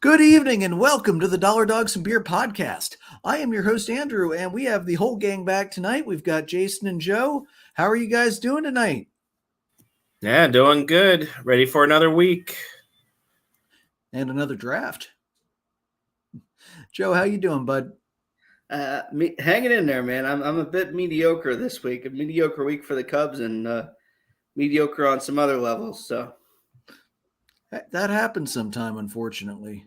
Good evening and welcome to the Dollar Dogs and Beer podcast. I am your host, Andrew, and we have the whole gang back tonight. We've got Jason and Joe. How are you guys doing tonight? Yeah, doing good. Ready for another week. And another draft. Joe, how you doing, bud? Hanging in there, man. I'm a bit mediocre this week. A mediocre week for the Cubs and mediocre on some other levels. So that happens sometime, unfortunately.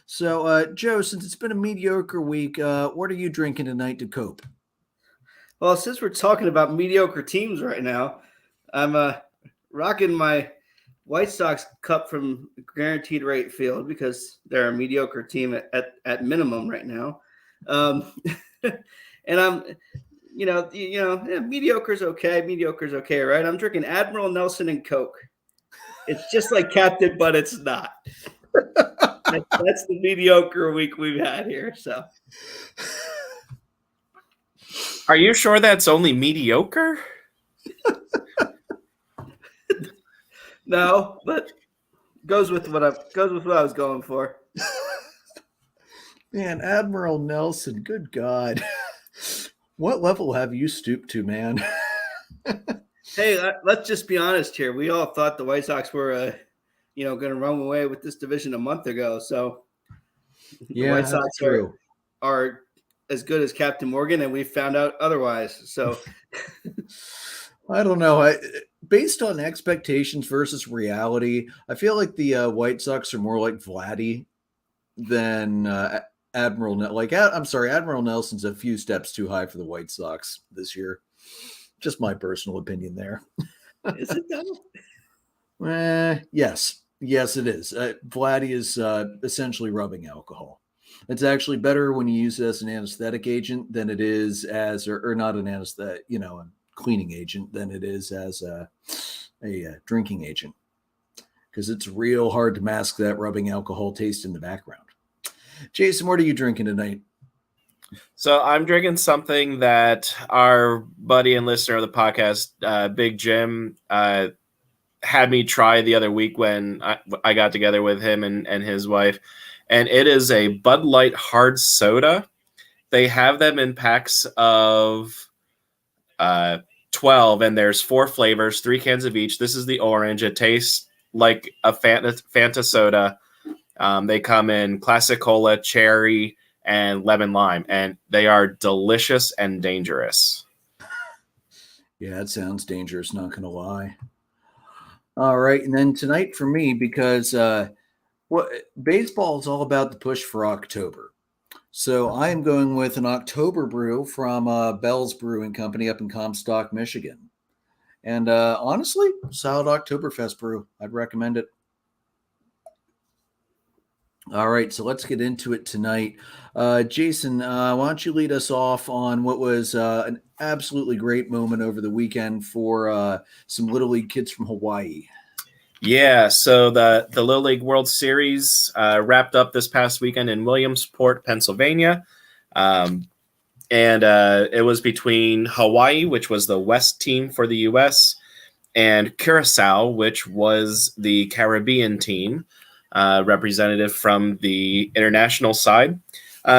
So, Joe, since it's been a mediocre week, what are you drinking tonight to cope? Well, since we're talking about mediocre teams right now, I'm rocking my White Sox cup from Guaranteed Rate Field because they're a mediocre team at minimum right now. And I'm, mediocre's okay, right? I'm drinking Admiral Nelson and Coke. It's just like Captain, but it's not. That's the mediocre week we've had here. So, are you sure that's only mediocre? No, but goes with what I was going for. Man, Admiral Nelson, good God. What level have you stooped to, man? Hey, let's just be honest here. We all thought the White Sox were, going to run away with this division a month ago. So, the White Sox are as good as Captain Morgan, and we found out otherwise. So, I don't know. Based on expectations versus reality, I feel like the White Sox are more like Vladdy than Admiral. Admiral Nelson's a few steps too high for the White Sox this year. Just my personal opinion there. Is it though? Yes, it is. Vladdy is essentially rubbing alcohol. It's actually better when you use it as an anesthetic agent than it is as, or not an anesthetic, a cleaning agent than it is as a drinking agent, because it's real hard to mask that rubbing alcohol taste in the background. Jason, what are you drinking tonight? So I'm drinking something that our buddy and listener of the podcast, Big Jim, had me try the other week when I got together with him and his wife. And it is a Bud Light hard soda. They have them in packs of 12, and there's 4 flavors, 3 cans of each. This is the orange. It tastes like a Fanta soda. They come in classic cola, cherry, and lemon lime, and they are delicious and dangerous. Yeah, it sounds dangerous, not gonna lie. All right, and then tonight for me, because baseball is all about the push for October, so I am going with an October brew from Bell's Brewing Company up in Comstock, Michigan, and honestly, solid Oktoberfest brew. I'd recommend it. All right, so let's get into it tonight. Jason, why don't you lead us off on what was an absolutely great moment over the weekend for some Little League kids from Hawaii? Yeah, so the Little League World Series wrapped up this past weekend in Williamsport, Pennsylvania. And it was between Hawaii, which was the West team for the U.S., and Curacao, which was the Caribbean team. Representative from the international side.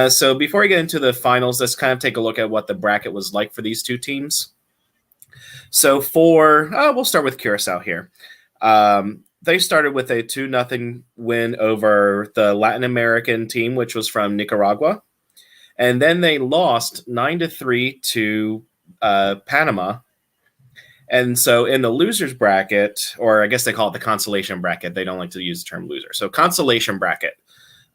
So before we get into the finals, let's kind of take a look at what the bracket was like for these two teams. So we'll start with Curacao here. They started with a 2-0 win over the Latin American team, which was from Nicaragua. And then they lost 9-3 to Panama. And so in the losers bracket, or I guess they call it the consolation bracket, they don't like to use the term loser. So consolation bracket,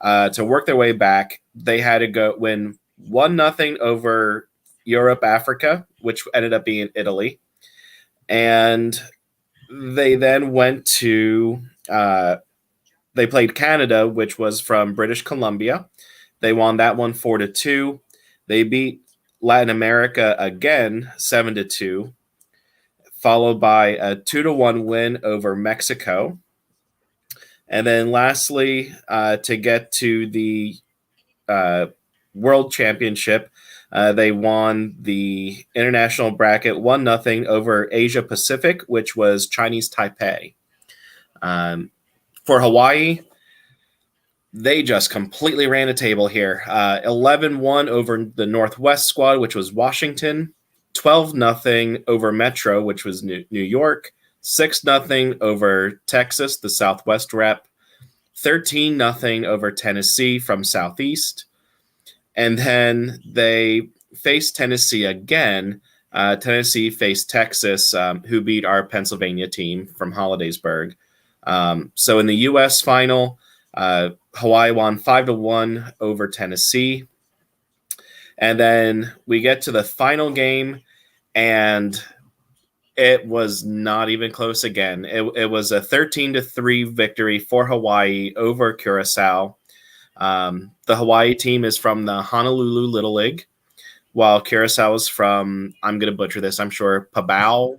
to work their way back, they had to go win 1-0 over Europe, Africa, which ended up being Italy. And they then went to, they played Canada, which was from British Columbia. They won that one 4-2. They beat Latin America again 7-2. Followed by a 2-1 win over Mexico. And then lastly, to get to the World Championship, they won the international bracket 1-0 over Asia Pacific, which was Chinese Taipei. For Hawaii, they just completely ran a table here. 11-1 over the Northwest squad, which was Washington. 12-0 over Metro, which was New York. 6-0 over Texas, the Southwest rep. 13-0 over Tennessee from Southeast. And then they faced Tennessee again. Tennessee faced Texas, who beat our Pennsylvania team from Hollidaysburg. So in the U.S. final, Hawaii won 5-1 over Tennessee. And then we get to the final game, and it was not even close again. It was a 13-3 victory for Hawaii over Curacao. The Hawaii team is from the Honolulu Little League, while Curacao is from, I'm going to butcher this, I'm sure, Pabao,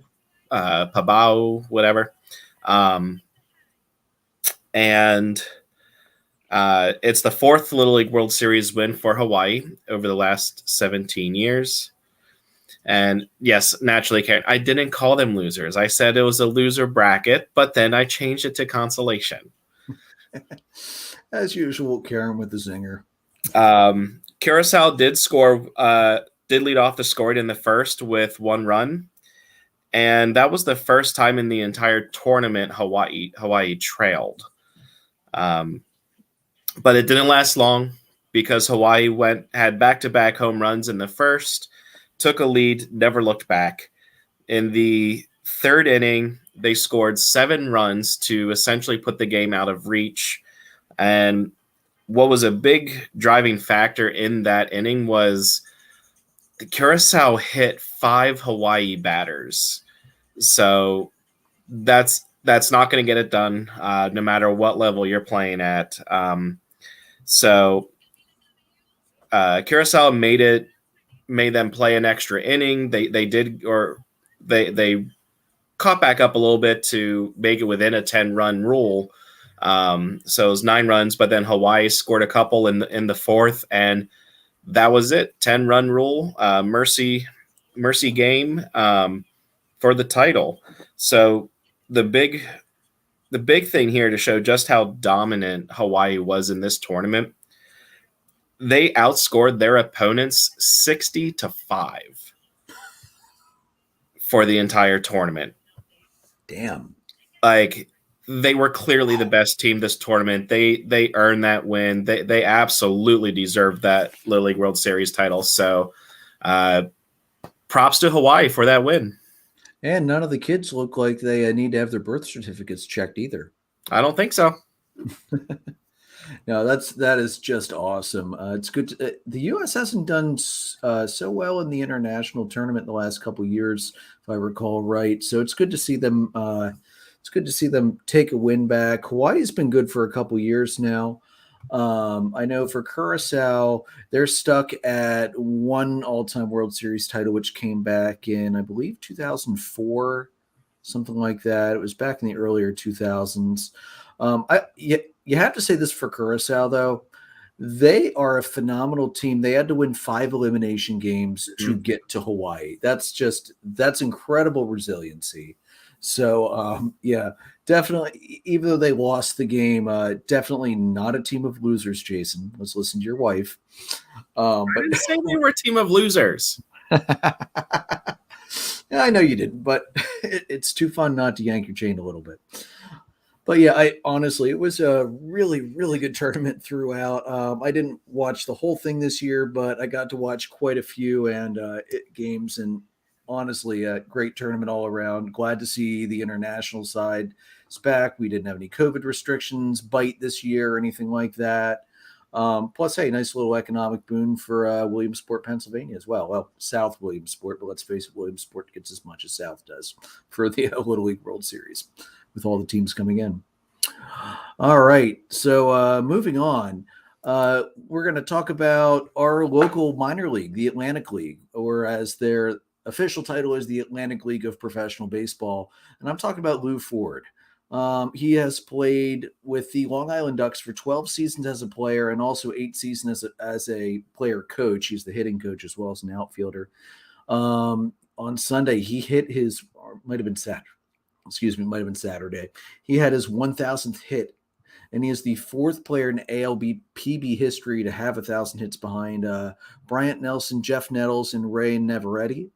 whatever. And it's the fourth Little League World Series win for Hawaii over the last 17 years. And yes, naturally, Karen, I didn't call them losers. I said it was a loser bracket, but then I changed it to consolation. As usual, Karen with the zinger. Curacao did lead off the scoring in the first with 1 run. And that was the first time in the entire tournament Hawaii trailed. But it didn't last long because Hawaii had back-to-back home runs in the first, took a lead, never looked back. In the third inning, they scored 7 runs to essentially put the game out of reach. And what was a big driving factor in that inning was the Curacao hit 5 Hawaii batters. So that's not going to get it done, no matter what level you're playing at. So Curacao made them play an extra inning. They caught back up a little bit to make it within a 10-run rule. So it was 9 runs, but then Hawaii scored a couple in the fourth, and that was it. 10-run rule, mercy game for the title. So the big thing here to show just how dominant Hawaii was in this tournament, they outscored their opponents 60-5 for the entire tournament. Damn. Like, they were clearly the best team this tournament. They earned that win. They absolutely deserved that Little League World Series title. So props to Hawaii for that win. And none of the kids look like they need to have their birth certificates checked either. I don't think so. No, that is just awesome. It's good. The U.S. hasn't done so well in the international tournament the last couple of years, if I recall right. So it's good to see them. It's good to see them take a win back. Hawaii's been good for a couple of years now. I know for Curacao, they're stuck at 1 all-time World Series title, which came back in, I believe, 2004, something like that. It was back in the earlier 2000s. You have to say this for Curacao, though. They are a phenomenal team. They had to win 5 elimination games to get to Hawaii. That's incredible resiliency. So, definitely, even though they lost the game, definitely not a team of losers, Jason. Let's listen to your wife. I didn't say they were a team of losers. Yeah, I know you didn't, but it's too fun not to yank your chain a little bit. But yeah, it was a really, really good tournament throughout. I didn't watch the whole thing this year, but I got to watch quite a few games, and honestly, a great tournament all around. Glad to see the international side is back. We didn't have any COVID restrictions bite this year or anything like that. Plus, hey, nice little economic boon for Williamsport, Pennsylvania as well. Well, South Williamsport, but let's face it, Williamsport gets as much as South does for the Little League World Series with all the teams coming in. All right, so moving on. We're going to talk about our local minor league, the Atlantic League, or as their official title is the Atlantic League of Professional Baseball. And I'm talking about Lew Ford. He has played with the Long Island Ducks for 12 seasons as a player and also 8 seasons as a player coach. He's the hitting coach as well as an outfielder. On Sunday, he hit his, or might have been Saturday. He had his 1,000th hit and he is the fourth player in ALB PB history to have 1,000 hits behind Bryant Nelson, Jeff Nettles, and Ray Neveretti.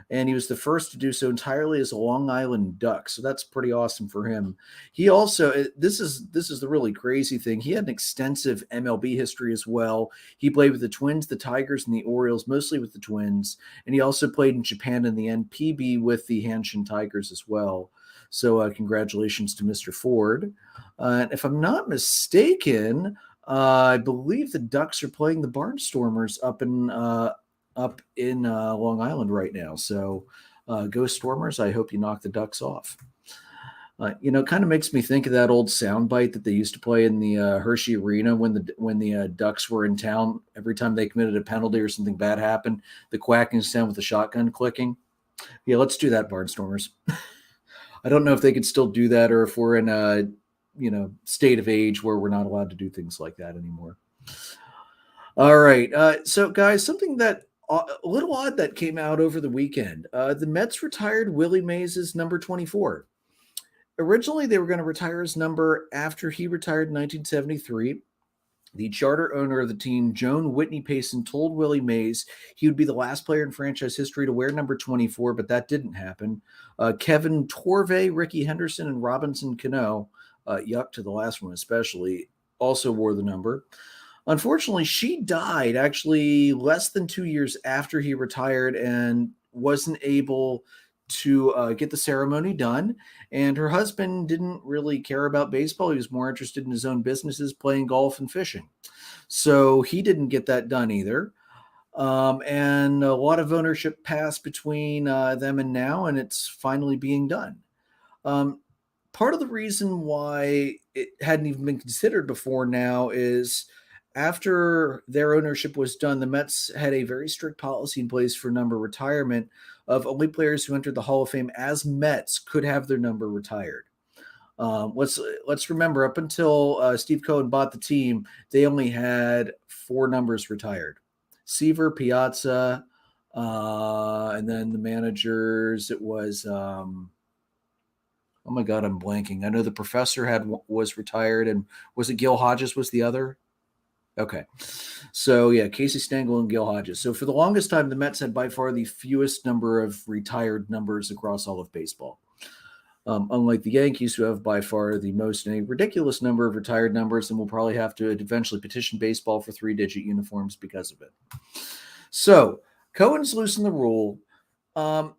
And he was the first to do so entirely as a Long Island Duck. So that's pretty awesome for him. He also, this is the really crazy thing. He had an extensive MLB history as well. He played with the Twins, the Tigers, and the Orioles, mostly with the Twins. And he also played in Japan in the NPB with the Hanshin Tigers as well. So congratulations to Mr. Ford. And if I'm not mistaken, I believe the Ducks are playing the Barnstormers up in Long Island right now. So go Stormers. I hope you knock the Ducks off. Kind of makes me think of that old soundbite that they used to play in the Hershey Arena when the Ducks were in town. Every time they committed a penalty or something bad happened, the quacking sound with the shotgun clicking. Yeah, let's do that, Barnstormers. I don't know if they could still do that, or if we're in a state of age where we're not allowed to do things like that anymore. All right. So, guys, something that a little odd that came out over the weekend. The Mets retired Willie Mays' number 24. Originally, they were going to retire his number after he retired in 1973. The charter owner of the team, Joan Whitney Payson, told Willie Mays he would be the last player in franchise history to wear number 24, but that didn't happen. Kevin Torvey, Ricky Henderson, and Robinson Cano, yuck to the last one especially, also wore the number. Unfortunately, she died actually less than 2 years after he retired and wasn't able to get the ceremony done. And her husband didn't really care about baseball. He was more interested in his own businesses, playing golf and fishing. So he didn't get that done either. And a lot of ownership passed between them and now, and it's finally being done. Part of the reason why it hadn't even been considered before now is after their ownership was done, the Mets had a very strict policy in place for number retirement of only players who entered the Hall of Fame as Mets could have their number retired. Let's remember, up until Steve Cohen bought the team, they only had 4 numbers retired: Seaver, Piazza, and then the managers. It was oh my God, I'm blanking. I know the professor was retired, and was it Gil Hodges was the other? Okay. So, yeah, Casey Stengel and Gil Hodges. So, for the longest time, the Mets had by far the fewest number of retired numbers across all of baseball. Unlike the Yankees, who have by far the most, and a ridiculous number of retired numbers, and will probably have to eventually petition baseball for 3-digit uniforms because of it. So, Cohen's loosened the rule, and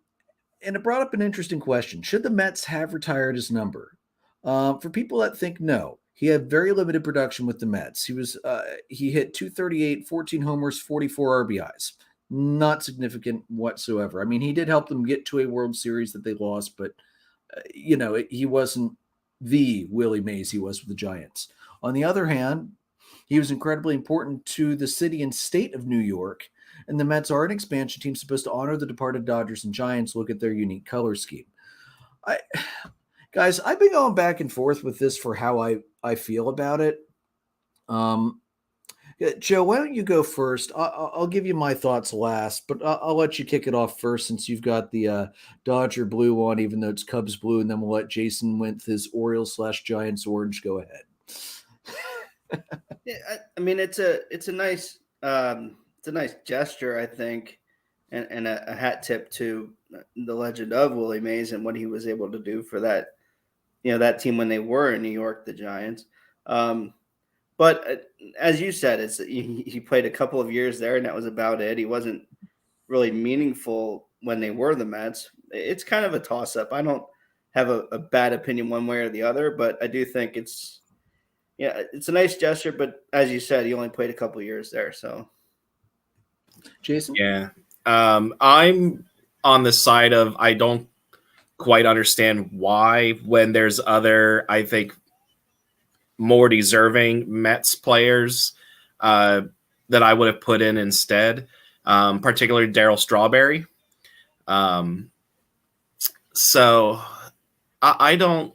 it brought up an interesting question. Should the Mets have retired his number? For people that think no. He had very limited production with the Mets. He hit .238, 14 homers, 44 RBIs. Not significant whatsoever. I mean, he did help them get to a World Series that they lost, but he wasn't the Willie Mays he was with the Giants. On the other hand, he was incredibly important to the city and state of New York, and the Mets are an expansion team supposed to honor the departed Dodgers and Giants. Look at their unique color scheme. Guys, I've been going back and forth with this for how I feel about it. Joe, why don't you go first? I'll give you my thoughts last, but I'll let you kick it off first since you've got the Dodger blue on, even though it's Cubs blue, and then we'll let Jason with his Orioles/Giants orange go ahead. Yeah, I mean it's a nice gesture, I think, and a hat tip to the legend of Willie Mays and what he was able to do for that. That team when they were in New York, the Giants. But as you said, he played a couple of years there, and that was about it. He wasn't really meaningful when they were the Mets. It's kind of a toss-up. I don't have a bad opinion one way or the other, but I do think it's a nice gesture. But as you said, he only played a couple of years there. So, Jason? Yeah. I'm on the side of I don't quite understand why, when there's other, I think, more deserving Mets players that I would have put in instead, particularly Darryl Strawberry. So I don't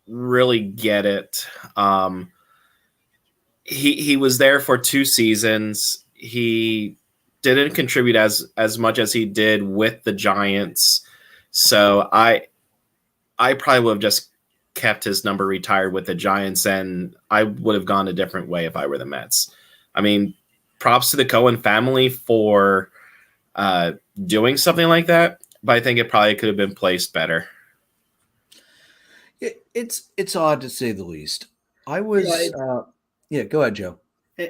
really get it. He was there for 2 seasons. He didn't contribute as much as he did with the Giants. So I probably would have just kept his number retired with the Giants, and I would have gone a different way if I were the Mets. I mean, props to the Cohen family for doing something like that, but I think it probably could have been placed better. It's odd to say the least. I was go ahead, Joe.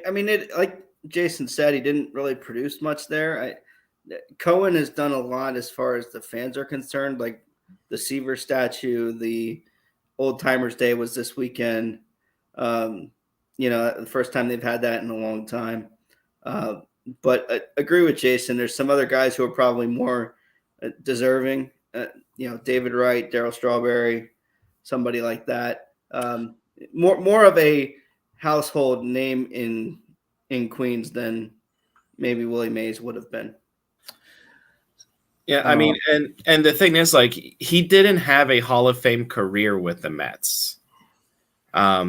I mean, it like Jason said, he didn't really produce much there. Cohen has done a lot as far as the fans are concerned, like the Seaver statue, the Old Timers Day was this weekend. The first time they've had that in a long time. But I agree with Jason. There's some other guys who are probably more deserving. David Wright, Darryl Strawberry, somebody like that. More of a household name in Queens than maybe Willie Mays would have been. Yeah, I mean, and the thing is, like, he didn't have a Hall of Fame career with the Mets. I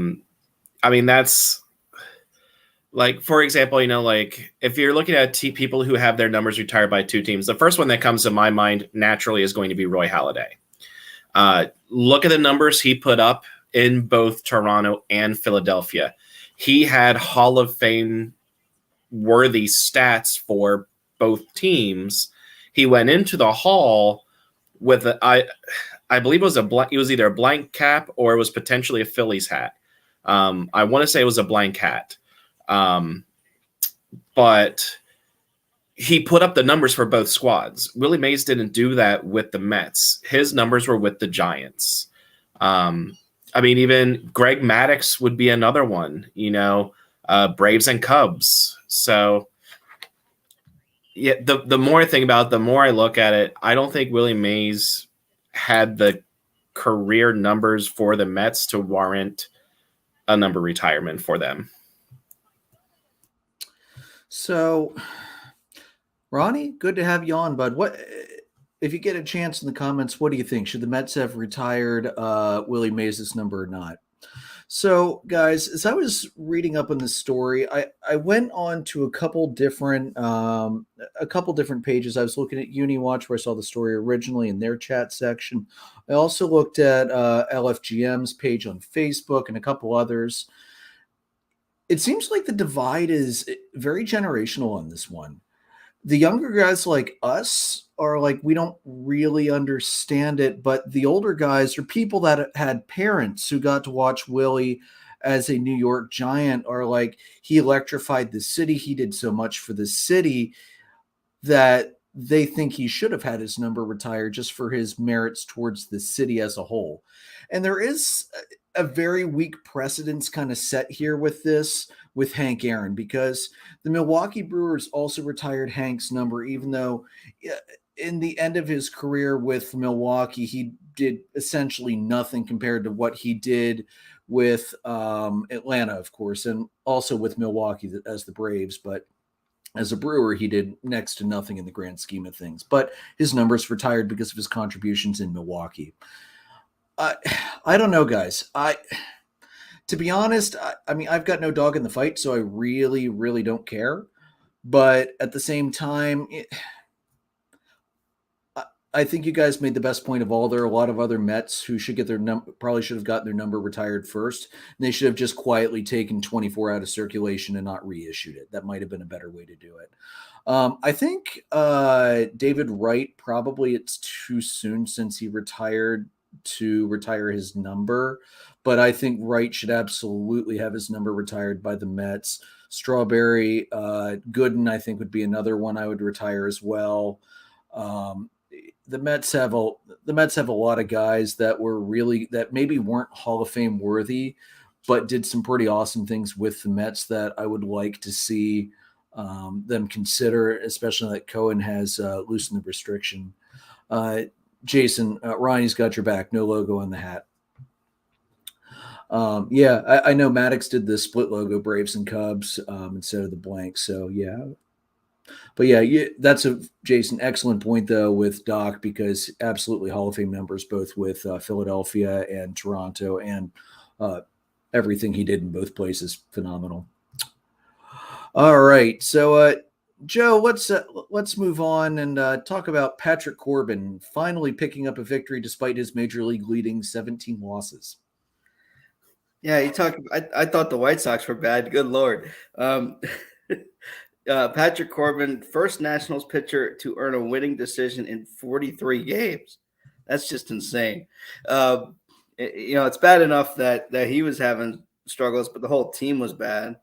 mean, that's like, for example, like if you're looking at people who have their numbers retired by two teams, the first one that comes to my mind naturally is going to be Roy Halladay. Look at the numbers he put up in both Toronto and Philadelphia. He had Hall of Fame worthy stats for both teams. He went into the Hall with I believe it was either a blank cap or it was potentially a Phillies hat. I want to say it was a blank hat. But he put up the numbers for both squads. Willie Mays didn't do that with the Mets. His numbers were with the Giants. I mean, even Greg Maddux would be another one, Braves and Cubs. So, yeah, the more I think about it, the more I look at it, I don't think Willie Mays had the career numbers for the Mets to warrant a number retirement for them. So, Ronnie, good to have you on, bud. What if you get a chance in the comments? What do you think? Should the Mets have retired Willie Mays' number or not? So, guys, as I was reading up on this story, I went on to a couple different pages. I was looking at UniWatch, where I saw the story originally in their chat section. I also looked at LFGM's page on Facebook and a couple others. It seems like the divide is very generational on this one. The younger guys like us are like, we don't really understand it, but the older guys are people that had parents who got to watch Willie as a New York Giant are like, he electrified the city. He did so much for the city that they think he should have had his number retired just for his merits towards the city as a whole. And there is a very weak precedence kind of set here with this, with Hank Aaron, because the Milwaukee Brewers also retired Hank's number, even though in the end of his career with Milwaukee, he did essentially nothing compared to what he did with Atlanta, of course, and also with Milwaukee as the Braves. But as a Brewer, he did next to nothing in the grand scheme of things. But his numbers retired because of his contributions in Milwaukee. I don't know, guys. To be honest, I mean, I've got no dog in the fight, so I really, really don't care. But at the same time, I think you guys made the best point of all. There are a lot of other Mets who should get their probably should have gotten their number retired first. And they should have just quietly taken 24 out of circulation and not reissued it. That might have been a better way to do it. I think David Wright, probably it's too soon since he retired to retire his number, but I think Wright should absolutely have his number retired by the Mets. Strawberry, Gooden, I think would be another one I would retire as well. The Mets have a lot of guys that maybe weren't Hall of Fame worthy, but did some pretty awesome things with the Mets that I would like to see them consider, especially that Cohen has loosened the restriction. Jason, Ronnie's got your back. No logo on the hat. I know Maddux did the split logo, Braves and Cubs, instead of the blank. So yeah, but yeah, that's Jason, excellent point though with Doc, because absolutely Hall of Fame numbers both with Philadelphia and Toronto, and everything he did in both places, phenomenal. All right, so Joe, let's move on and talk about Patrick Corbin finally picking up a victory despite his major league leading 17 losses. Yeah, you talk. I thought the White Sox were bad. Good Lord. Patrick Corbin, first Nationals pitcher to earn a winning decision in 43 games. That's just insane. It's bad enough that he was having struggles, but the whole team was bad.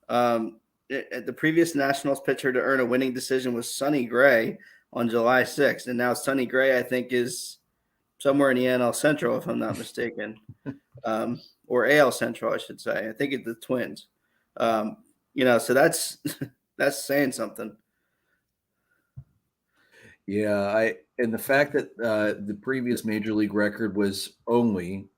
The previous Nationals pitcher to earn a winning decision was Sonny Gray on July 6th, and now Sonny Gray, I think, is somewhere in the NL Central, if I'm not mistaken, or AL Central, I should say. I think it's the Twins. So that's that's saying something. Yeah, and the fact that the previous major league record was only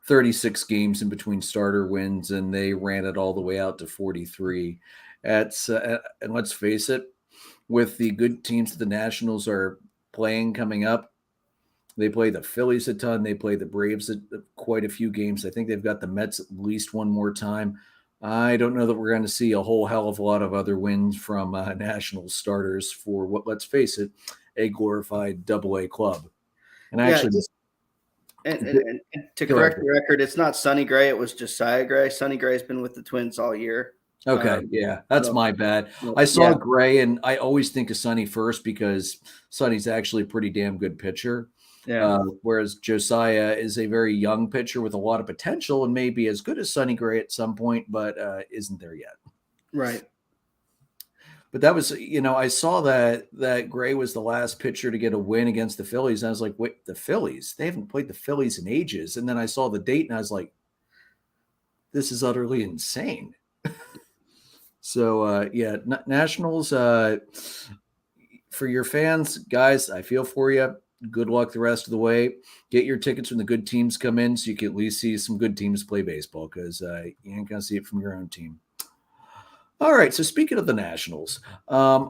36 games in between starter wins, and they ran it all the way out to 43. That's and let's face it, with the good teams that the Nationals are playing coming up, they play the Phillies a ton. They play the Braves quite a few games. I think they've got the Mets at least one more time. I don't know that we're going to see a whole hell of a lot of other wins from National starters for what, let's face it, a glorified Double-A club. And actually, and to correct the record, it's not Sonny Gray. It was Josiah Gray. Sonny Gray's been with the Twins all year. Okay, yeah, that's my bad. I saw Gray, and I always think of Sonny first because Sonny's actually a pretty damn good pitcher. Yeah. Whereas Josiah is a very young pitcher with a lot of potential and may be as good as Sonny Gray at some point, but isn't there yet. Right. But that was, I saw that Gray was the last pitcher to get a win against the Phillies. And I was like, wait, the Phillies? They haven't played the Phillies in ages. And then I saw the date and I was like, this is utterly insane. So, Nationals, for your fans, guys, I feel for you. Good luck the rest of the way. Get your tickets when the good teams come in so you can at least see some good teams play baseball because you ain't going to see it from your own team. All right, so speaking of the Nationals, I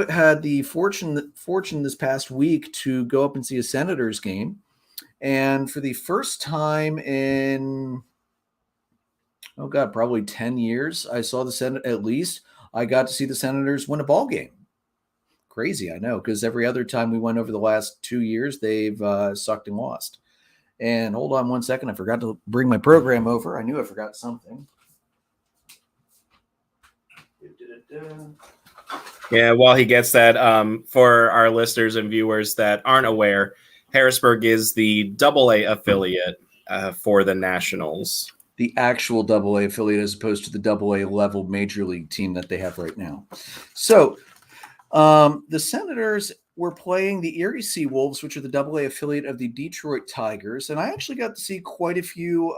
had the fortune this past week to go up and see a Senators game. And for the first time in, probably 10 years, I saw the Senate. At least I got to see the Senators win a ball game. Crazy, I know, because every other time we went over the last 2 years, they've sucked and lost. And hold on one second. I forgot to bring my program over. I knew I forgot something. Yeah, while he gets that, for our listeners and viewers that aren't aware, Harrisburg is the Double-A affiliate for the Nationals. The actual Double-A affiliate as opposed to the Double-A level major league team that they have right now. So the Senators were playing the Erie Seawolves, which are the Double-A affiliate of the Detroit Tigers. And I actually got to see quite a few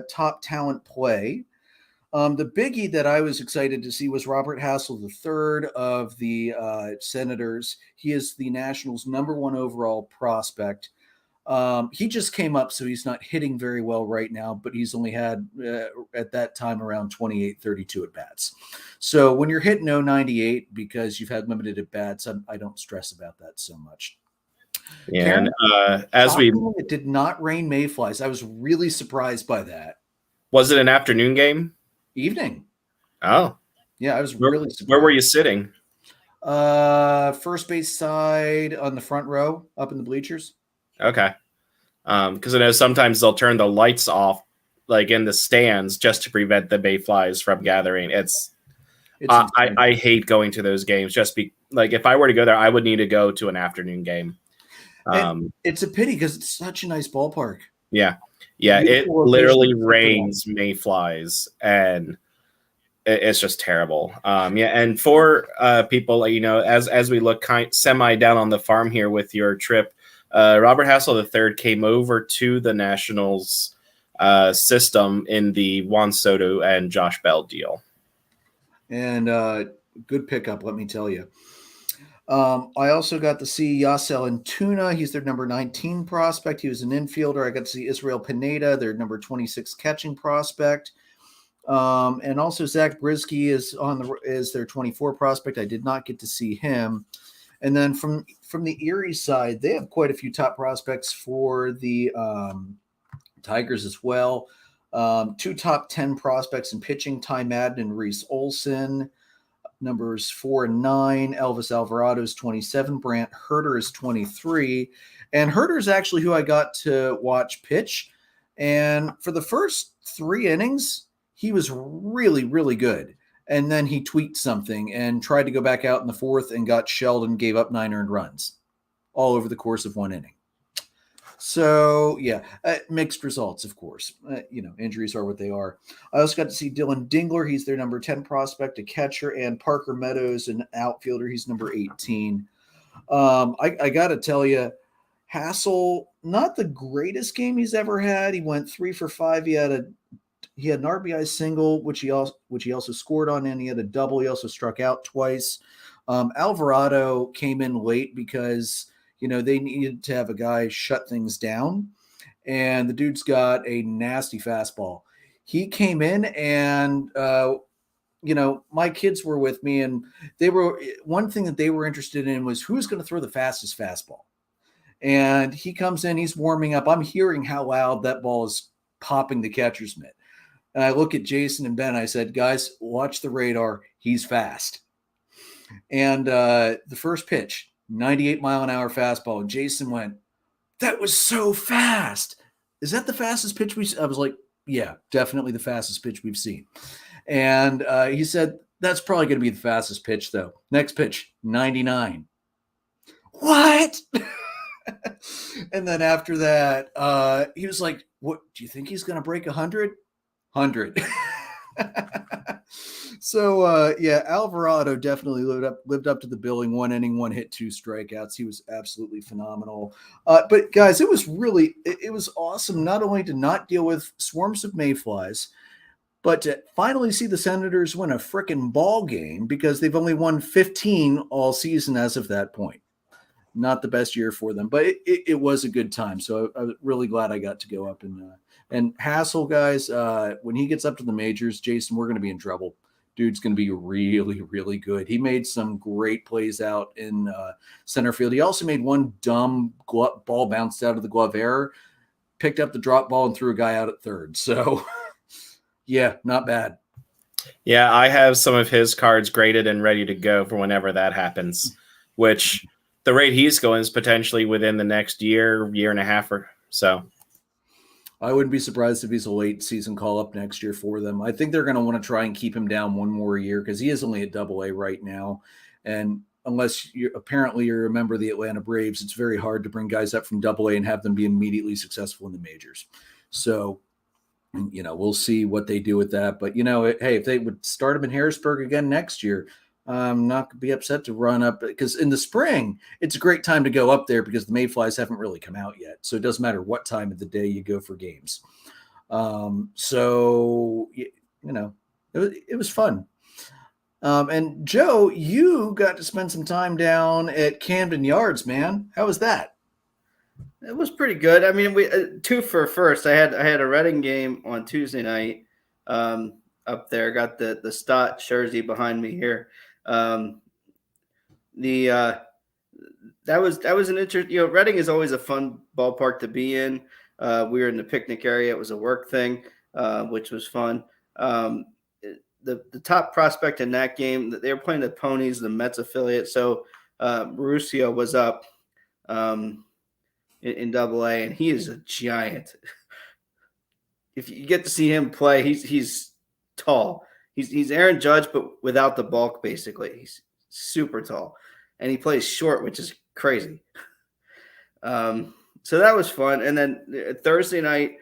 top talent play. The biggie that I was excited to see was Robert Hassel III of the Senators. He is the Nationals' #1 overall prospect. He just came up, so he's not hitting very well right now, but he's only had, at that time, around 28, 32 at-bats. So when you're hitting 098 because you've had limited at-bats, I don't stress about that so much. Yeah, Karen, and it did not rain mayflies. I was really surprised by that. Was it an afternoon game? Evening. Oh. Yeah, I was really surprised. Where were you sitting? First base side on the front row, up in the bleachers. Okay. Because I know sometimes they'll turn the lights off, like in the stands, just to prevent the mayflies from gathering. I hate going to those games. If I were to go there, I would need to go to an afternoon game. It's a pity because it's such a nice ballpark. Yeah. It literally rains mayflies, and it's just terrible. And for people, as we look semi down on the farm here with your trip, Robert Hassel III came over to the Nationals system in the Juan Soto and Josh Bell deal. And good pickup, let me tell you. I also got to see Yasel Antuna. He's their number 19 prospect. He was an infielder. I got to see Israel Pineda, their number 26 catching prospect. And also Zach Brisky is their 24 prospect. I did not get to see him. And then from the Erie side, they have quite a few top prospects for the Tigers as well. 2 top 10 prospects in pitching, Ty Madden and Reese Olson. Numbers 4 and 9. Elvis Alvarado is 27. Brant Herter is 23. And Herter is actually who I got to watch pitch. And for the first 3 innings, he was really, really good. And then he tweaked something and tried to go back out in the 4th and got shelled and gave up 9 earned runs all over the course of 1 inning. So, yeah, mixed results, of course. Injuries are what they are. I also got to see Dylan Dingler. He's their number 10 prospect, a catcher, and Parker Meadows, an outfielder. He's number 18. I got to tell you, Hassel, not the greatest game he's ever had. He went 3 for 5. He had an RBI single, which he also scored on, and he had a double. He also struck out twice. Alvarado came in late because they needed to have a guy shut things down, and the dude's got a nasty fastball. He came in, and my kids were with me, and one thing that they were interested in was who's going to throw the fastest fastball. And he comes in, he's warming up. I'm hearing how loud that ball is popping the catcher's mitt. And I look at Jason and Ben. I said, guys, watch the radar. He's fast. And the first pitch, 98-mile-an-hour fastball. And Jason went, that was so fast. Is that the fastest pitch I was like, yeah, definitely the fastest pitch we've seen. And he said, that's probably going to be the fastest pitch, though. Next pitch, 99. What? And then after that, he was like, what, do you think he's going to break 100? 100. So, Alvarado definitely lived up to the billing. 1 inning, 1 hit, 2 strikeouts. He was absolutely phenomenal. But guys, it was awesome not only to not deal with swarms of mayflies, but to finally see the Senators win a frickin' ball game, because they've only won 15 all season as of that point. Not the best year for them, but it was a good time. So I was really glad I got to go up and Hassel, guys. When he gets up to the majors, Jason, we're going to be in trouble. Dude's going to be really, really good. He made some great plays out in center field. He also made one dumb ball bounced out of the glove error, picked up the drop ball and threw a guy out at third. So yeah, not bad. Yeah, I have some of his cards graded and ready to go for whenever that happens, which the rate he's going is potentially within the next year and a half or so. I wouldn't be surprised if he's a late season call up next year for them. I think they're going to want to try and keep him down one more year, because he is only at AA right now. And unless you're a member of the Atlanta Braves, it's very hard to bring guys up from AA and have them be immediately successful in the majors. So, we'll see what they do with that. But, hey, if they would start him in Harrisburg again next year, I'm not going to be upset to run up, because in the spring, it's a great time to go up there because the mayflies haven't really come out yet. So it doesn't matter what time of the day you go for games. So, it was fun. And Joe, you got to spend some time down at Camden Yards, man. How was that? It was pretty good. I mean, we 2 for first. I had a Reading game on Tuesday night up there. Got the Stott jersey behind me here. That was an interesting. Reading is always a fun ballpark to be in. We were in the picnic area. It was a work thing, which was fun. The top prospect in that game, they were playing the Ponies, the Mets affiliate. So Mauricio was up in AA, and he is a giant. If you get to see him play, he's tall. He's Aaron Judge, but without the bulk, basically. He's super tall. And he plays short, which is crazy. So that was fun. And then Thursday night,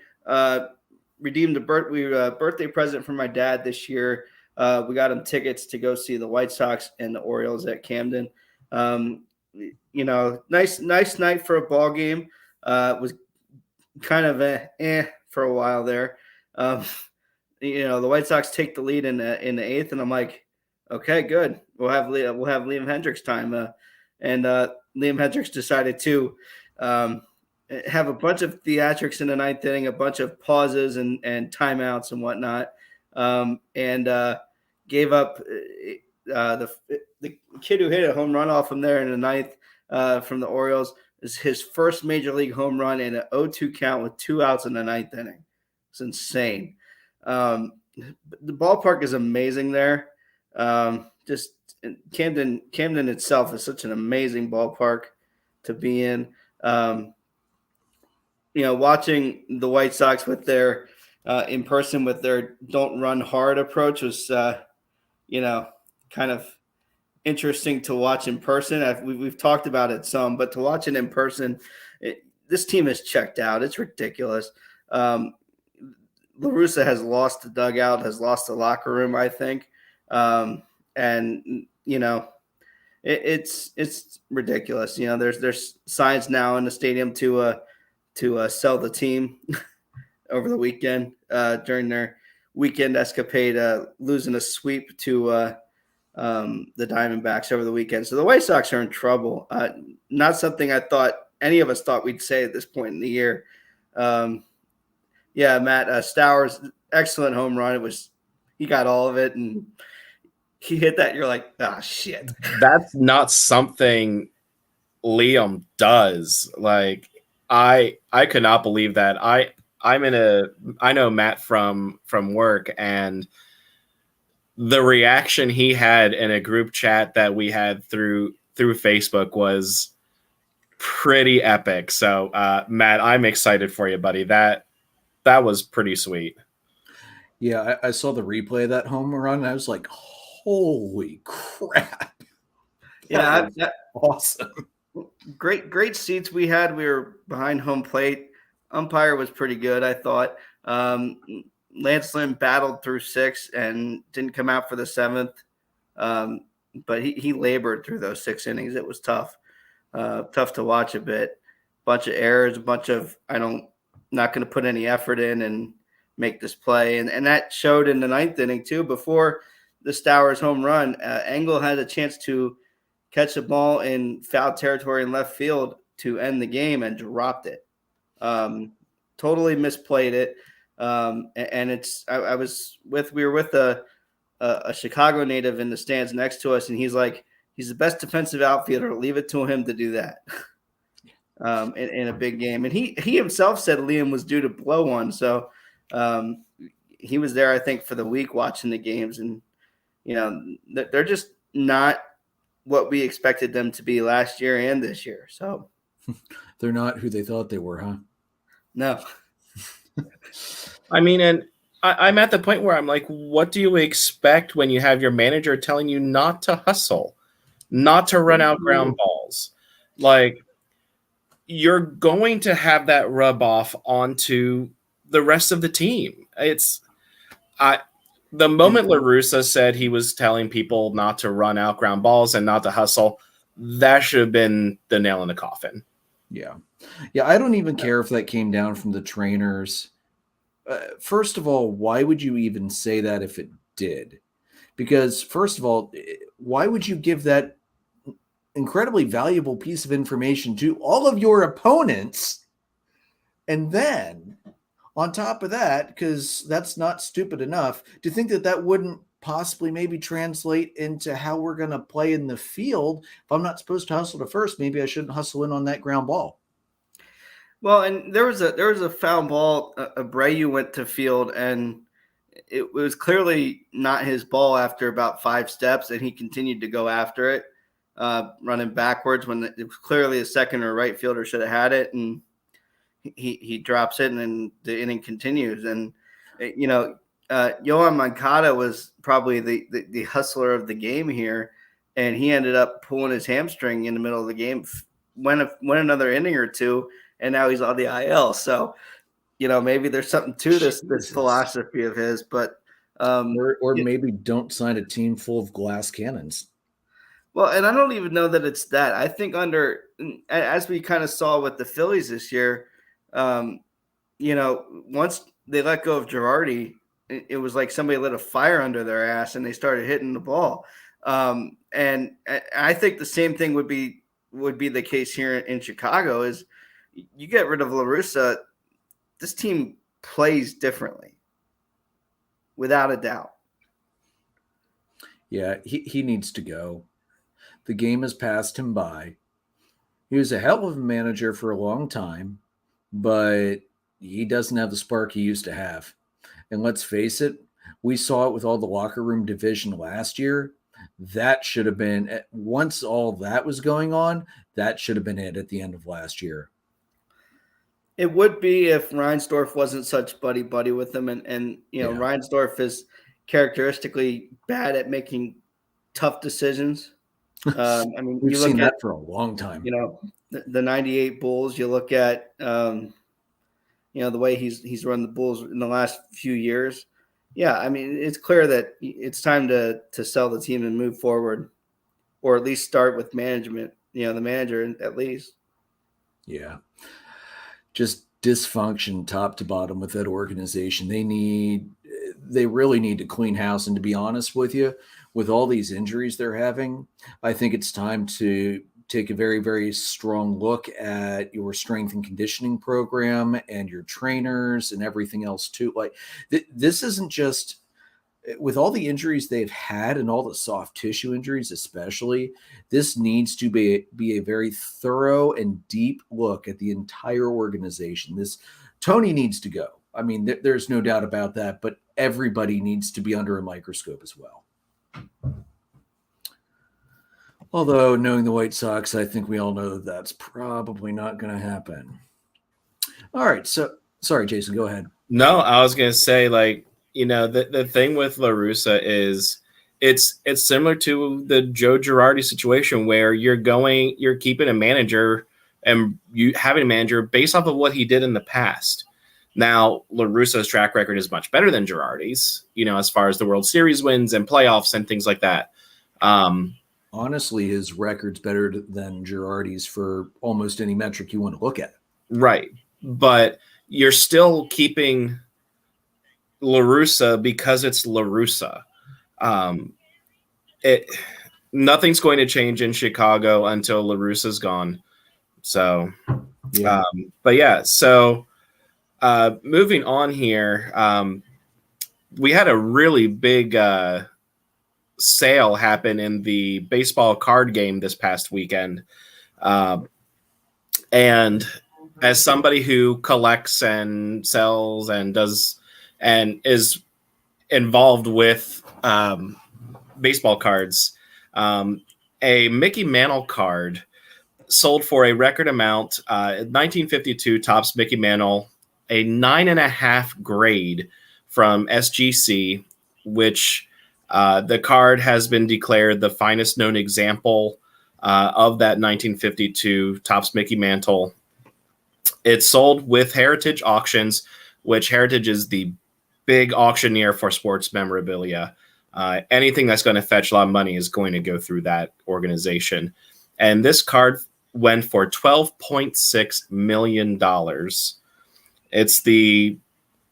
redeemed a birthday present for my dad this year. We got him tickets to go see the White Sox and the Orioles at Camden. Nice night for a ball game. Was kind of for a while there. The White Sox take the lead in the 8th, and I'm like, okay, good. We'll have Liam Hendricks time. And Liam Hendricks decided to have a bunch of theatrics in the 9th inning, a bunch of pauses and timeouts and whatnot, and gave up the kid who hit a home run off him there in the 9th from the Orioles is his first major league home run in an 0-2 count with 2 outs in the 9th inning. It's insane. The ballpark is amazing there. Just Camden itself is such an amazing ballpark to be in. Watching the White Sox with their in person with their don't run hard approach was, kind of interesting to watch in person. We've talked about it some, but to watch it in person, this team is checked out. It's ridiculous. La Russa has lost the dugout, has lost the locker room, I think. It's ridiculous. There's signs now in the stadium to sell the team over the weekend during their weekend escapade, losing a sweep to the Diamondbacks over the weekend. So the White Sox are in trouble. Not something I thought any of us thought we'd say at this point in the year. Matt Stowers, excellent home run. He got all of it, and he hit that. You're like, ah, shit. That's not something Liam does. Like, I could not believe that. I know Matt from work, and the reaction he had in a group chat that we had through Facebook was pretty epic. So, Matt, I'm excited for you, buddy. That was pretty sweet. Yeah, I saw the replay of that home run, and I was like, holy crap. Yeah, awesome. Great seats we had. We were behind home plate. Umpire was pretty good, I thought. Lance Lynn battled through 6 and didn't come out for the 7th. But he labored through those 6 innings. It was tough to watch a bit. Bunch of errors, not going to put any effort in and make this play. And that showed in the 9th inning too. Before the Stowers home run, Engel had a chance to catch a ball in foul territory in left field to end the game and dropped it. Totally misplayed it. And we were with a Chicago native in the stands next to us, and he's like, he's the best defensive outfielder. Leave it to him to do that in a big game. And he himself said Liam was due to blow one. So he was there, I think, for the week watching the games. And, they're just not what we expected them to be last year and this year. So they're not who they thought they were, huh? No. I mean, and I'm at the point where I'm like, what do you expect when you have your manager telling you not to hustle, not to run out ground balls? Like, you're going to have that rub off onto the rest of the team. The moment La Russa said he was telling people not to run out ground balls and not to hustle, that should have been the nail in the coffin. Yeah. Yeah, I don't even care if that came down from the trainers. First of all, why would you even say that if it did? Because, first of all, why would you give that incredibly valuable piece of information to all of your opponents? And then, on top of that, because that's not stupid enough, to think that wouldn't possibly maybe translate into how we're going to play in the field. If I'm not supposed to hustle to first, maybe I shouldn't hustle in on that ground ball. Well, and there was a foul ball. Abreu went to field, and it was clearly not his ball after about 5 steps, and he continued to go after it, running backwards when it was clearly a second or right fielder should have had it, and he drops it, and then the inning continues. And Yohan Moncada was probably the hustler of the game here, and he ended up pulling his hamstring in the middle of the game, went another inning or two, and now he's on the IL. So, maybe there's something to this philosophy of his, but maybe don't sign a team full of glass cannons. Well, and I don't even know that it's that. I think as we kind of saw with the Phillies this year, once they let go of Girardi, it was like somebody lit a fire under their ass and they started hitting the ball. And I think the same thing would be the case here in Chicago. Is you get rid of La Russa, this team plays differently, without a doubt. Yeah, he needs to go. The game has passed him by. He was a hell of a manager for a long time, but he doesn't have the spark he used to have. And let's face it, we saw it with all the locker room division last year. That should have been, once all that was going on, that should have been it at the end of last year. It would be if Reinsdorf wasn't such buddy with them, and Yeah. Reinsdorf is characteristically bad at making tough decisions. I mean, We've you look seen at that for a long time. the '98 Bulls. You look at the way he's run the Bulls in the last few years. Yeah, I mean, it's clear that it's time to sell the team and move forward, or at least start with management. The manager at least. Yeah. Just dysfunction top to bottom with that organization. They really need to clean house. And to be honest with you, with all these injuries they're having, I think it's time to take a very, very strong look at your strength and conditioning program and your trainers and everything else too. Like this isn't just with all the injuries they've had and all the soft tissue injuries, especially, this needs to be a very thorough and deep look at the entire organization. Tony needs to go. I mean, there's no doubt about that, but everybody needs to be under a microscope as well. Although, knowing the White Sox, I think we all know that that's probably not going to happen. All right. So, sorry, Jason, go ahead. No, I was going to say, the thing with La Russa is it's similar to the Joe Girardi situation where you're keeping a manager and you having a manager based off of what he did in the past. Now, La Russa's track record is much better than Girardi's, as far as the World Series wins and playoffs and things like that. Honestly, his record's better than Girardi's for almost any metric you want to look at. Right. But you're still keeping La Russa because it's La Russa. Nothing's going to change in Chicago until La Russa's gone. So, yeah. So moving on here, we had a really big sale happen in the baseball card game this past weekend. And as somebody who collects and sells and does and is involved with baseball cards, a Mickey Mantle card sold for a record amount. 1952 Topps Mickey Mantle, a 9.5 grade from SGC, which the card has been declared the finest known example of that 1952 Topps Mickey Mantle. It's sold with Heritage Auctions, which Heritage is the big auctioneer for sports memorabilia. Anything that's going to fetch a lot of money is going to go through that organization. And this card went for $12.6 million. It's the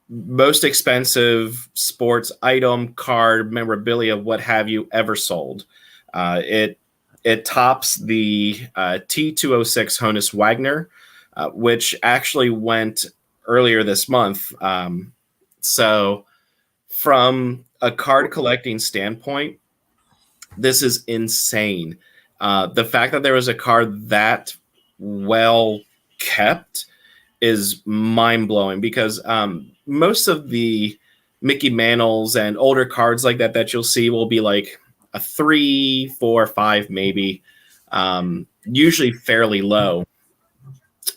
most expensive sports item, card, memorabilia, what have you, ever sold. It tops the T206 Honus Wagner, which actually went earlier this month. So from a card collecting standpoint, this is insane. The fact that there was a card that well kept is mind-blowing because most of the Mickey Mantles and older cards like that you'll see will be like a 3, 4, 5 maybe, usually fairly low.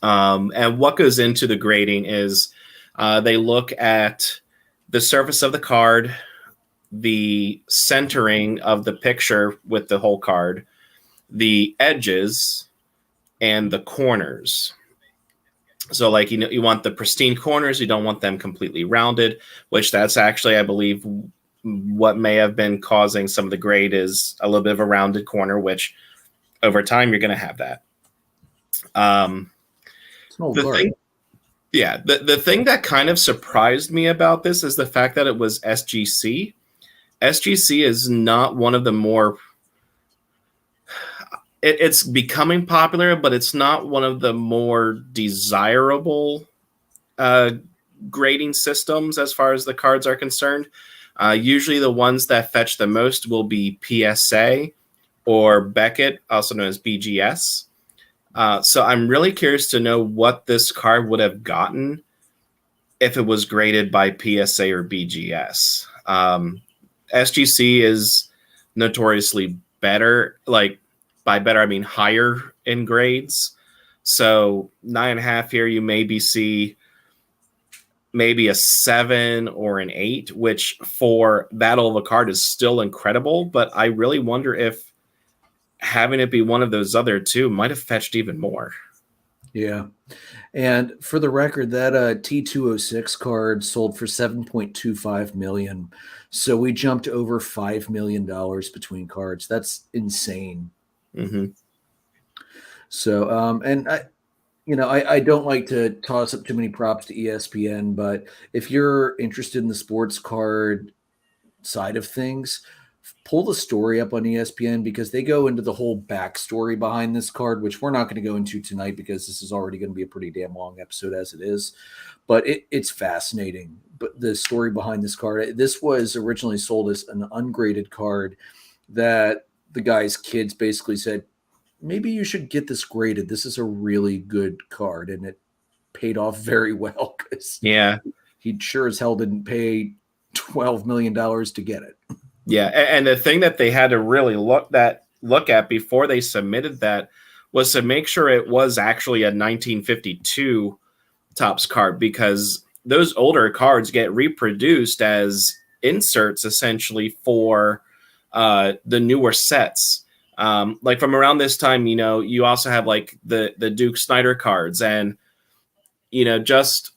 And what goes into the grading is they look at the surface of the card, the centering of the picture with the whole card, the edges, and the corners. So like, you want the pristine corners. You don't want them completely rounded, which that's actually, I believe, what may have been causing some of the grade is a little bit of a rounded corner, which over time you're going to have that. The thing that kind of surprised me about this is the fact that it was SGC. SGC is not one of the more... It's becoming popular, but it's not one of the more desirable grading systems as far as the cards are concerned. Usually the ones that fetch the most will be PSA or Beckett, also known as BGS. So I'm really curious to know what this card would have gotten if it was graded by PSA or BGS. SGC is notoriously better. Like, by better, I mean higher in grades. So 9.5 here, you maybe see maybe a 7 or an 8, which for that old of a card is still incredible. But I really wonder if having it be one of those other two might have fetched even more. Yeah. And for the record, that T206 card sold for $7.25 million. So we jumped over $5 million between cards. That's insane. Mm-hmm. So, and I don't like to toss up too many props to ESPN, but if you're interested in the sports card side of things, pull the story up on ESPN because they go into the whole backstory behind this card, which we're not going to go into tonight because this is already going to be a pretty damn long episode as it is. But it's fascinating. But the story behind this card, this was originally sold as an ungraded card that the guy's kids basically said, maybe you should get this graded. This is a really good card. And it paid off very well because he sure as hell didn't pay $12 million to get it. Yeah, and the thing that they had to really look at before they submitted that was to make sure it was actually a 1952 Topps card, because those older cards get reproduced as inserts essentially for the newer sets. Like from around this time, you also have like the Duke Snyder cards, and just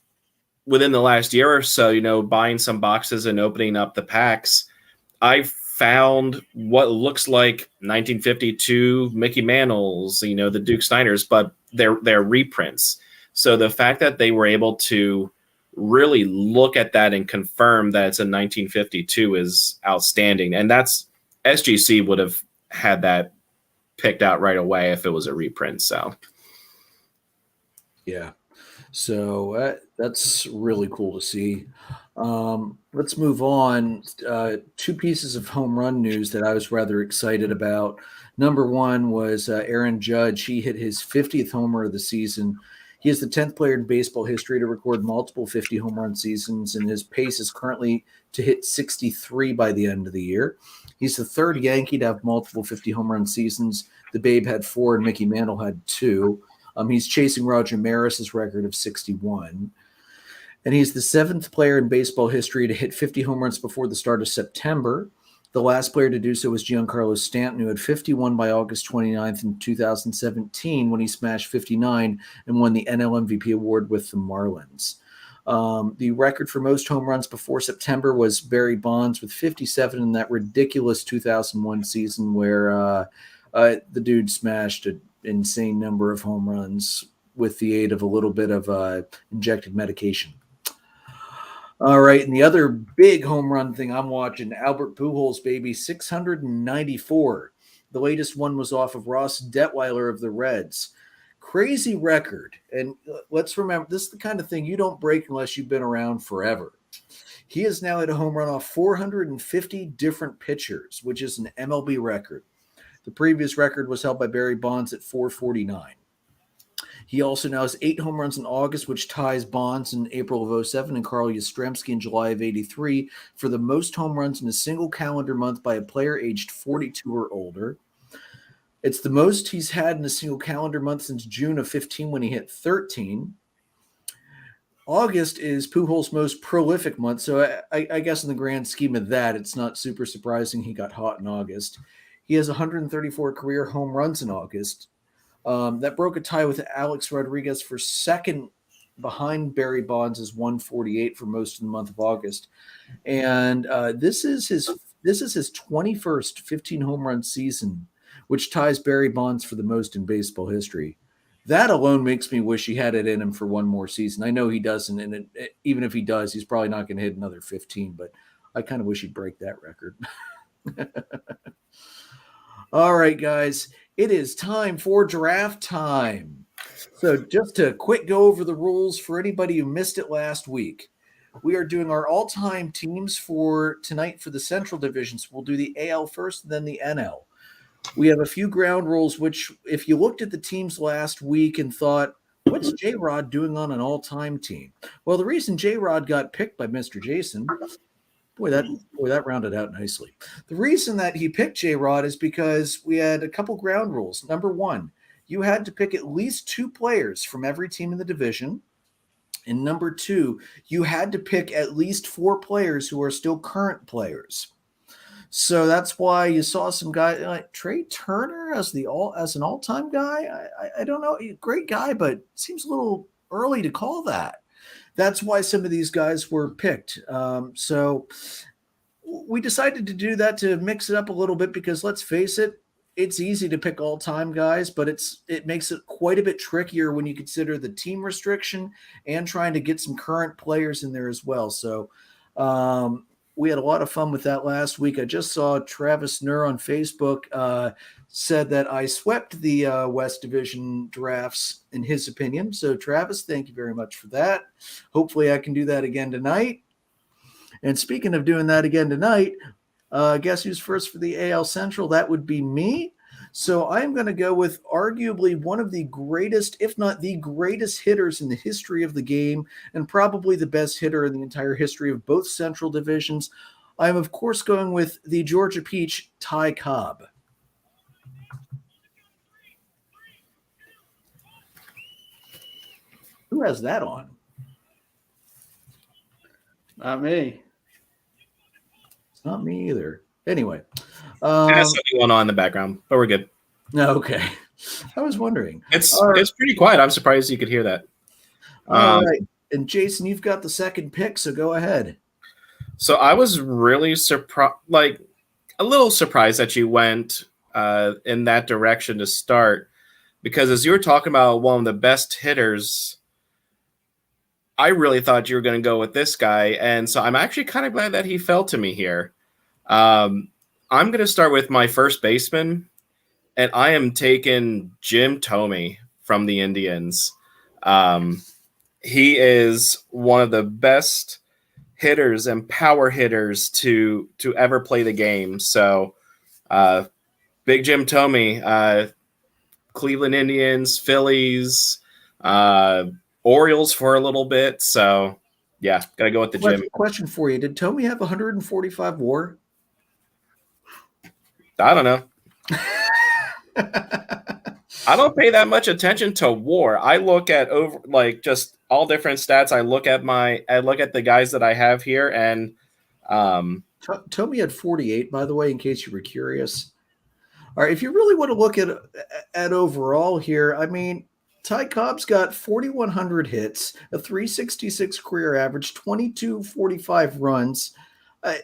within the last year or so, buying some boxes and opening up the packs, I found what looks like 1952 Mickey Mantles, the Duke Snyders, but they're reprints. So the fact that they were able to really look at that and confirm that it's a 1952 is outstanding. And that's SGC would have had that picked out right away if it was a reprint. So, yeah. So that's really cool to see. Let's move on. Two pieces of home run news that I was rather excited about. Number one was Aaron Judge. He hit his 50th homer of the season. He is the 10th player in baseball history to record multiple 50 home run seasons, and his pace is currently to hit 63 by the end of the year. He's the third Yankee to have multiple 50 home run seasons. The Babe had 4 and Mickey Mantle had 2. He's chasing Roger Maris's record of 61. And he's the 7th player in baseball history to hit 50 home runs before the start of September. The last player to do so was Giancarlo Stanton, who had 51 by August 29th in 2017 when he smashed 59 and won the NL MVP award with the Marlins. The record for most home runs before September was Barry Bonds with 57 in that ridiculous 2001 season where the dude smashed an insane number of home runs with the aid of a little bit of injected medication. All right, and the other big home run thing I'm watching, Albert Pujols, baby, 694. The latest one was off of Ross Detweiler of the Reds. Crazy record. And let's remember, this is the kind of thing you don't break unless you've been around forever. He has now hit a home run off 450 different pitchers, which is an MLB record. The previous record was held by Barry Bonds at 449. He also now has 8 home runs in August, which ties Bonds in April of 07 and Carl Yastrzemski in July of 83 for the most home runs in a single calendar month by a player aged 42 or older. It's the most he's had in a single calendar month since June of 15 when he hit 13. August is Pujols' most prolific month, so I guess in the grand scheme of that, it's not super surprising he got hot in August. He has 134 career home runs in August. That broke a tie with Alex Rodriguez for second behind Barry Bonds' 148 for most of the month of August. And this is his 21st 15 home run season, which ties Barry Bonds for the most in baseball history. That alone makes me wish he had it in him for one more season. I know he doesn't, and even if he does, he's probably not going to hit another 15, but I kind of wish he'd break that record. All right, guys. It is time for draft time. So just to quick go over the rules for anybody who missed it last week, we are doing our all-time teams for tonight for the Central Divisions. We'll do the AL first, and then the NL. We have a few ground rules, which if you looked at the teams last week and thought, what's J-Rod doing on an all-time team? Well, the reason J-Rod got picked by Mr. Jason, boy, that rounded out nicely. The reason that he picked J-Rod is because we had a couple ground rules. Number one, you had to pick at least 2 players from every team in the division. And number 2, you had to pick at least 4 players who are still current players. So that's why you saw some guy like Trey Turner as an all-time guy. I don't know, great guy, but seems a little early to call that. That's why some of these guys were picked. So we decided to do that to mix it up a little bit because let's face it, it's easy to pick all-time guys, but it makes it quite a bit trickier when you consider the team restriction and trying to get some current players in there as well. So we had a lot of fun with that last week. I just saw Travis Nur on Facebook said that I swept the West Division drafts in his opinion. So Travis, thank you very much for that. Hopefully I can do that again tonight. And speaking of doing that again tonight, guess who's first for the AL Central? That would be me. So I'm going to go with arguably one of the greatest, if not the greatest hitters in the history of the game, and probably the best hitter in the entire history of both Central divisions. I'm, of course, going with the Georgia Peach, Ty Cobb. Who has that on? Not me. It's not me either. Anyway. There's something going on in the background, but we're good. Okay. I was wondering. It's pretty quiet. I'm surprised you could hear that. All right. And Jason, you've got the second pick, so go ahead. So I was really surprised, like a little surprised that you went in that direction to start, because as you were talking about one of the best hitters, I really thought you were going to go with this guy. And so I'm actually kind of glad that he fell to me here. I'm going to start with my first baseman, and I am taking Jim Thome from the Indians. He is one of the best hitters and power hitters to ever play the game. So big Jim Thome, Cleveland Indians, Phillies, Orioles for a little bit. So yeah, got to go with the Jim. Question for you. Did Thome have 145 WAR? I don't know. I don't pay that much attention to WAR. I look at just all different stats. I look at the guys that I have here, and Thome had 48, by the way, in case you were curious. All right, if you really want to look at overall here, I mean, Ty Cobb's got 4,100 hits, a 366 career average, 2245 runs,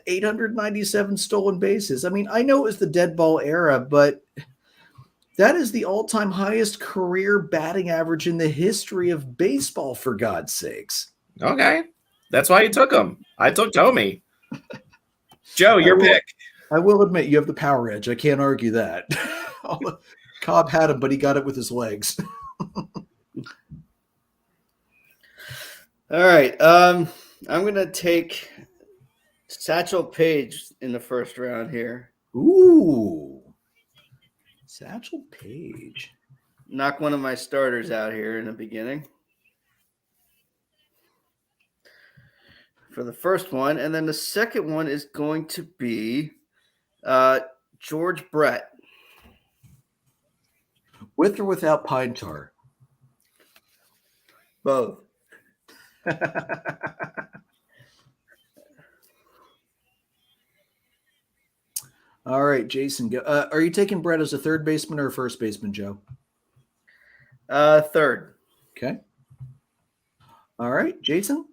897 stolen bases. I mean, I know it was the dead ball era, but that is the all-time highest career batting average in the history of baseball, for God's sakes. Okay. That's why you took him. I took Thome. Joe, your pick. I will admit you have the power edge. I can't argue that. Cobb had him, but he got it with his legs. All right. I'm going to take Satchel Paige in the first round here. Ooh. Satchel Paige. Knock one of my starters out here in the beginning for the first one. And then the second one is going to be George Brett. With or without pine tar? Both. All right, Jason. Go. Are you taking Brett as a third baseman or a first baseman, Joe? Third. Okay. All right, Jason.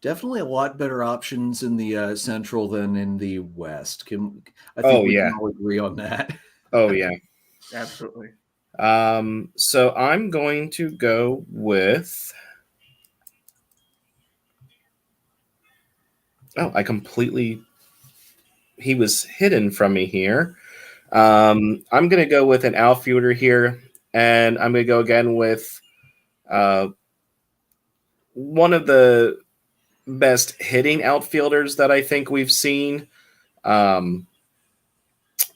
Definitely a lot better options in the Central than in the West. I think we can all agree on that. Oh yeah, absolutely. So I'm going to go with. Oh, he was hidden from me here. I'm going to go with an outfielder here, and I'm going to go again with one of the best hitting outfielders that I think we've seen. And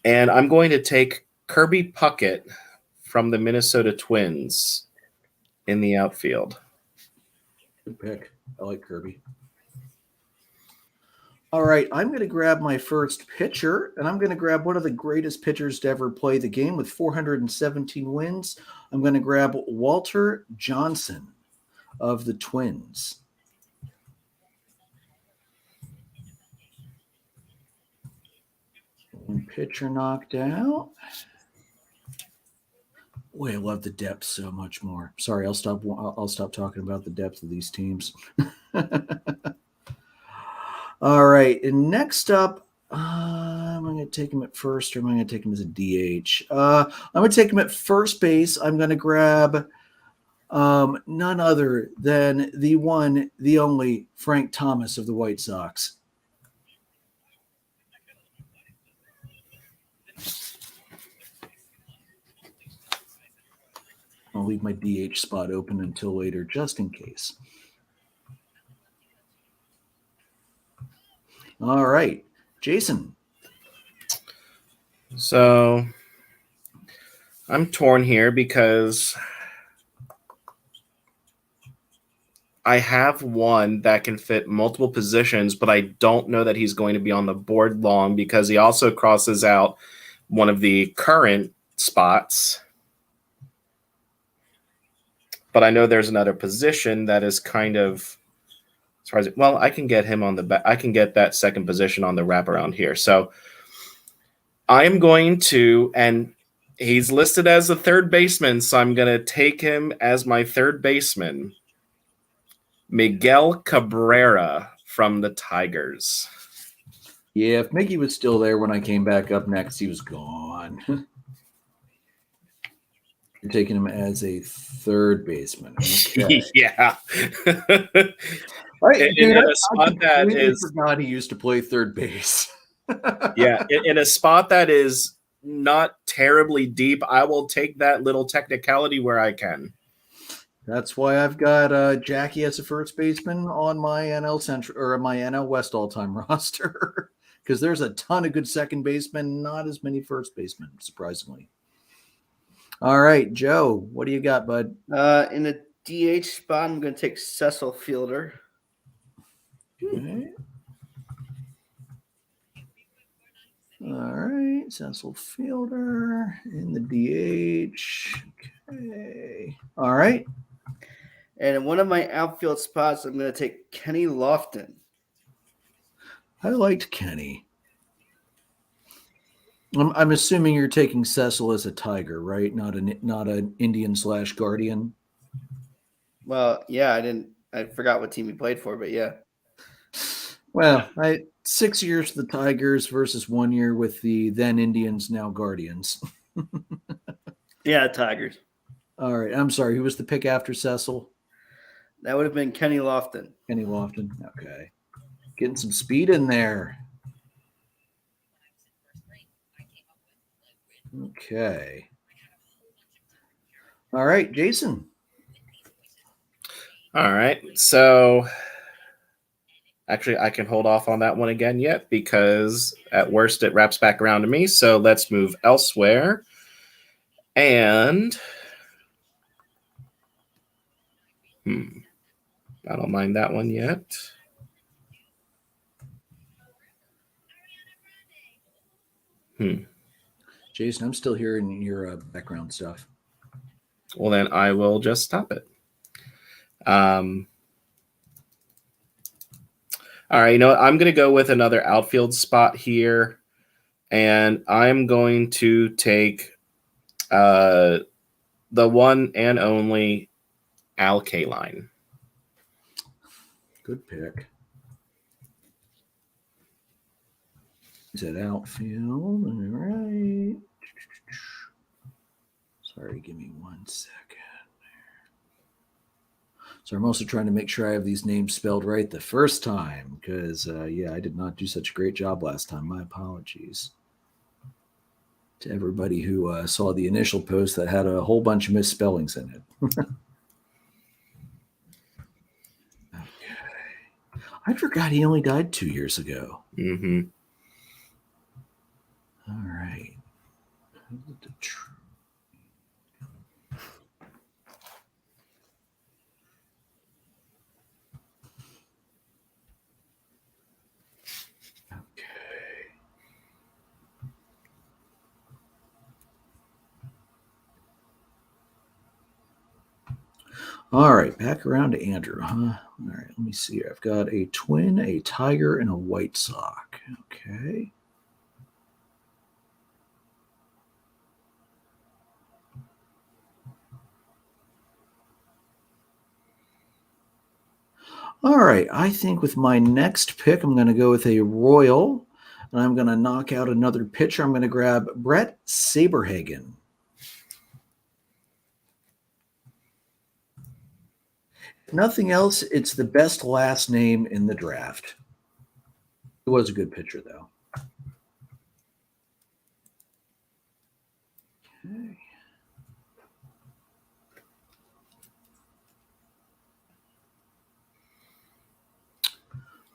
I'm going to take Kirby Puckett from the Minnesota Twins in the outfield. Good pick. I like Kirby. All right, I'm going to grab my first pitcher, and I'm going to grab one of the greatest pitchers to ever play the game with 417 wins. I'm going to grab Walter Johnson of the Twins. One pitcher knocked out. Boy, I love the depth so much more. Sorry, I'll stop talking about the depth of these teams. All right, and next up, am I going to take him at first, or am I going to take him as a DH? I'm going to take him at first base. I'm going to grab none other than the one, the only Frank Thomas of the White Sox. I'll leave my DH spot open until later, just in case. All right, Jason. So I'm torn here because I have one that can fit multiple positions, but I don't know that he's going to be on the board long because he also crosses out one of the current spots. But I know there's another position that is kind of, as far as I can get him on the back. I can get that second position on the wraparound here. So I'm going to, and he's listed as a third baseman, so I'm going to take him as my third baseman, Miguel Cabrera from the Tigers. Yeah, if Mickey was still there when I came back up next, he was gone. You're taking him as a third baseman. Okay. Yeah. Right, In dude, a spot that is, forgot he used to play third base. yeah, in a spot that is not terribly deep, I will take that little technicality where I can. That's why I've got Jackie as a first baseman on my NL Central or my NL West all-time roster, because there's a ton of good second basemen, not as many first basemen, surprisingly. All right, Joe, what do you got, bud? In the DH spot, I'm going to take Cecil Fielder. Okay. All right, Cecil Fielder in the DH. Okay. All right. And in one of my outfield spots, I'm going to take Kenny Lofton. I liked Kenny. I'm assuming you're taking Cecil as a Tiger, right? Not an Indian / Guardian. Well, yeah, I forgot what team he played for, but yeah. Well, 6 years for the Tigers versus 1 year with the then Indians, now Guardians. Yeah, Tigers. All right. I'm sorry. Who was the pick after Cecil? That would have been Kenny Lofton. Kenny Lofton. Okay. Getting some speed in there. Okay. All right, Jason. All right. So actually, I can hold off on that one again yet because at worst it wraps back around to me. So let's move elsewhere. And I don't mind that one yet. Jason, I'm still hearing your background stuff. Well, then I will just stop it. All right, you know what? I'm going to go with another outfield spot here, and I'm going to take the one and only Al Kaline. Good pick. Is that outfield? All right. Sorry, give me 1 second. So I'm also trying to make sure I have these names spelled right the first time because, I did not do such a great job last time. My apologies to everybody who saw the initial post that had a whole bunch of misspellings in it. Okay. I forgot he only died 2 years ago. Mm-hmm. All right. All right, back around to Andrew, huh? All right, let me see. I've got a Twin, a Tiger, and a White Sox. Okay. All right, I think with my next pick, I'm going to go with a Royal, and I'm going to knock out another pitcher. I'm going to grab Brett Saberhagen. If nothing else, it's the best last name in the draft. He was a good pitcher, though. Okay.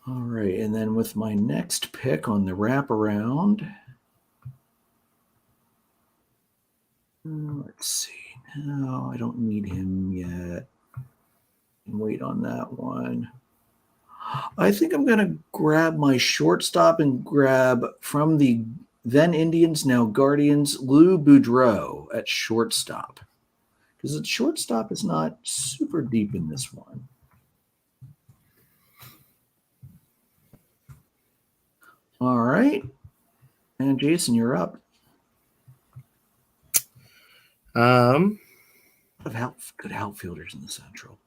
All right, and then with my next pick on the wraparound, let's see. No, I don't need him yet. Wait on that one. I think I'm going to grab my shortstop and grab from the then Indians, now Guardians, Lou Boudreau at shortstop. Because the shortstop is not super deep in this one. All right. And Jason, you're up. Good outfielders in the Central.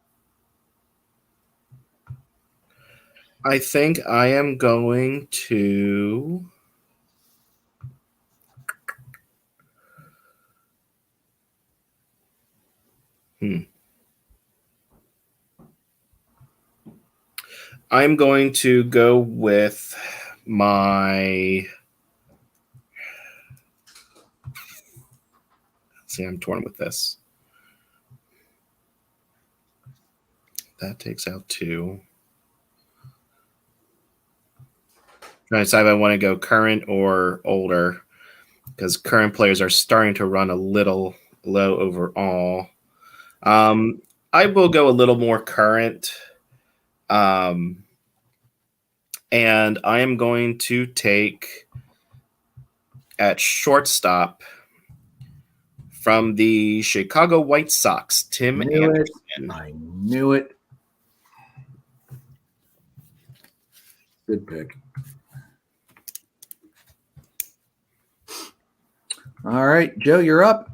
I think I am going to I'm going to go with my. See, I'm torn with this. That takes out 2. Trying to decide if I want to go current or older, because current players are starting to run a little low overall. I will go a little more current. And I am going to take at shortstop from the Chicago White Sox, Tim Anderson. I knew it. Good pick. All right, Joe, you're up.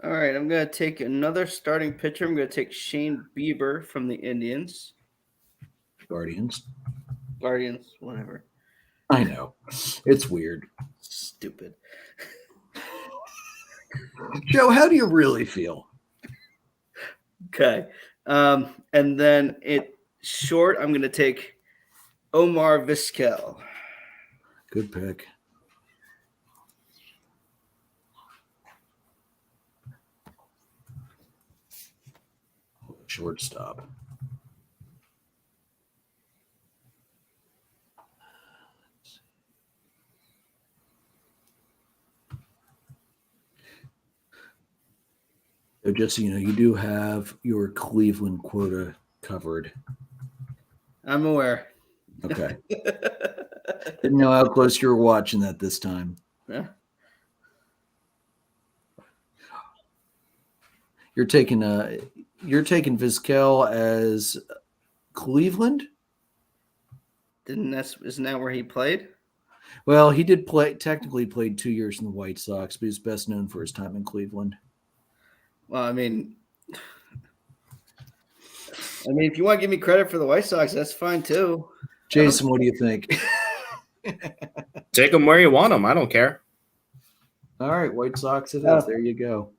All right, I'm going to take another starting pitcher. I'm going to take Shane Bieber from the Indians. Guardians, whatever. I know. It's weird. Stupid. Joe, how do you really feel? Okay. And then short, I'm going to take Omar Vizquel. Good pick. Shortstop. So just so you know, you do have your Cleveland quota covered. I'm aware. Okay. Didn't know how close you were watching that this time. Yeah. You're taking Vizquel as Cleveland? Isn't that where he played? Well, he did technically played 2 years in the White Sox, but he's best known for his time in Cleveland. Well, I mean, if you want to give me credit for the White Sox, that's fine too. Jason, what do you think? Take them where you want them. I don't care. All right, White Sox it is. There you go.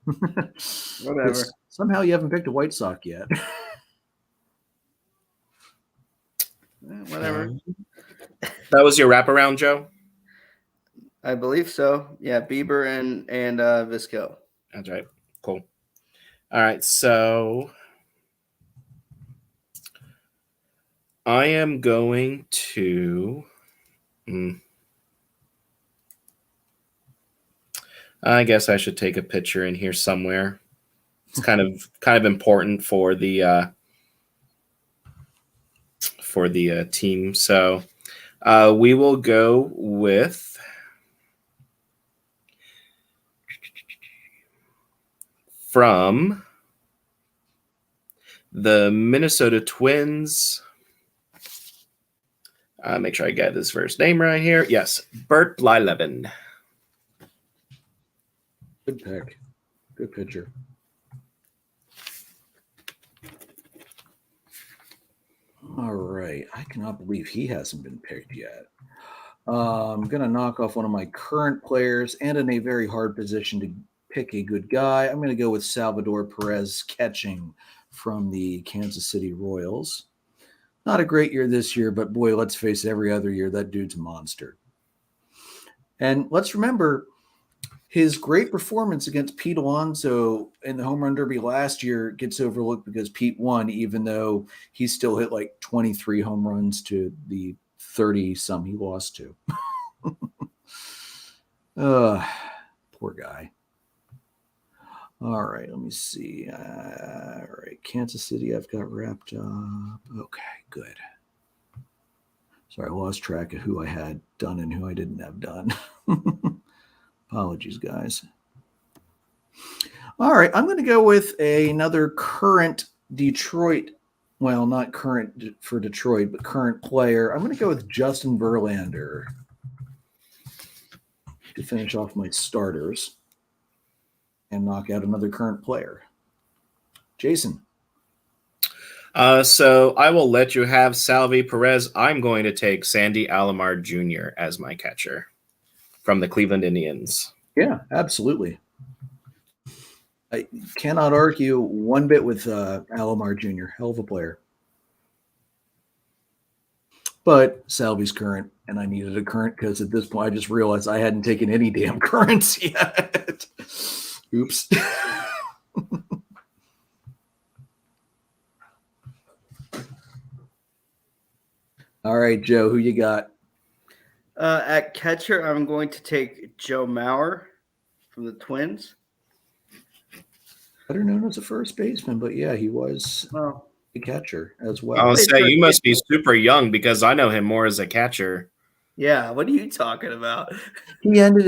Whatever. Somehow you haven't picked a White Sox yet. Whatever. That was your wraparound, Joe? I believe so. Yeah, Bieber and Vizquel. That's right. Cool. All right, so I am going to. I guess I should take a picture in here somewhere. It's kind of important for the team. So we will go with from the Minnesota Twins. Make sure I get his first name right here. Yes, Bert Blyleven. Good pick. Good pitcher. All right. I cannot believe he hasn't been picked yet. I'm going to knock off one of my current players and in a very hard position to pick a good guy. I'm going to go with Salvador Perez catching from the Kansas City Royals. Not a great year this year, but boy, let's face it, every other year, that dude's a monster. And let's remember his great performance against Pete Alonso in the home run derby last year gets overlooked because Pete won, even though he still hit like 23 home runs to the 30-some he lost to. Poor guy. All right, let me see. All right, Kansas City I've got wrapped up. Okay, good. Sorry, I lost track of who I had done and who I didn't have done. Apologies, guys. All right, I'm going to go with another current Detroit, well, not current for Detroit, but current player. I'm going to go with Justin Verlander to finish off my starters and knock out another current player. Jason. So I will let you have Salvi Perez. I'm going to take Sandy Alomar Jr. as my catcher from the Cleveland Indians. Yeah, absolutely. I cannot argue one bit with Alomar Jr. Hell of a player. But Salvi's current, and I needed a current because at this point I just realized I hadn't taken any damn currents yet. Oops. All right, Joe, who you got? At catcher, I'm going to take Joe Mauer from the Twins. Better known as a first baseman, but yeah, he was a catcher as well. I'll say you must be super young because I know him more as a catcher. Yeah, what are you talking about? He ended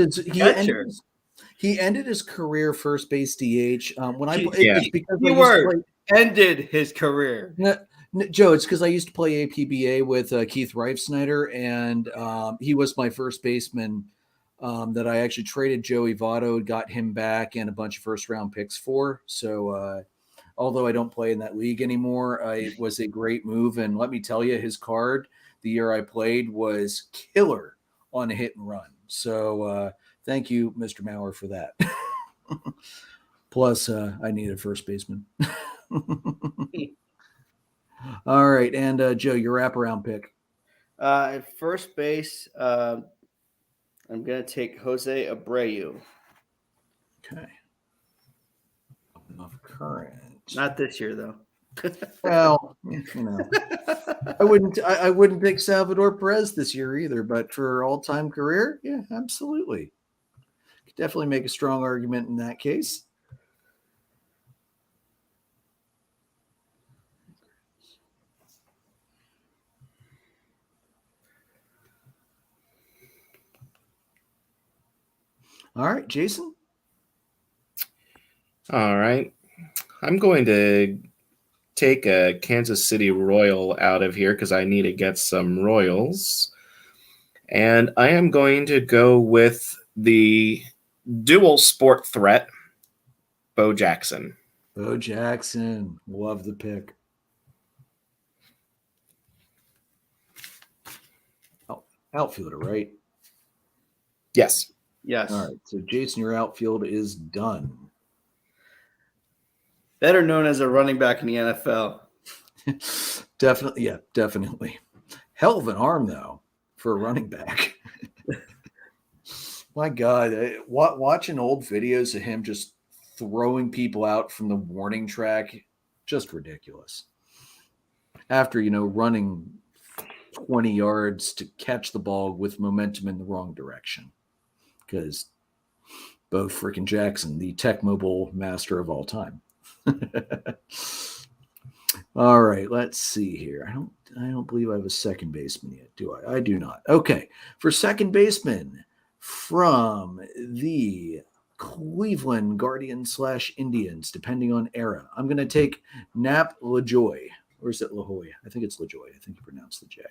his career first base DH. It's because ended his career. Joe, it's because I used to play APBA with Keith Reifsnyder, and he was my first baseman that I actually traded Joey Votto, got him back, and a bunch of first-round picks for. So, although I don't play in that league anymore, it was a great move. And let me tell you, his card the year I played was killer on a hit and run. So, thank you, Mr. Mauer, for that. Plus, I need a first baseman. All right, and Joe, your wraparound pick. At first base, I'm going to take Jose Abreu. Okay. Enough current. Not this year, though. Well, I wouldn't pick Salvador Perez this year either, but for all-time career, yeah, absolutely. Could definitely make a strong argument in that case. All right, Jason. All right. I'm going to take a Kansas City Royal out of here because I need to get some Royals. And I am going to go with the dual sport threat, Bo Jackson. Bo Jackson. Love the pick. Oh, outfielder, right? Yes. Yes. All right. So, Jason, your outfield is done. Better known as a running back in the NFL. Definitely. Yeah, definitely. Hell of an arm, though, for a running back. My God. Watching old videos of him just throwing people out from the warning track, just ridiculous. After, running 20 yards to catch the ball with momentum in the wrong direction. Because Bo freaking Jackson, the Tech Mobile master of all time. All right, let's see here. I don't believe I have a second baseman yet, do I? I do not. Okay, for second baseman from the Cleveland Guardians / Indians, depending on era. I'm going to take Nap LaJoy. Or is it LaJoy? I think it's LaJoy. I think you pronounce the J.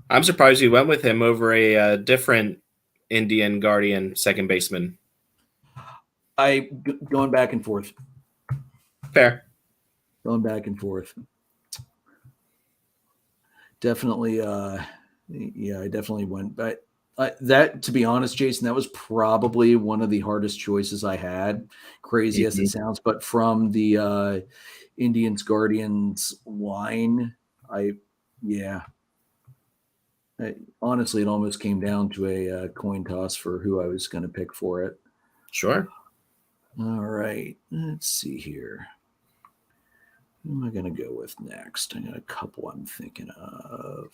I'm surprised you went with him over a different Indian Guardian second baseman. Going back and forth. Fair. Going back and forth. Definitely, I definitely went. But that, to be honest, Jason, that was probably one of the hardest choices I had. Crazy as it sounds, but from the Indians Guardians line, honestly, it almost came down to a coin toss for who I was going to pick for it. Sure. All right, let's see here. Who am I going to go with next? I got a couple I'm thinking of.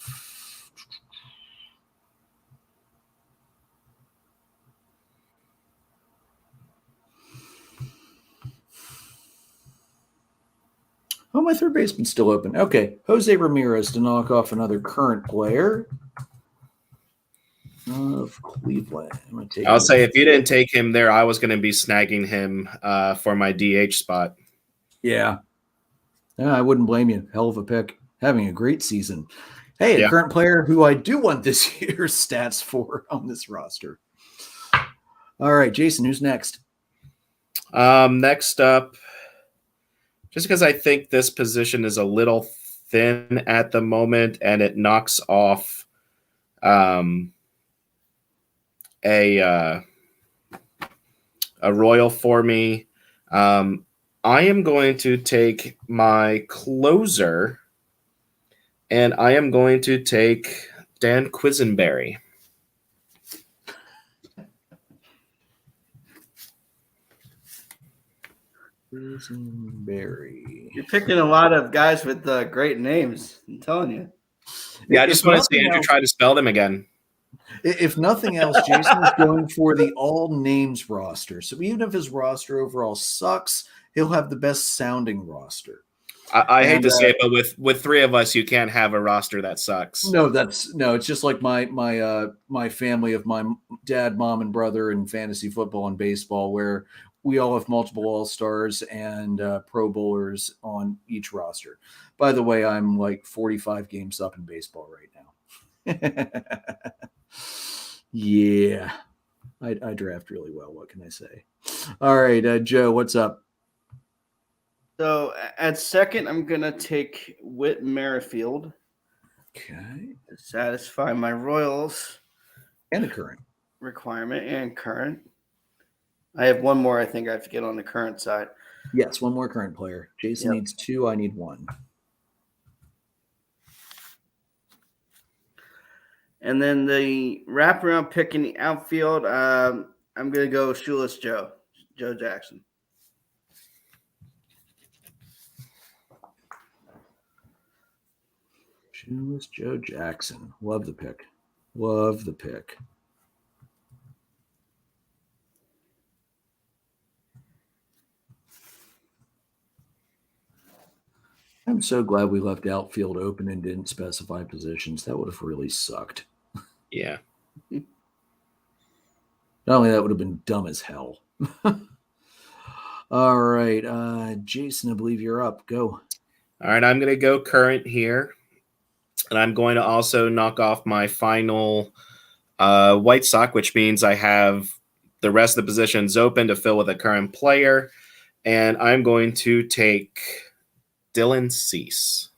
Oh, my third baseman's still open. Okay, Jose Ramirez to knock off another current player of Cleveland. I'll say if you didn't take him there, I was going to be snagging him for my DH spot. Yeah, I wouldn't blame you. Hell of a pick. Having a great season. Hey, a current player who I do want this year's stats for on this roster. All right, Jason, who's next? Next up, just because I think this position is a little thin at the moment and it knocks off a Royal for me. I am going to take my closer, and I am going to take Dan Quisenberry. Quisenberry. You're picking a lot of guys with great names. I'm telling you. Yeah, I just want to see Andrew try to spell them again. If nothing else, Jason is going for the all names roster. So even if his roster overall sucks, he'll have the best sounding roster. I hate to say it, but with three of us, you can't have a roster that sucks. No, it's just like my family of my dad, mom, and brother in fantasy football and baseball, where we all have multiple all-stars and pro bowlers on each roster. By the way, I'm like 45 games up in baseball right now. Yeah, I draft really well. What can I say? All right, Joe, what's up? So at second, I'm going to take Whit Merrifield. Okay. To satisfy my Royals. And the current. Requirement and current. I have one more I think I have to get on the current side. Yes, one more current player. Jason needs two. I need one. And then the wraparound pick in the outfield, I'm going to go Shoeless Joe Jackson. Shoeless Joe Jackson. Love the pick. I'm so glad we left outfield open and didn't specify positions. That would have really sucked. Yeah. Not only that, would have been dumb as hell. All right. Jason, I believe you're up. Go. All right. I'm going to go current here. And I'm going to also knock off my final White Sox, which means I have the rest of the positions open to fill with a current player. And I'm going to take Dylan Cease.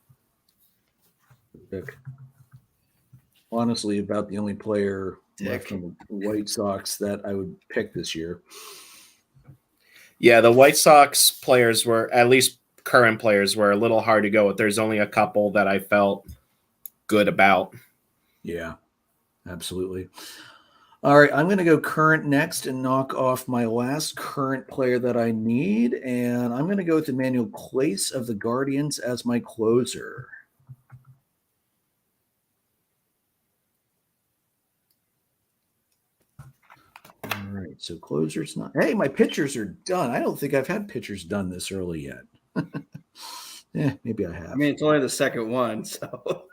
Honestly, about the only player left from the White Sox that I would pick this year. Yeah, the White Sox players were, at least current players, were a little hard to go with. There's only a couple that I felt good about. Yeah, absolutely. All right, I'm going to go current next and knock off my last current player that I need, and I'm going to go with Emmanuel Clace of the Guardians as my closer. All right, so closer's not. Hey, my pitchers are done. I don't think I've had pitchers done this early yet. Yeah, maybe I have. I mean, it's only the second one, so.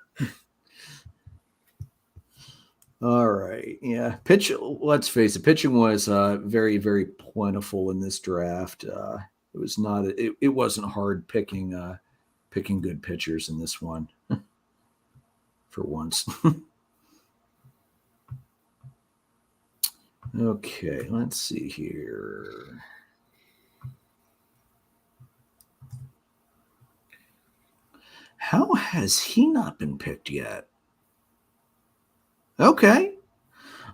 All right. Yeah. Let's face it, pitching was very, very plentiful in this draft. It was not, it wasn't hard picking good pitchers in this one for once. Okay. Let's see here. How has he not been picked yet? Okay.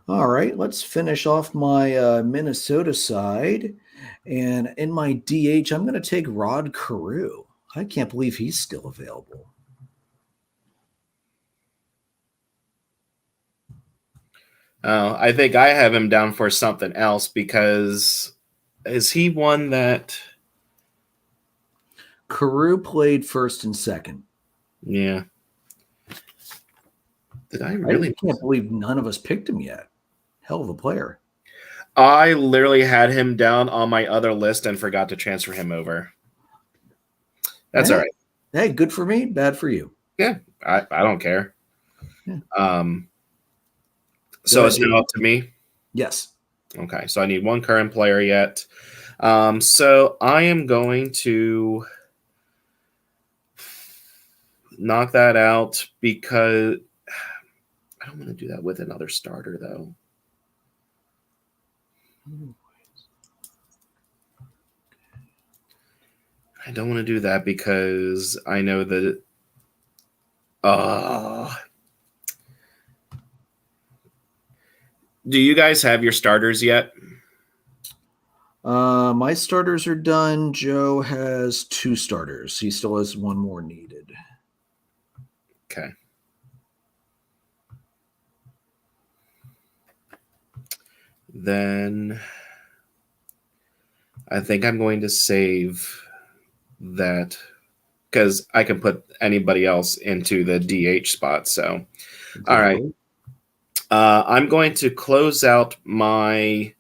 All right. Let's finish off my Minnesota side. And in my DH, I'm going to take Rod Carew. I can't believe he's still available. Oh, I think I have him down for something else because is he one that? Carew played first and second. Yeah. Did I really? I can't believe none of us picked him yet. Hell of a player. I literally had him down on my other list and forgot to transfer him over. That's all right. Hey, good for me, bad for you. Yeah, I don't care. Yeah. So it's now up to me? Yes. Okay, so I need one current player yet. So I am going to knock that out because I don't want to do that with another starter, though. I don't want to do that because I know that do you guys have your starters yet? My starters are done. Joe has 2 starters. He still has 1 more needed. Okay. Then I think I'm going to save that because I can put anybody else into the DH spot. So, All right. I'm going to close out my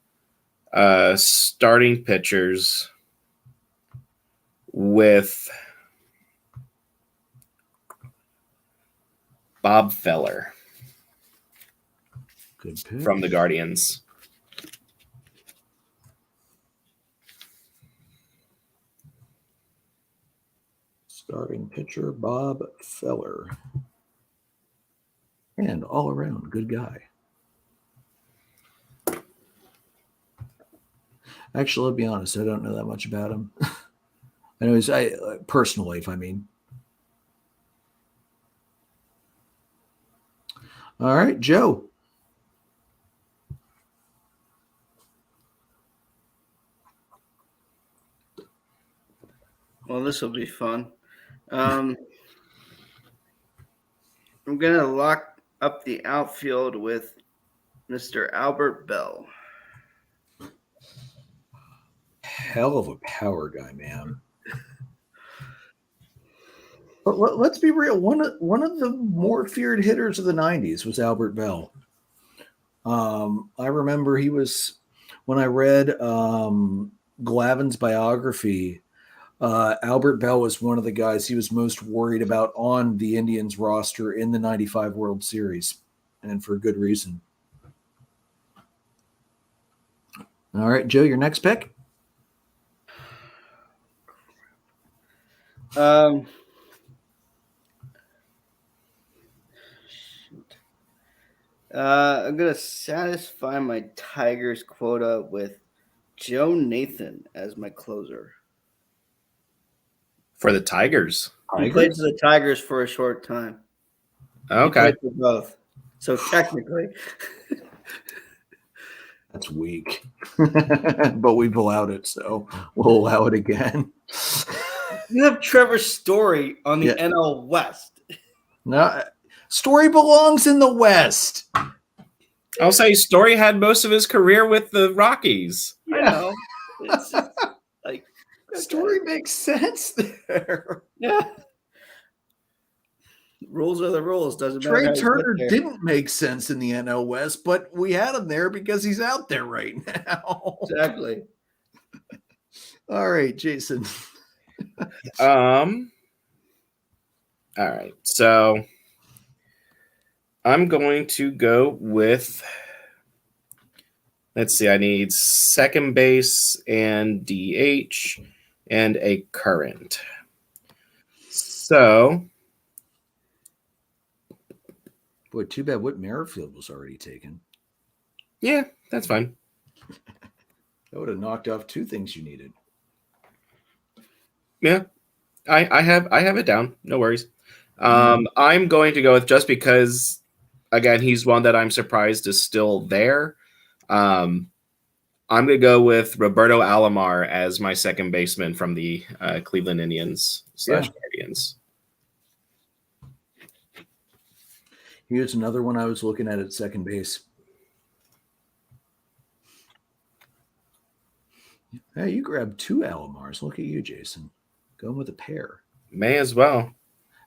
starting pitchers with Bob Feller. Good pick. From the Guardians. Starting pitcher, Bob Feller. And all around, good guy. Actually, I'll be honest, I don't know that much about him. I know his personal life, I mean. All right, Joe. Well, this will be fun. I'm going to lock up the outfield with Mr. Albert Bell. Hell of a power guy, man. But let's be real. One of the more feared hitters of the 90s was Albert Bell. I remember he was, when I read Glavin's biography, Albert Bell was one of the guys he was most worried about on the Indians roster in the 95 World Series, and for good reason. All right, Joe, your next pick? I'm going to satisfy my Tigers quota with Joe Nathan as my closer. For the Tigers? He played for the Tigers for a short time. Okay. He played for both. So technically. That's weak. But we've allowed it, so we'll allow it again. You have Trevor Story on the NL West. No, Story belongs in the West. I'll say Story had most of his career with the Rockies. I know. It's like Story makes sense there. Yeah. Rules are the rules. Doesn't matter. Trey Turner didn't make sense in the NL West, but we had him there because he's out there right now. Exactly. All right, Jason. All right. So I'm going to go with, let's see, I need second base and DH and a current. So, Boy, too bad Whit Merrifield was already taken. yeah, that's fine. That would have knocked off two things you needed. Yeah, I have it down. No worries. I'm going to go with, just because, again, he's one that I'm surprised is still there. I'm going to go with Roberto Alomar as my second baseman from the Cleveland Indians / Guardians. Here's another one I was looking at second base. Hey, you grabbed two Alomars. Look at you, Jason. Going with a pair. May as well.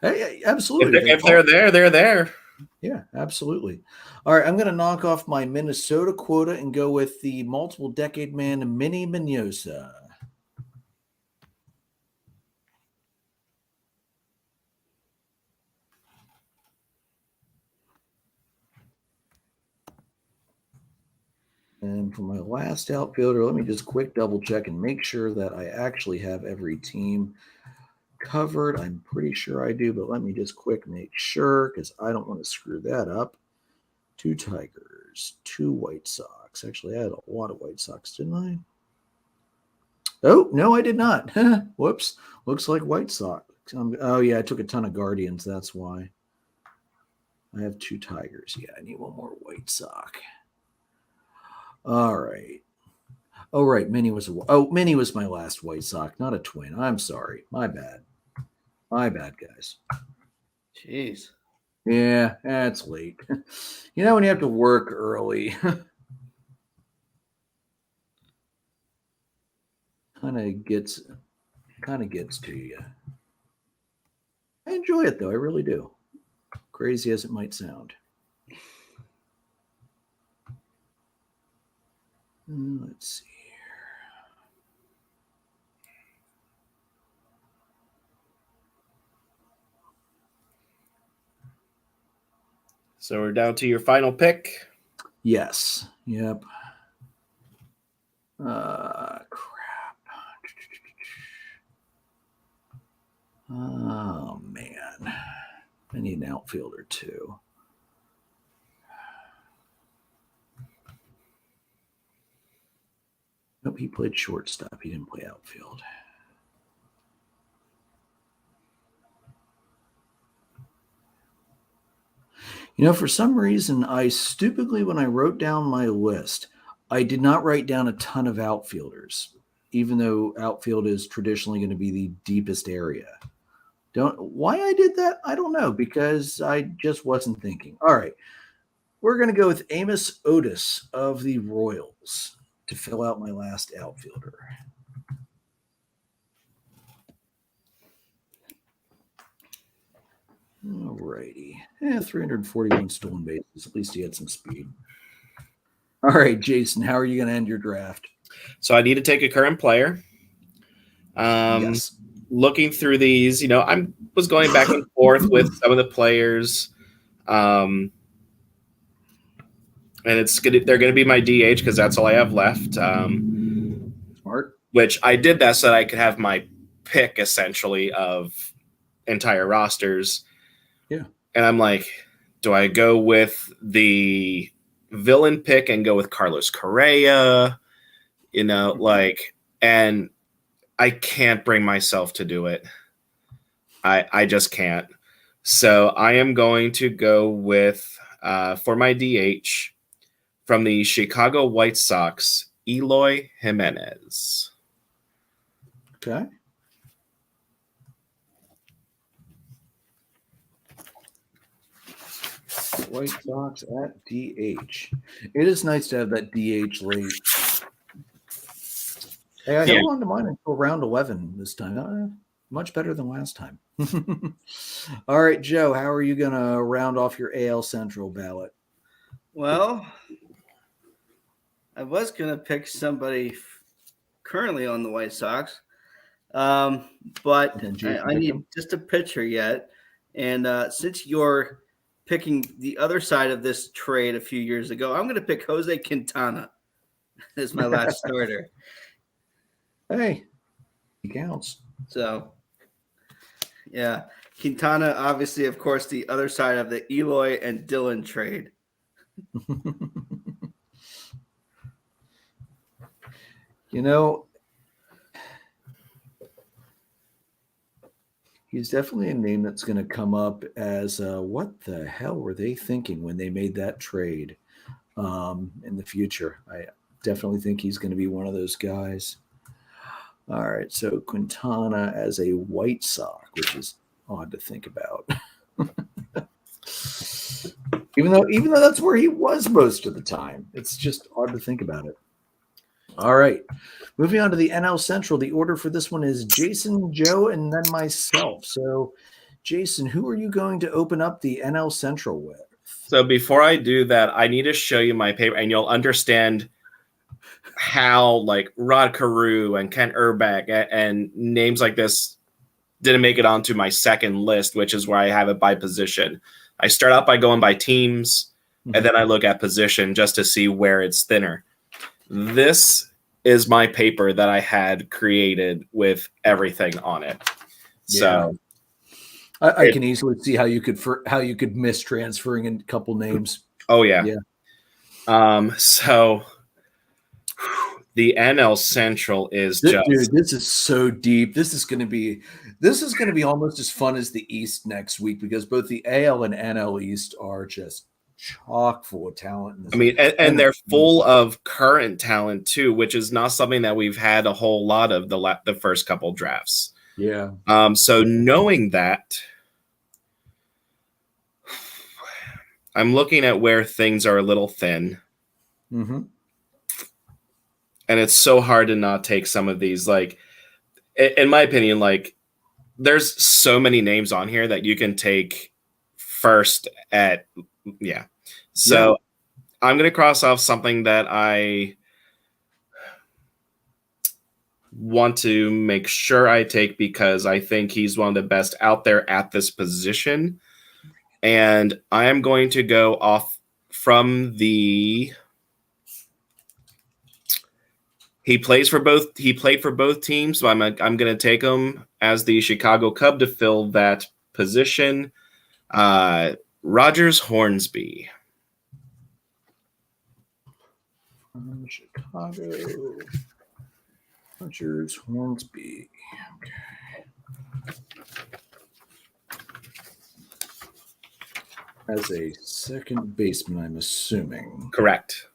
Hey, absolutely. If they're there, they're there. Yeah, absolutely. All right, I'm going to knock off my Minnesota quota and go with the multiple decade man, Minnie Minosa. And for my last outfielder, let me just quick double check and make sure that I actually have every team covered. I'm pretty sure I do, but let me just quick make sure, because I don't want to screw that up. 2 Tigers, 2 White Sox. Actually, I had a lot of White Sox, didn't I? Oh, no, I did not. Whoops. Looks like White Sox. Oh, yeah, I took a ton of Guardians. That's why. I have 2 Tigers. Yeah, I need one more White Sox. All right. Oh, right. Minnie was my last White Sox, not a Twin. I'm sorry. My bad. My bad, guys. Jeez. Yeah, it's late. You know when you have to work early. kind of gets to you. I enjoy it though, I really do. Crazy as it might sound. Let's see here. So we're down to your final pick. Yes. Yep. Crap. Oh man. I need an outfielder too. Nope, he played shortstop. He didn't play outfield. You know, for some reason, I stupidly, when I wrote down my list, I did not write down a ton of outfielders, even though outfield is traditionally going to be the deepest area. Why I did that, I don't know, because I just wasn't thinking. All right, we're going to go with Amos Otis of the Royals to fill out my last outfielder. All righty. 341 stolen bases. At least he had some speed. All right, Jason, how are you going to end your draft? So I need to take a current player. Yes. Looking through these, I was going back and forth with some of the players. And they're going to be my DH because that's all I have left. Smart. Which I did that so that I could have my pick essentially of entire rosters. Yeah. And I'm like, do I go with the villain pick and go with Carlos Correa? And I can't bring myself to do it. I just can't. So I am going to go with, for my DH, from the Chicago White Sox, Eloy Jimenez. Okay. White Sox at DH. It is nice to have that DH late. Hey, I held on to mine until round 11 this time. Much better than last time. All right, Joe, how are you going to round off your AL Central ballot? Well, I was going to pick somebody currently on the White Sox, but I need just a pitcher yet. And since your picking the other side of this trade a few years ago. I'm going to pick Jose Quintana as my last starter. Hey, he counts. So, yeah. Quintana, obviously, of course, the other side of the Eloy and Dylan trade. You know, he's definitely a name that's going to come up as what the hell were they thinking when they made that trade in the future? I definitely think he's going to be one of those guys. All right, so Quintana as a White Sox, which is odd to think about. even though that's where he was most of the time, it's just odd to think about it. All right, moving on to the NL Central. The order for this one is Jason, Joe, and then myself. So, Jason, who are you going to open up the NL Central with? So before I do that, I need to show you my paper, and you'll understand how like Rod Carew and Kent Urbach and names like this didn't make it onto my second list, which is where I have it by position. I start out by going by teams, and then I look at position just to see where it's thinner. This is my paper that I had created with everything on it. Yeah. So I can easily see how you could miss transferring in a couple names. Oh yeah. Yeah. So the NL Central is just dude, this is so deep. This is going to be almost as fun as the East next week because both the AL and NL East are just chock full of talent. I mean, and they're full of current talent too, which is not something that we've had a whole lot of the first couple drafts. Yeah. So knowing that, I'm looking at where things are a little thin. Mm-hmm. And it's so hard to not take some of these. Like, in my opinion, like, there's so many names on here that you can take first at, yeah. So I'm going to cross off something that I want to make sure I take because I think he's one of the best out there at this position. And I am going to go off from the... He played for both teams, so I'm going to take him as the Chicago Cub to fill that position. Rogers Hornsby. Chicago. Rogers Hornsby. Okay. As a second baseman, I'm assuming. Correct.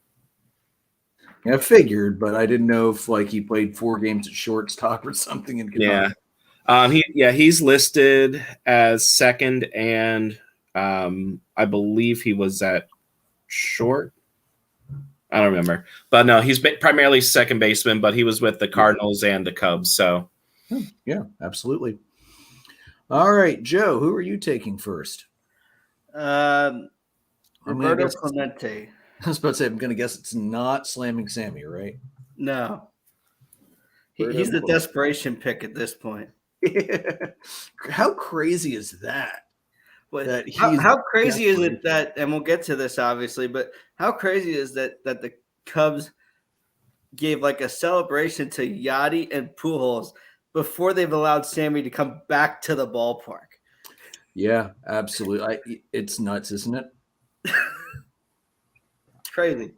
I figured, but I didn't know if like he played 4 games at shortstop or something. He's listed as second, and I believe he was at short. I don't remember, but no, he's primarily second baseman. But he was with the Cardinals and the Cubs. So yeah, absolutely. All right, Joe, who are you taking first? Roberto Clemente. I was about to say, I'm going to guess it's not Slamming Sammy, right? No. He's the desperation pick at this point. How crazy is that? But how crazy is it that, and we'll get to this obviously, but how crazy is that the Cubs gave like a celebration to Yachty and Pujols before they've allowed Sammy to come back to the ballpark? Yeah, absolutely. It's nuts, isn't it? Crazy.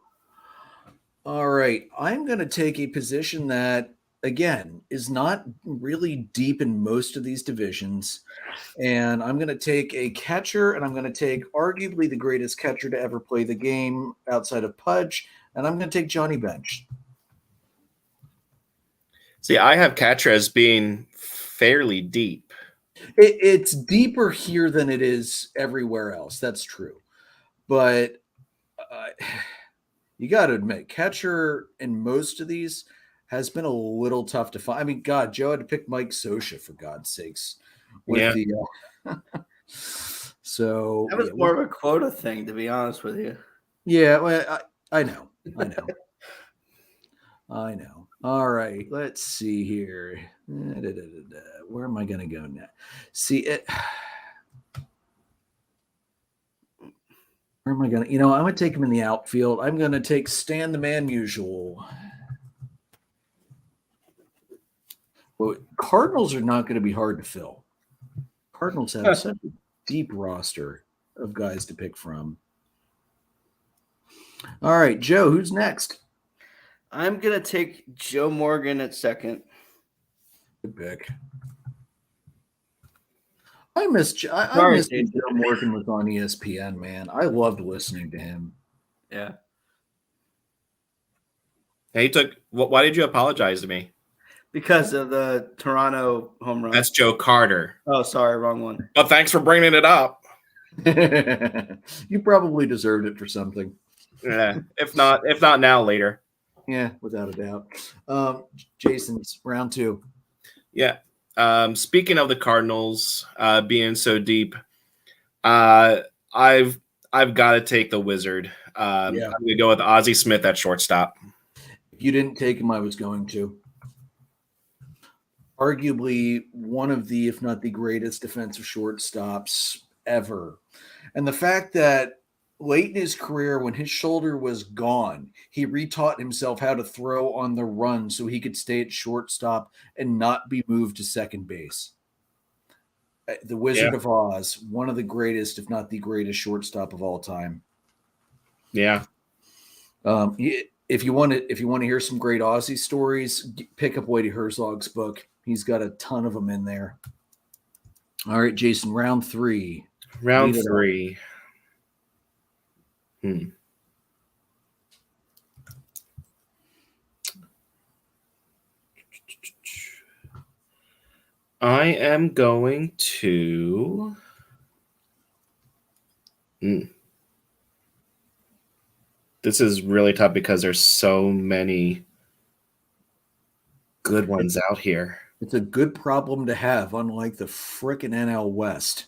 All right. I'm going to take a position that, again, is not really deep in most of these divisions. And I'm going to take a catcher, and I'm going to take arguably the greatest catcher to ever play the game outside of Pudge, and I'm going to take Johnny Bench. See, I have catcher as being fairly deep. It's deeper here than it is everywhere else. That's true. But you got to admit, catcher in most of these has been a little tough to find. I mean, God, Joe had to pick Mike Scioscia for God's sakes. So that was more of a quota thing, to be honest with you. Yeah, well, I know. I know. All right, let's see here. Where am I going to go now? See it. Where am I going to? I'm going to take him in the outfield. I'm going to take Stan the Man Usual. Well, Cardinals are not going to be hard to fill. Cardinals have such a deep roster of guys to pick from. All right, Joe, who's next? I'm going to take Joe Morgan at second. Good pick. I miss Joe Morgan was on ESPN, man. I loved listening to him. Yeah. Hey, why did you apologize to me? Because of the Toronto home run. That's Joe Carter. Oh, sorry, wrong one. But thanks for bringing it up. You probably deserved it for something. Yeah, if not now, later. Yeah, without a doubt. Jason's round 2. Yeah. Speaking of the Cardinals being so deep, I've got to take the Wizard. I'm going to go with Ozzie Smith at shortstop. If you didn't take him, I was going to. Arguably one of the, if not the greatest defensive shortstops ever. And the fact that late in his career, when his shoulder was gone, he retaught himself how to throw on the run so he could stay at shortstop and not be moved to second base. The Wizard of Oz, one of the greatest, if not the greatest shortstop of all time. Yeah. If you want to hear some great Aussie stories, pick up Whitey Herzog's book. He's got a ton of them in there. All right, Jason, round 3. Round 3. I am going to. This is really tough because there's so many good ones out here. It's a good problem to have, unlike the frickin' NL West,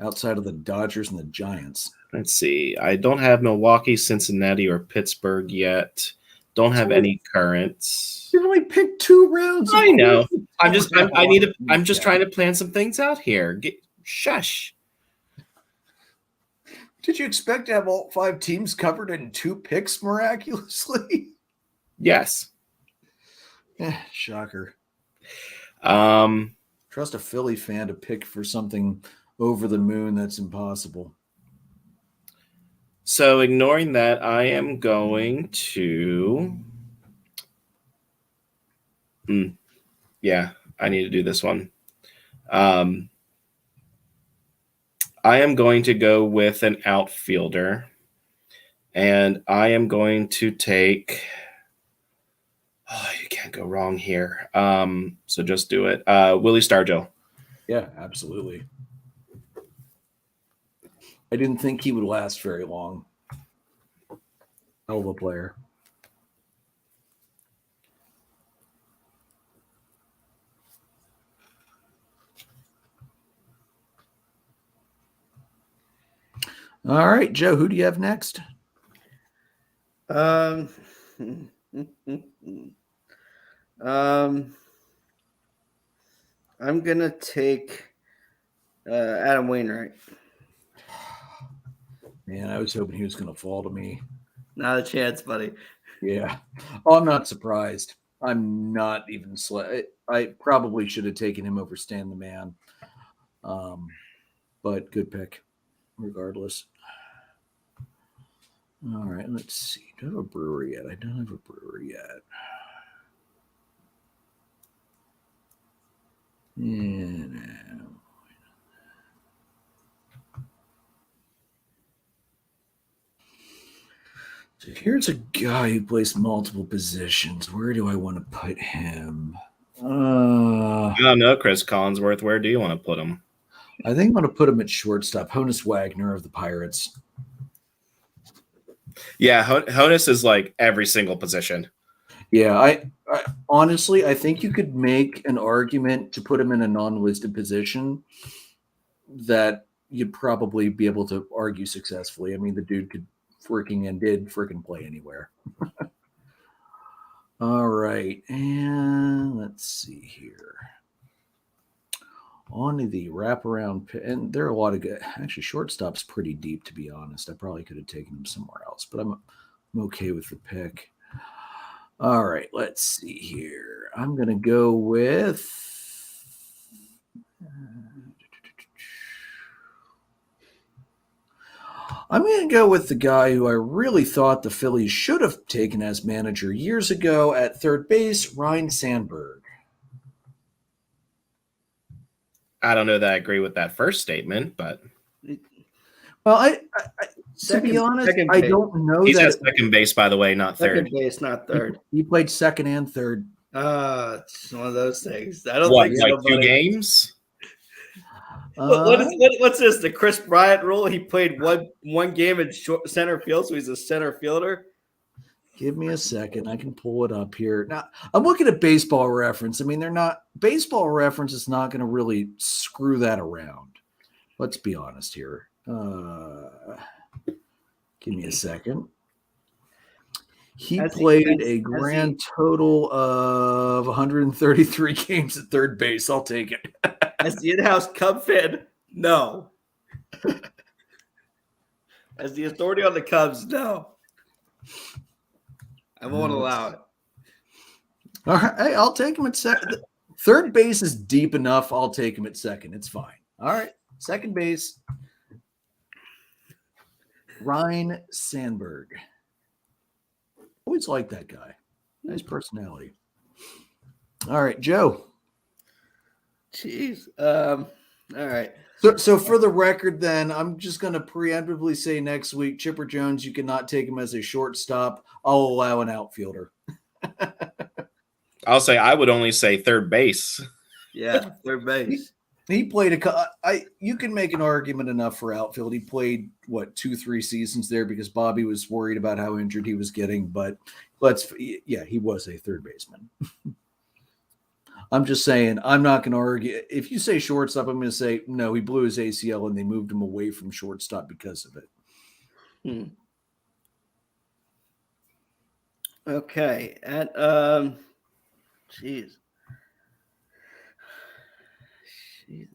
outside of the Dodgers and the Giants. Let's see. I don't have Milwaukee, Cincinnati, or Pittsburgh yet. Don't have any currents. You've only picked 2 rounds. I know. I'm just trying to plan some things out here. Shush. Did you expect to have all 5 teams covered in 2 picks miraculously? Yes. Shocker. Trust a Philly fan to pick for something over the moon that's impossible. So ignoring that, I am going to. Yeah, I need to do this one. I am going to go with an outfielder, and I am going to take. Oh, you can't go wrong here. So just do it. Willie Stargell. Yeah, absolutely. I didn't think he would last very long. Hell of a player. All right, Joe, who do you have next? I'm gonna take Adam Wainwright. Man, I was hoping he was going to fall to me. Not a chance, buddy. Yeah. Oh, I'm not surprised. I'm not even I probably should have taken him over Stan the Man. But good pick, regardless. All right, let's see. Do I have a brewery yet? I don't have a brewery yet. Yeah. So here's a guy who plays multiple positions. Where do I want to put him? I don't know, Chris Collinsworth. Where do you want to put him? I think I'm going to put him at shortstop. Honus Wagner of the Pirates. Yeah, Honus is like every single position. Yeah, I honestly, I think you could make an argument to put him in a non-listed position that you'd probably be able to argue successfully. I mean, the dude could did play anywhere. All right, and let's see here. On to the wraparound, and there are a lot of good. Actually, shortstop's pretty deep, to be honest. I probably could have taken him somewhere else, but I'm okay with the pick. All right, let's see here. I'm going to go with. I'm going to go with the guy who I really thought the Phillies should have taken as manager years ago at third base, Ryne Sandberg. I don't know that I agree with that first statement, but Well, to be honest, I don't know he's that at second base, by the way, not third. Second base, not third. He played second and third. It's one of those things. I don't What, think like so, 2 buddy. games? What's this? The Chris Bryant rule? He played one game in center field, so he's a center fielder. Give me a second. I can pull it up here. Now, I'm looking at Baseball Reference. I mean, Baseball Reference is not going to really screw that around. Let's be honest here. Give me a second. He played a grand total of 133 games at third base. I'll take it. As the in-house Cub fan, no. As the authority on the Cubs, no. I won't allow it. All right, hey, I'll take him at second. Third base is deep enough. I'll take him at second. It's fine. All right, second base. Ryne Sandberg. Always liked that guy. Nice personality. All right, Joe. Jeez. All right. So for the record, then, I'm just going to preemptively say next week, Chipper Jones, you cannot take him as a shortstop. I'll allow an outfielder. I'll say I would only say third base. Yeah, third base. He played you can make an argument enough for outfield. He played 2-3 seasons there because Bobby was worried about how injured he was getting. But he was a third baseman. I'm just saying, I'm not going to argue. If you say shortstop, I'm going to say no. He blew his ACL and they moved him away from shortstop because of it. Okay. At Jeez,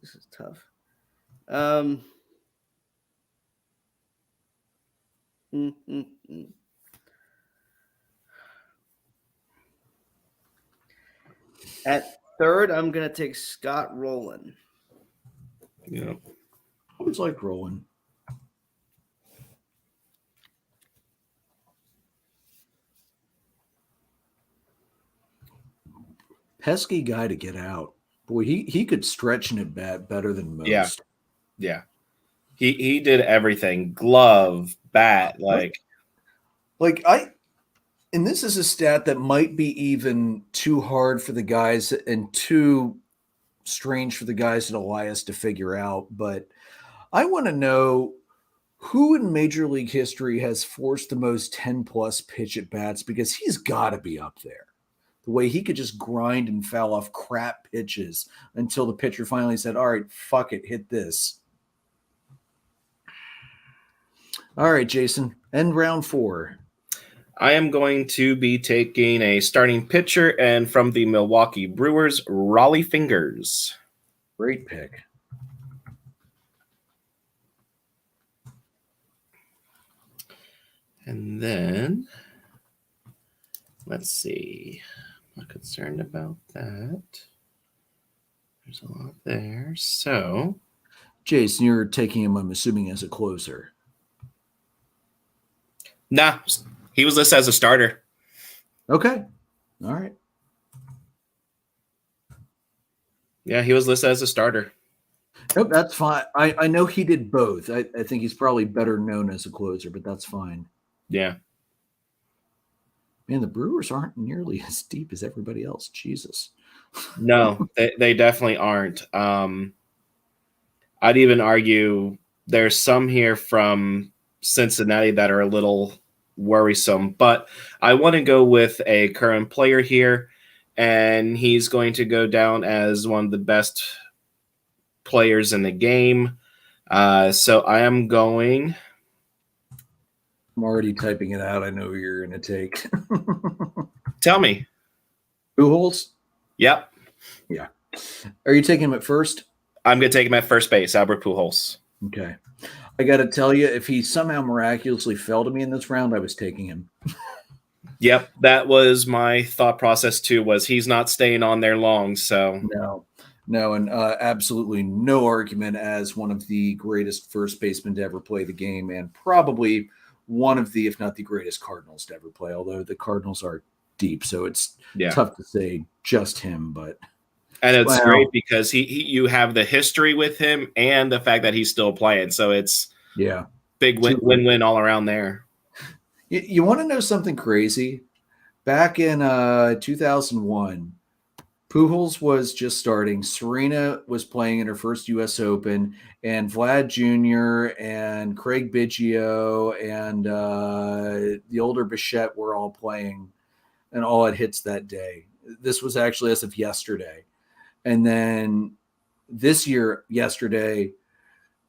this is tough. At third, I'm going to take Scott Rowland. Yeah. I always like Rowland. Pesky guy to get out. Boy, he could stretch in it better than most. Yeah. He did everything. Glove, bat, and this is a stat that might be even too hard for the guys and too strange for the guys at Elias to figure out, but I want to know who in Major League history has forced the most 10-plus pitch at bats, because he's got to be up there. The way he could just grind and foul off crap pitches until the pitcher finally said, all right, fuck it, hit this. All right, Jason, end round 4. I am going to be taking a starting pitcher, and from the Milwaukee Brewers, Raleigh Fingers. Great pick. And then, let's see. I'm not concerned about that. There's a lot there. So, Jason, you're taking him, I'm assuming, as a closer. Nah, he was listed as a starter. Okay. All right. Yeah, he was listed as a starter. Nope, that's fine. I know he did both. I think he's probably better known as a closer, but that's fine. Yeah. Man, the Brewers aren't nearly as deep as everybody else. Jesus. No, they definitely aren't. I'd even argue there's some here from Cincinnati that are a little worrisome, but I want to go with a current player here, and he's going to go down as one of the best players in the game. So I am going. I'm already typing it out. I know who you're going to take. Tell me. Pujols? Yep. Yeah. Are you taking him at first? I'm going to take him at first base, Albert Pujols. Okay. I got to tell you, if he somehow miraculously fell to me in this round, I was taking him. Yep, that was my thought process too, was he's not staying on there long. So No, and absolutely no argument as one of the greatest first basemen to ever play the game, and probably one of the, if not the greatest Cardinals to ever play, although the Cardinals are deep, so it's tough to say just him. But and it's great because you have the history with him and the fact that he's still playing, so it's big win-win all around there. You want to know something crazy? Back in 2001, Pujols was just starting. Serena was playing in her first U.S. Open, and Vlad Jr. and Craig Biggio and the older Bichette were all playing, and all had hits that day. This was actually as of yesterday. And then this year, yesterday,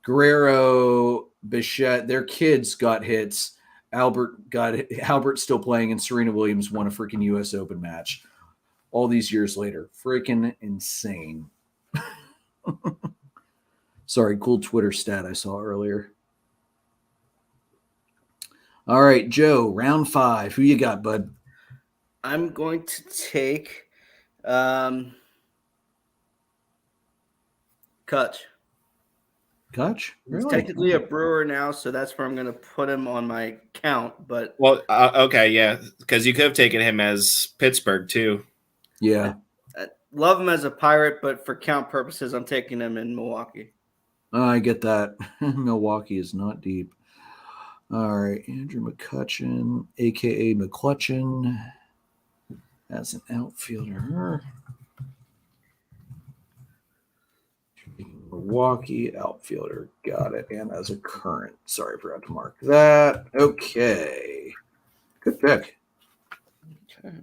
Guerrero, Bichette, their kids got hits. Albert's still playing, and Serena Williams won a freaking U.S. Open match all these years later. Freaking insane. Sorry, cool Twitter stat I saw earlier. All right, Joe, round 5. Who you got, bud? I'm going to take Kutch. Kutch? Really? He's technically a Brewer now, so that's where I'm going to put him on my count. But okay, yeah, because you could have taken him as Pittsburgh too. Yeah, I love him as a Pirate, but for count purposes, I'm taking him in Milwaukee. I get that. Milwaukee is not deep. All right, Andrew McCutchen, a.k.a. McClutchen, as an outfielder. Milwaukee outfielder. Got it. And as a current. Sorry, I forgot to mark that. Okay. Good pick. Okay.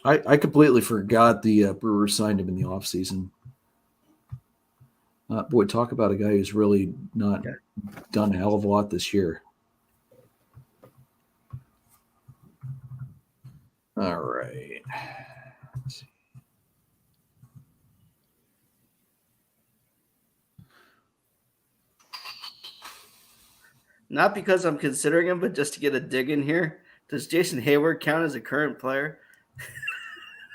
I completely forgot the Brewers signed him in the offseason. Boy, talk about a guy who's really not done a hell of a lot this year. All right. Let's see. Not because I'm considering him, but just to get a dig in here. Does Jason Hayward count as a current player?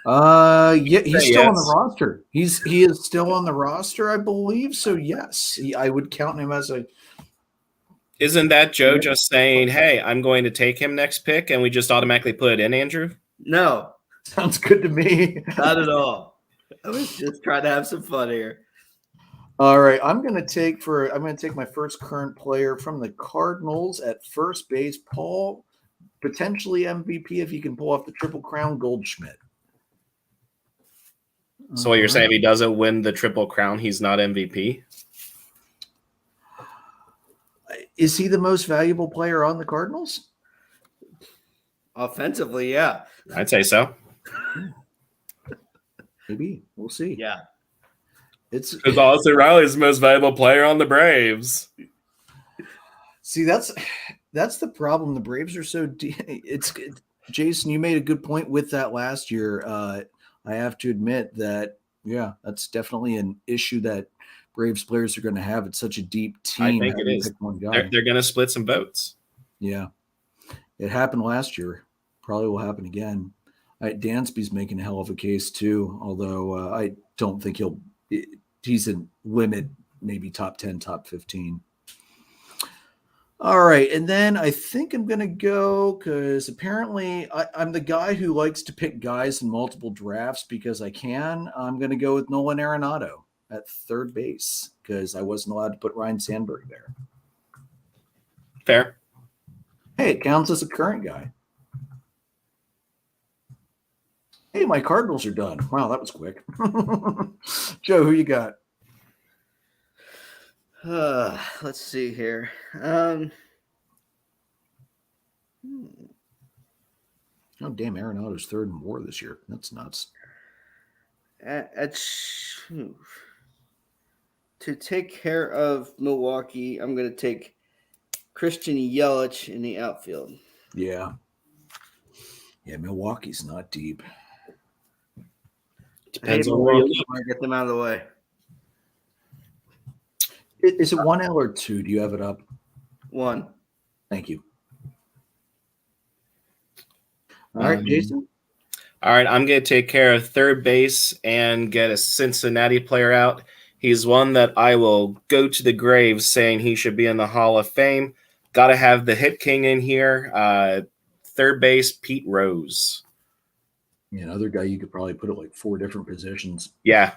Yeah, he's still on the roster. He is still on the roster, I believe. So yes, I would count him as a. Isn't that Joe just saying, "Hey, I'm going to take him next pick," and we just automatically put it in, Andrew? No, sounds good to me. Not at all. I was just trying to have some fun here. All right, I'm going to take my first current player from the Cardinals at first base, Paul, potentially MVP if he can pull off the Triple Crown, Goldschmidt. So what you're saying, if he doesn't win the Triple Crown, he's not MVP? Is he the most valuable player on the Cardinals? Offensively, yeah. I'd say so. Maybe. We'll see. Yeah. It's because Austin Riley's the most valuable player on the Braves. See, that's the problem. The Braves are so Jason, you made a good point with that last year. I have to admit that, yeah, that's definitely an issue that Braves players are going to have. It's such a deep team. I think it is. They're going to split some votes. Yeah. It happened last year. Probably will happen again. Dansby's making a hell of a case too, although I don't think he's a limit, maybe top 10, top 15. All right, and then I think I'm going to go because apparently I'm the guy who likes to pick guys in multiple drafts because I can. I'm going to go with Nolan Arenado at third base because I wasn't allowed to put Ryan Sandberg there. Fair. Hey, it counts as a current guy. Hey, my Cardinals are done. Wow, that was quick. Joe, who you got? Let's see here. Oh, damn, Arenado's third in WAR this year. That's nuts. To take care of Milwaukee, I'm going to take Christian Yelich in the outfield. Yeah. Yeah, Milwaukee's not deep. Depends on where you look. Get them out of the way. Is it 1L or 2? Do you have it up? 1. Thank you. All right, Jason. All right, I'm going to take care of third base and get a Cincinnati player out. He's one that I will go to the grave saying he should be in the Hall of Fame. Got to have the hit king in here. Third base, Pete Rose. Yeah, another guy you could probably put at like 4 different positions. Yeah,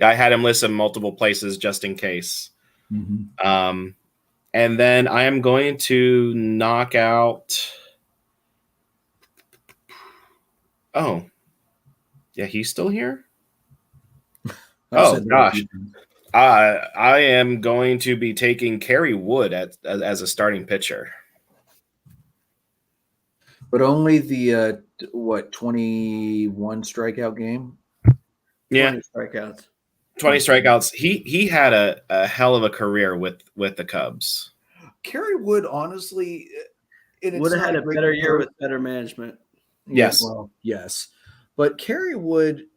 I had him listed in multiple places just in case. Mm-hmm. And then I am going to knock out. Oh, yeah, he's still here? Oh, gosh. I am going to be taking Kerry Wood as a starting pitcher. But only the, 21 strikeout game? Yeah. 20 strikeouts. 20 strikeouts. He had a hell of a career with the Cubs. Kerry Wood, honestly, would have had a better year with better management. Yes. Well, yes. But Kerry Wood,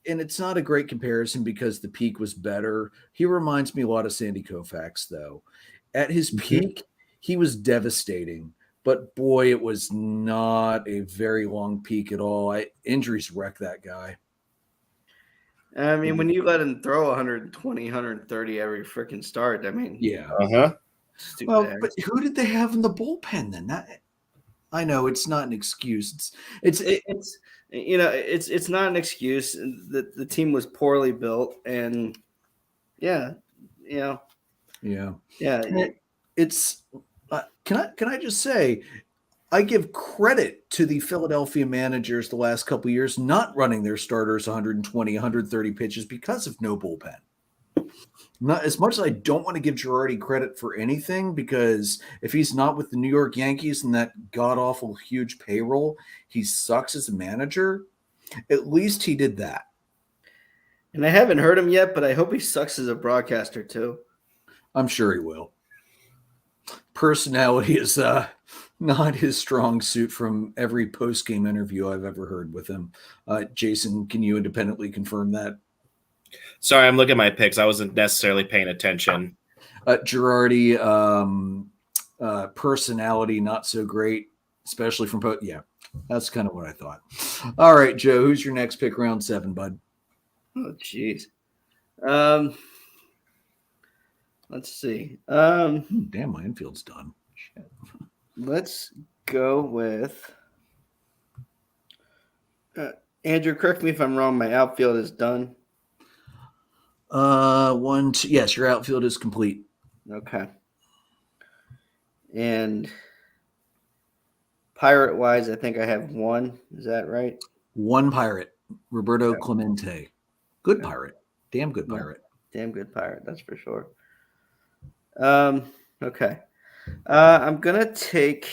and it's not a great comparison because the peak was better. He reminds me a lot of Sandy Koufax, though. At his peak, he was devastating. But boy, it was not a very long peak at all. Injuries wrecked that guy. I mean, when you let him throw 120, 130 every freaking start, I mean, yeah. Well, but who did they have in the bullpen then? I know it's not an excuse. It's not an excuse. The team was poorly built, and It's can I just say, I give credit to the Philadelphia managers the last couple of years not running their starters 120, 130 pitches because of no bullpen. Not as much as I don't want to give Girardi credit for anything, because if he's not with the New York Yankees and that god-awful huge payroll, he sucks as a manager. At least he did that. And I haven't heard him yet, but I hope he sucks as a broadcaster too. I'm sure he will. Personality is not his strong suit from every post-game interview I've ever heard with him. Jason, can you independently confirm that? Sorry, I'm looking at my picks. I wasn't necessarily paying attention. Girardi, personality not so great, especially from yeah, that's kind of what I thought. All right, Joe, who's your next pick, round 7, bud? Oh, jeez. Let's see. Damn, my infield's done. Shit. Let's go with Andrew. Correct me if I'm wrong. My outfield is done. 1, 2. Yes, your outfield is complete. Okay. And pirate-wise, I think I have 1. Is that right? 1 pirate, Roberto Clemente. Good pirate. Damn good pirate. Damn good pirate. That's for sure. Okay. I'm gonna take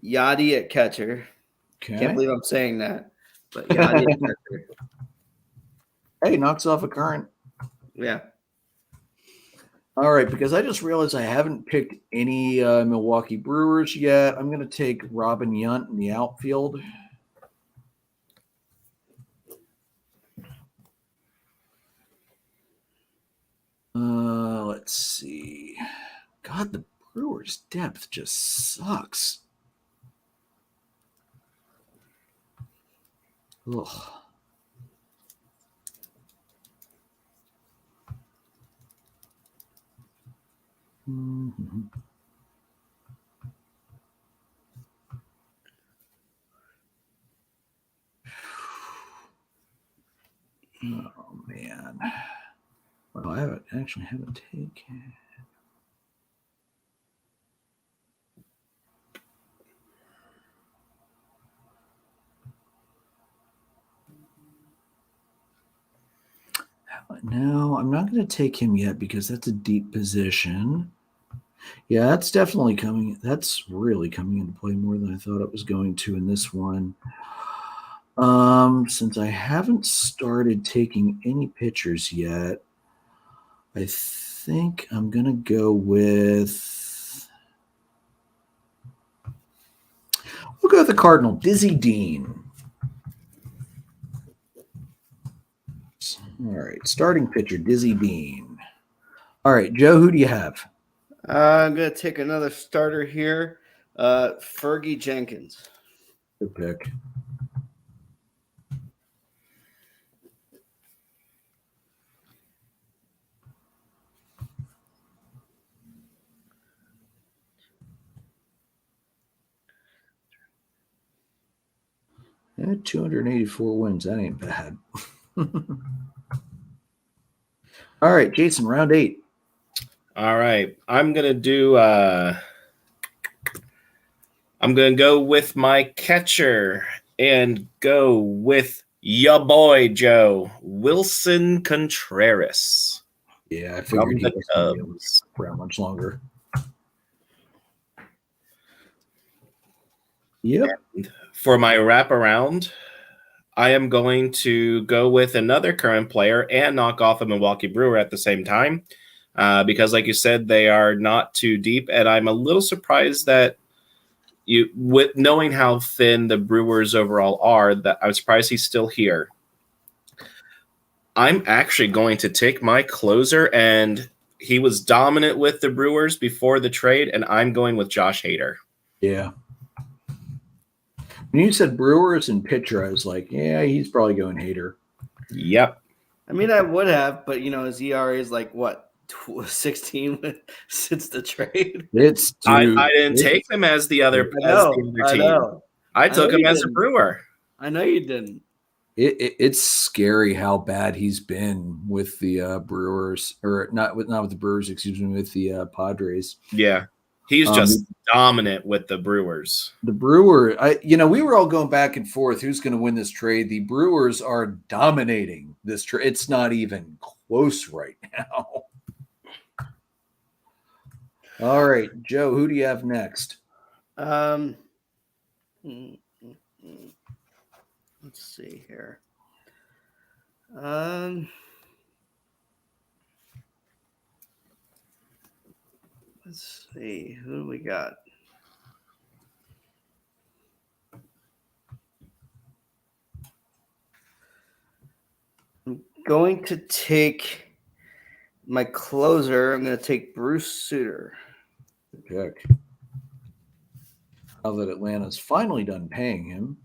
Yachty at catcher. Okay. Can't believe I'm saying that, but Yachty at catcher. Hey, knocks off a current. Yeah. All right, because I just realized I haven't picked any Milwaukee Brewers yet. I'm going to take Robin Yount in the outfield. Let's see. God, the Brewers' depth just sucks. Ugh. Mm-hmm. Oh man. Well, I haven't taken. No, I'm not going to take him yet because that's a deep position. Yeah, that's definitely coming. That's really coming into play more than I thought it was going to in this one. Since I haven't started taking any pitchers yet, I think I'm going to go with. We'll go with the Cardinal, Dizzy Dean. All right, starting pitcher, Dizzy Dean. All right, Joe, who do you have? I'm going to take another starter here. Fergie Jenkins. Good pick. Yeah, 284 wins. That ain't bad. All right, Jason, round 8. All right. I'm going to go with my catcher and go with ya boy, Joe, Wilson Contreras. Yeah, I figured he the wasn't going to be able to Cubs. stick around much longer. Yep. And for my wraparound, I am going to go with another current player and knock off a Milwaukee Brewer at the same time. Because, like you said, they are not too deep. And I'm a little surprised that with knowing how thin the Brewers overall are, that I'm surprised he's still here. I'm actually going to take my closer, and he was dominant with the Brewers before the trade, and I'm going with Josh Hader. Yeah. When you said Brewers and pitcher, I was like, yeah, he's probably going Hader. Yep. I mean, I would have, but his ERA is like what, 16 since the trade. I didn't take him as the other team. I took him as a Brewer. I know you didn't. It's scary how bad he's been with the Brewers, or not with the Brewers, excuse me, with the Padres. Yeah, he's just dominant with the Brewers. The Brewers, we were all going back and forth. Who's going to win this trade? The Brewers are dominating this trade. It's not even close right now. All right, Joe, who do you have next? Let's see here. Let's see. Who do we got? I'm going to take my closer. I'm going to take Bruce Sutter. Good pick. Now that Atlanta's finally done paying him.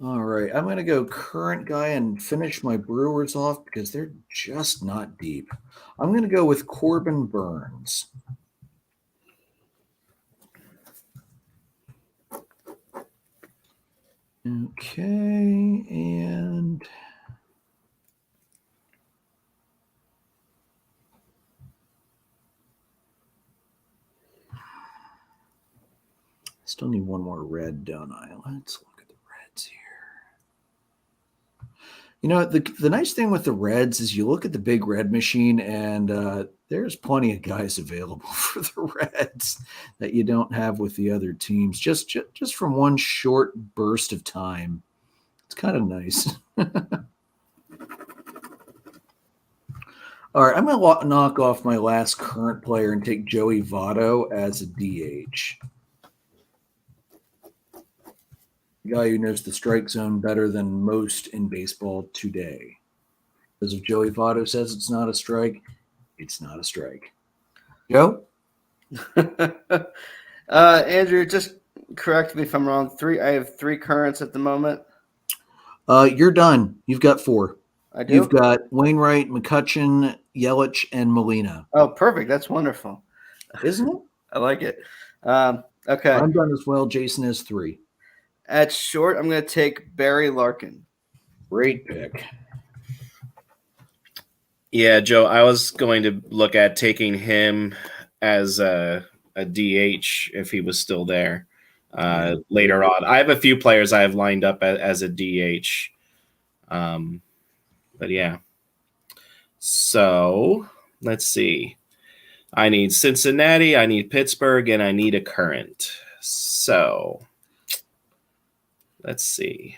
All right, I'm going to go current guy and finish my Brewers off because they're just not deep. I'm going to go with Corbin Burns. Okay, and still need one more red, don't I? Let's look at the Reds here. The nice thing with the Reds is you look at the big red machine, and there's plenty of guys available for the Reds that you don't have with the other teams. Just from one short burst of time, it's kind of nice. All right, I'm going to knock off my last current player and take Joey Votto as a DH. Guy who knows the strike zone better than most in baseball today. Because if Joey Votto says it's not a strike, it's not a strike. Joe? Andrew, just correct me if I'm wrong. I have 3 currents at the moment. You're done. You've got 4. I do? You've got Wainwright, McCutchen, Yelich, and Molina. Oh, perfect. That's wonderful. Isn't it? I like it. Okay. I'm done as well. Jason has 3. At short, I'm going to take Barry Larkin. Great pick. Yeah, Joe, I was going to look at taking him as a DH if he was still there later on. I have a few players I have lined up as a DH. But yeah. So let's see. I need Cincinnati, I need Pittsburgh, and I need a current. So let's see.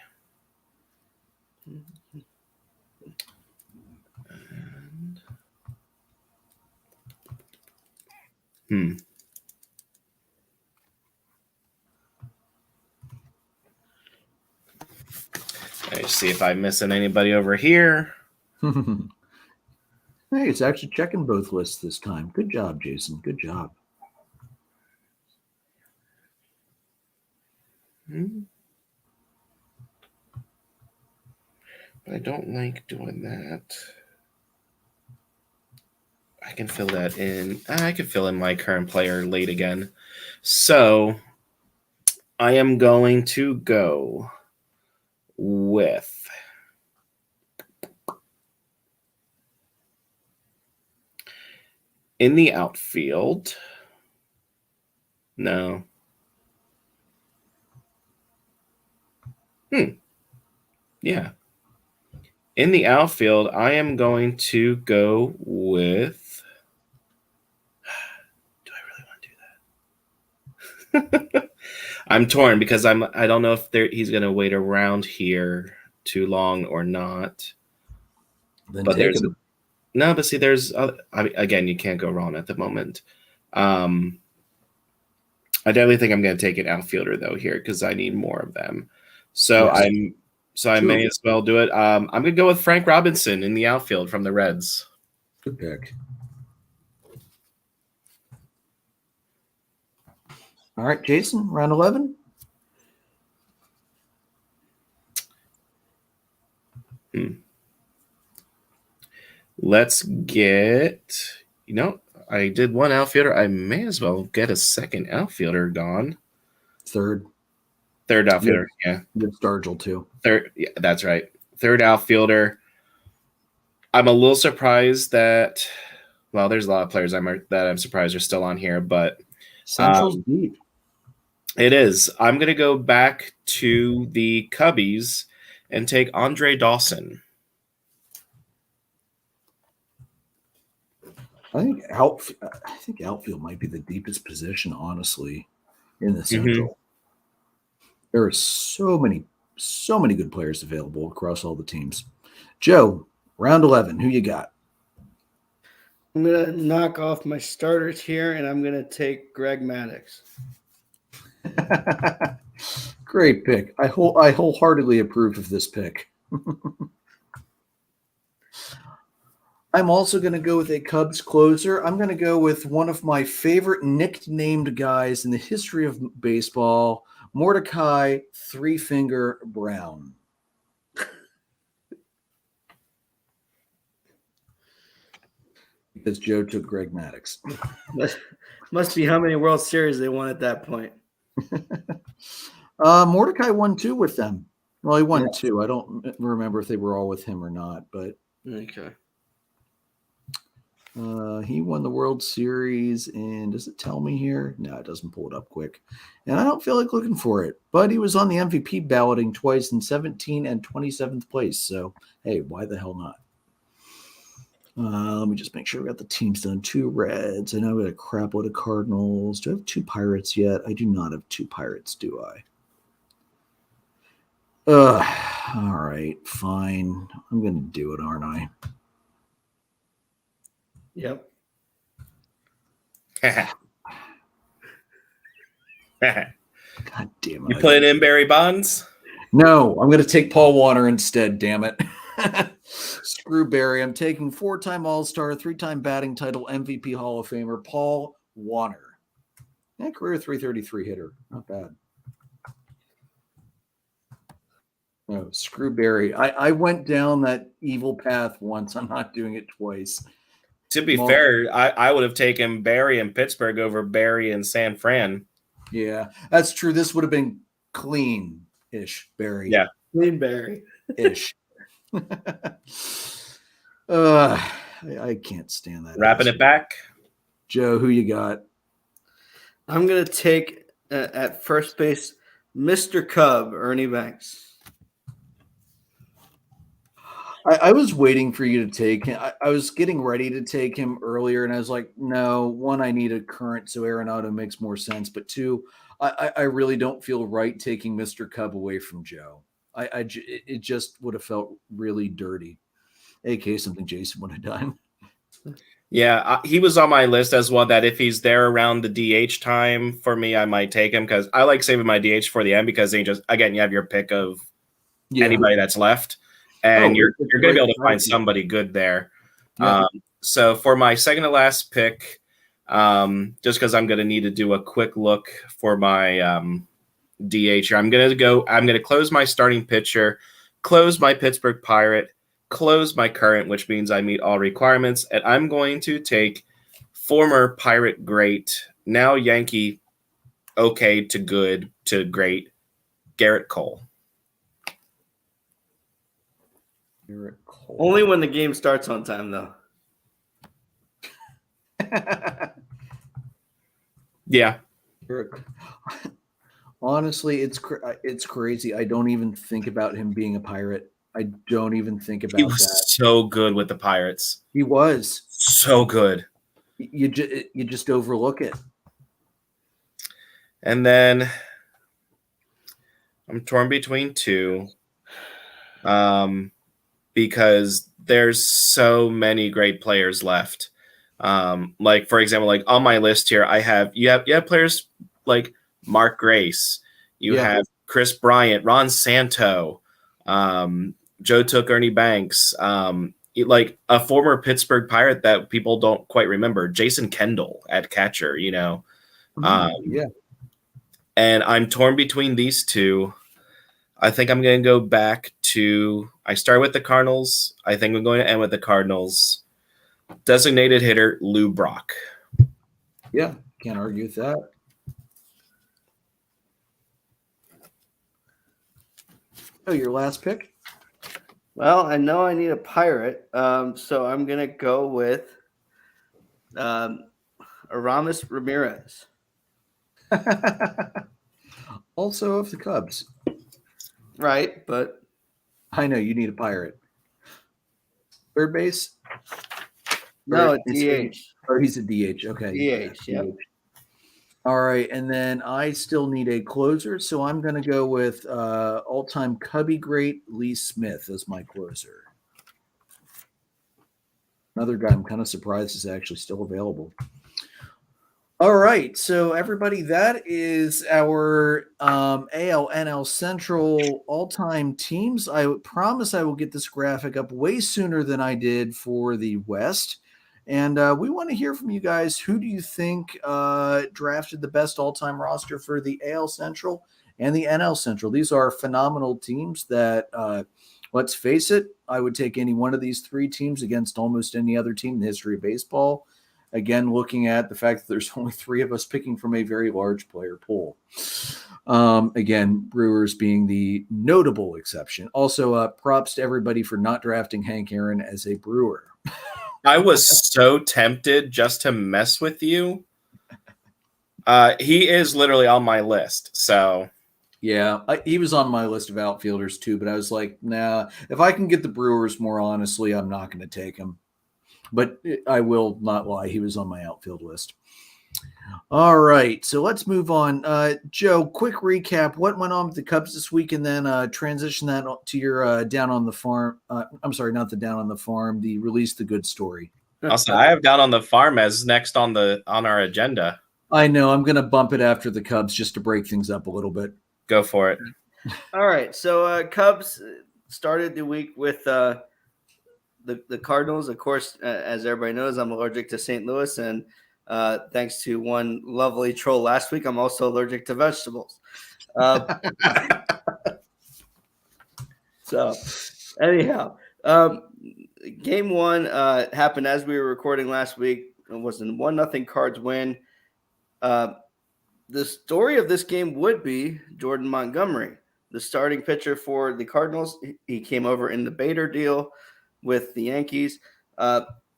Right, just see if I'm missing anybody over here. Hey, it's actually checking both lists this time. Good job, Jason. Good job. But I don't like doing that. I can fill that in. I can fill in my current player late again. So I am going to go with in the outfield. No. Yeah. In the outfield, I am going to go with. Do I really want to do that? I'm torn because I don't know if he's going to wait around here too long or not. Then But take there's him. no, but see, there's again, you can't go wrong at the moment. I definitely think I'm going to take an outfielder though here because I need more of them. So Yes. I may as well do it. I'm going to go with Frank Robinson in the outfield from the Reds. Good pick. All right, Jason, round 11. Let's get, I did one outfielder. I may as well get a second outfielder gone. Third outfielder, yeah. You have Stargell too. Third, yeah, that's right. Third outfielder. I'm a little surprised that, well, there's a lot of players that I'm surprised are still on here, but Central's deep. It is. I'm going to go back to the Cubbies and take Andre Dawson. I think outfield might be the deepest position, honestly, in the Central. There are so many good players available across all the teams. Joe, round 11, who you got? I'm going to knock off my starters here, and I'm going to take Greg Maddux. Great pick. I wholeheartedly approve of this pick. I'm also going to go with a Cubs closer. I'm going to go with one of my favorite nicknamed guys in the history of baseball, Mordecai Three Finger Brown. Because Joe took Greg Maddux. Must be how many World Series they won at that point. Mordecai won 2 with them. Well, he won 2. I don't remember if they were all with him or not, but okay. He won the World Series, and does it tell me here? No, it doesn't pull it up quick. And I don't feel like looking for it. But he was on the MVP balloting twice in 17th and 27th place. So, hey, why the hell not? Let me just make sure we got the teams done. 2 Reds. I know we got a crap load of Cardinals. Do I have 2 Pirates yet? I do not have 2 Pirates, do I? All right, fine. I'm going to do it, aren't I? Yep. God damn it. You putting in Barry Bonds? No, I'm going to take Paul Warner instead, damn it. Screw Barry. I'm taking 4-time All-Star, 3-time batting title, MVP Hall of Famer, Paul Warner. Yeah, career 333 hitter. Not bad. No, screw Barry. I went down that evil path once. I'm not doing it twice. To be fair, I would have taken Barry in Pittsburgh over Barry in San Fran. Yeah, that's true. This would have been clean-ish Barry. Yeah, clean Barry-ish. I can't stand that. Wrapping it back. Joe, who you got? I'm going to take at first base Mr. Cub, Ernie Banks. I was waiting for you to take him. I was getting ready to take him earlier, and I was like, no, 1, I need a current, so Arenado makes more sense. But 2, I really don't feel right taking Mr. Cub away from Joe. It just would have felt really dirty, aka something Jason would have done. Yeah, he was on my list as well, that if he's there around the DH time for me, I might take him because I like saving my DH for the end because they just, again, you have your pick of anybody that's left, and you're going to be able to find strategy. somebody good there. Yeah. So for my second to last pick, just because I'm going to need to do a quick look for my DH here, I'm going to close my starting pitcher, close my Pittsburgh Pirate, close my current, which means I meet all requirements, and I'm going to take former Pirate great, now Yankee okay to good to great, Garrett Cole. Garrett Cole. Only when the game starts on time, though. Yeah. Honestly, it's crazy. I don't even think about him being a Pirate. I don't even think about He was that. so good with the Pirates. He was so good. You just overlook it. And then I'm torn between two, because there's so many great players left. Like for example, like on my list here, you have players like Mark Grace, you have Chris Bryant, Ron Santo, Joe Took, Ernie Banks, like a former Pittsburgh Pirate that people don't quite remember, Jason Kendall at catcher, And I'm torn between these two. I think I'm going to go back to, I start with the Cardinals. I think I'm going to end with the Cardinals. Designated hitter, Lou Brock. Yeah, can't argue with that. Oh, your last pick? Well, I know I need a Pirate, so I'm going to go with Aramis Ramirez. Also of the Cubs. Right, but I know you need a Pirate. Third base? No, DH. Or he's a DH. Okay. DH, yeah. All right, and then I still need a closer, so I'm going to go with all-time Cubby great Lee Smith as my closer. Another guy I'm kind of surprised is actually still available. All right, so everybody, that is our AL/NL Central all-time teams. I promise I will get this graphic up way sooner than I did for the West. And we want to hear from you guys. Who do you think drafted the best all-time roster for the AL Central and the NL Central? These are phenomenal teams that, let's face it, I would take any one of these three teams against almost any other team in the history of baseball. Again, looking at the fact that there's only three of us picking from a very large player pool. Again, Brewers being the notable exception. Also, props to everybody for not drafting Hank Aaron as a Brewer. I was so tempted just to mess with you. He is literally on my list. So, yeah, he was on my list of outfielders too, but I was like, nah, if I can get the Brewers more honestly, I'm not going to take him. But I will not lie, he was on my outfield list. All right, so let's move on. Joe, quick recap. What went on with the Cubs this week, and then transition that to your Down on the Farm. I'm sorry, not the Down on the Farm, the Release the Good story. Also, I have Down on the Farm as next on our agenda. I know. I'm going to bump it after the Cubs just to break things up a little bit. Go for it. All right, so Cubs started the week with the Cardinals. Of course, as everybody knows, I'm allergic to St. Louis, and thanks to one lovely troll last week, I'm also allergic to vegetables. So, anyhow, game one happened as we were recording last week. It was a 1-0 Cards win. The story of this game would be Jordan Montgomery, the starting pitcher for the Cardinals. He came over in the Bader deal with the Yankees.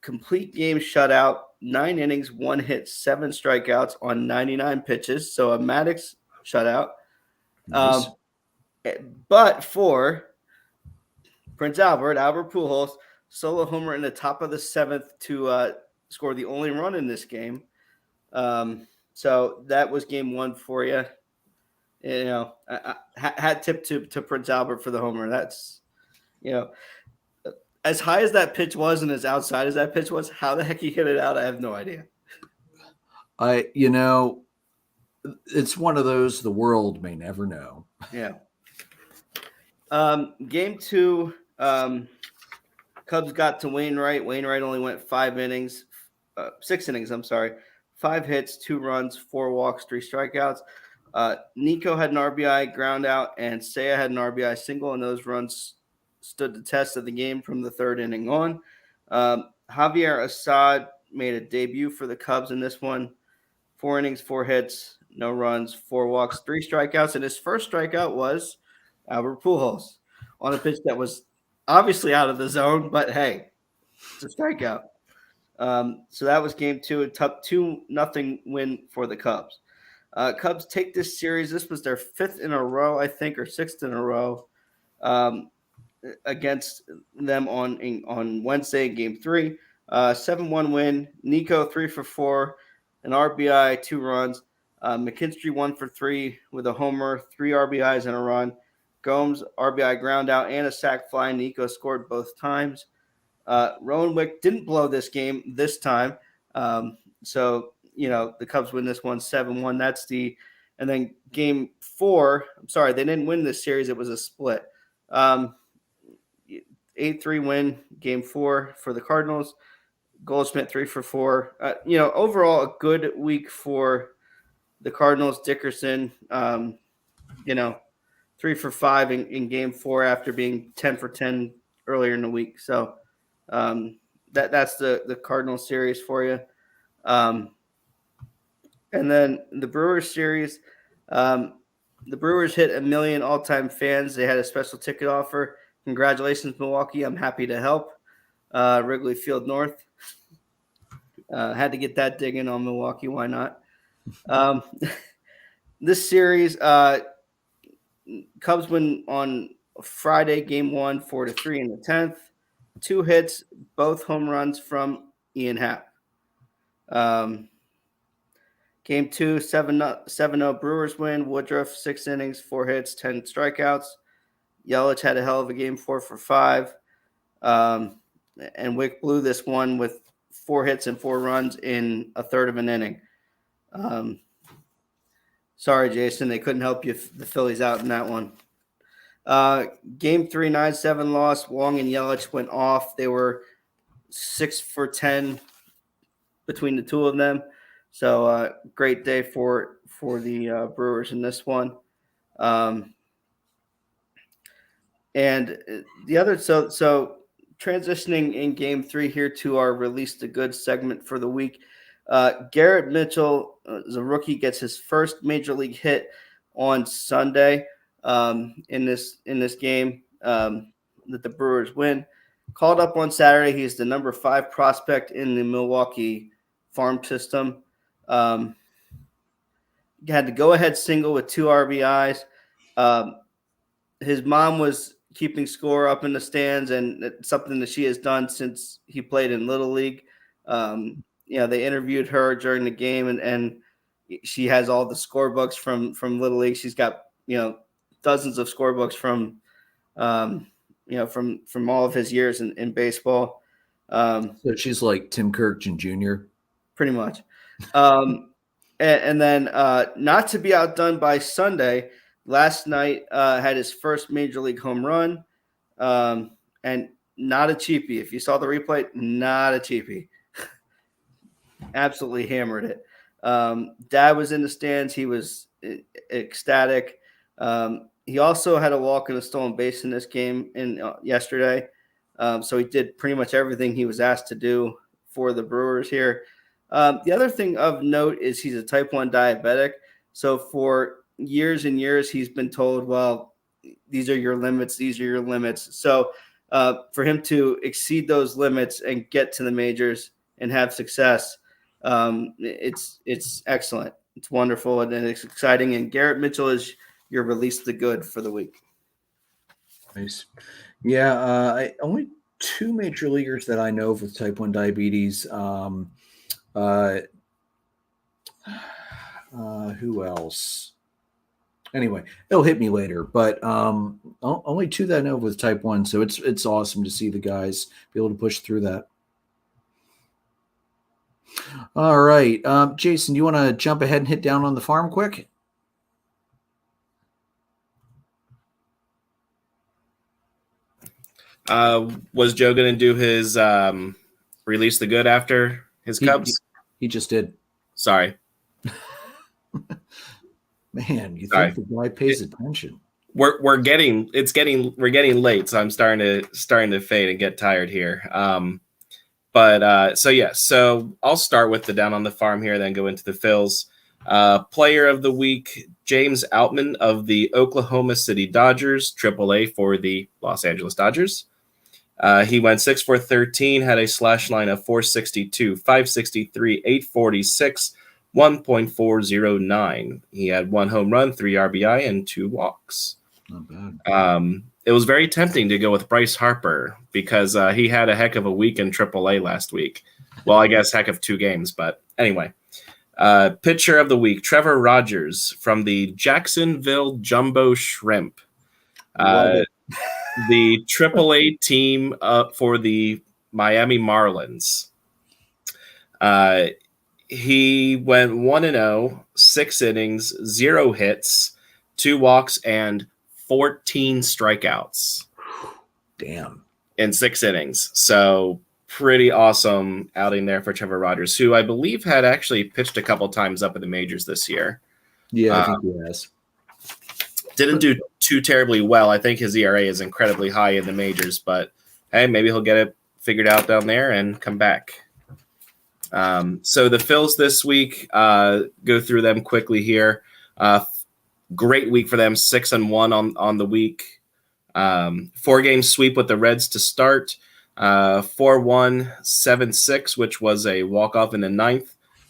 Complete game shutout, 9 innings, 1 hit, 7 strikeouts on 99 pitches. So a Maddox shutout. Nice. But for Prince Albert Pujols, solo homer in the top of the 7th to score the only run in this game. So that was game one for you. You know, hat tip to Prince Albert for the homer. That's, you know, as high as that pitch was and as outside as that pitch was, how the heck he hit it out, I have no idea. It's one of those the world may never know. Yeah. Game 2, Cubs got to Wainwright. Wainwright only went 6 innings, I'm sorry. 5 hits, 2 runs, 4 walks, 3 strikeouts. Nico had an RBI ground out, and Seiya had an RBI single, and those runs stood the test of the game from the 3rd inning on. Javier Assad made a debut for the Cubs in this one. 4 innings, 4 hits, no runs, 4 walks, 3 strikeouts, and his first strikeout was Albert Pujols on a pitch that was obviously out of the zone, but hey, it's a strikeout. So that was game 2, a tough 2-0 win for the Cubs. Cubs take this series. This was their 5th in a row, I think, or 6th in a row against them on Wednesday in game 3. 7-1 win. Nico 3 for 4, an RBI, 2 runs. McKinstry 1 for 3 with a homer, 3 RBIs and a run. Gomes RBI ground out and a sac fly. Nico scored both times. Rowan Wick didn't blow this game this time. So, the Cubs win this one 7-1. And then game 4, I'm sorry, they didn't win this series. It was a split. 8-3 win, game 4 for the Cardinals. Goldschmidt 3 for 4. Overall a good week for the Cardinals. Dickerson, 3 for 5 in game 4 after being 10 for 10 earlier in the week. So that's the Cardinals series for you. And then the Brewers series, the Brewers hit 1 million all-time fans. They had a special ticket offer. Congratulations, Milwaukee. I'm happy to help. Wrigley Field North. Had to get that dig in on Milwaukee. Why not? This series, Cubs win on Friday, game 1, 4-3 in the 10th. 2 hits, both home runs from Ian Happ. Game 2, 7-0 Brewers win. Woodruff, 6 innings, 4 hits, 10 strikeouts. Yelich had a hell of a game, 4 for 5. And Wick blew this one with 4 hits and 4 runs in a third of an inning. Sorry, Jason, they couldn't help you. The Phillies out in that one. Game 3, 9-7 loss. Wong and Yelich went off. They were 6 for 10 between the two of them. So great day for the Brewers in this one. And the other, so transitioning in game 3 here to our Release the Goods segment for the week. Garrett Mitchell, as a rookie, gets his first major league hit on Sunday in this game that the Brewers win. Called up on Saturday. He's the number 5 prospect in the Milwaukee farm system. Had to go ahead single with 2 RBIs. His mom was keeping score up in the stands, and it's something that she has done since he played in Little League. They interviewed her during the game, and she has all the scorebooks from Little League. She's got dozens of scorebooks from all of his years in baseball. So she's like Tim Kirkjian Jr. Pretty much. And then not to be outdone by Sunday, last night had his first major league home run, and not a cheapie. If you saw the replay, not a cheapie. Absolutely hammered it. Dad was in the stands. He was ecstatic. He also had a walk and a stolen base in this game yesterday. So he did pretty much everything he was asked to do for the Brewers here. The other thing of note is he's a type 1 diabetic. So for years and years, he's been told, well, these are your limits. These are your limits. So for him to exceed those limits and get to the majors and have success, it's excellent. It's wonderful, and it's exciting. And Garrett Mitchell is your Release the Good for the week. Nice. Yeah, only 2 major leaguers that I know of with type 1 diabetes. Who else? Anyway, it'll hit me later. But only 2 that I know of with type 1. So it's awesome to see the guys be able to push through that. All right. Jason, do you want to jump ahead and hit down on the farm quick? Was Joe going to do his release the good after his Cubs? He just did. Sorry. Man, you think the guy pays attention? We're getting late, so I'm starting to fade and get tired here. So I'll start with the down on the farm here, then go into the Phils. Player of the week, James Outman of the Oklahoma City Dodgers, AAA for the Los Angeles Dodgers. He went 6 for 13, had a slash line of 462, 563, 846, 1.409. He had 1 home run, 3 RBI, and 2 walks. Not bad. It was very tempting to go with Bryce Harper because he had a heck of a week in AAA last week. Well, I guess heck of 2 games, but anyway. Pitcher of the week, Trevor Rogers from the Jacksonville Jumbo Shrimp. The AAA team for the Miami Marlins. He went 1-0, 6 innings, 0 hits, 2 walks, and 14 strikeouts. Damn. In 6 innings. So pretty awesome outing there for Trevor Rogers, who I believe had actually pitched a couple times up in the majors this year. Yeah, I think he has. Didn't do too terribly well. I think his ERA is incredibly high in the majors, but hey, maybe he'll get it figured out down there and come back. So the Phils this week, go through them quickly here. Great week for them, 6-1 on the week. 4-game sweep with the Reds to start. 4-1, 7-6, which was a walk-off in the 9th.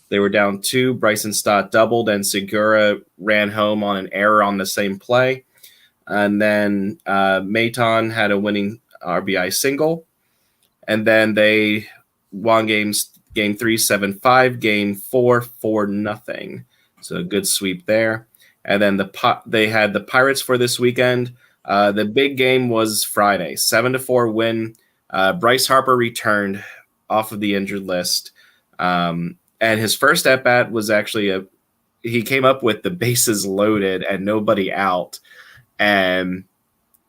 They were down 2. Bryson Stott doubled, and Segura ran home on an error on the same play. And then Maton had a winning RBI single. And then they won game 3, 7-5, game 4, 4-0. So a good sweep there. And then they had the Pirates for this weekend. The big game was Friday, 7-4 win. Bryce Harper returned off of the injured list. And his first at-bat was actually he came up with the bases loaded and nobody out. And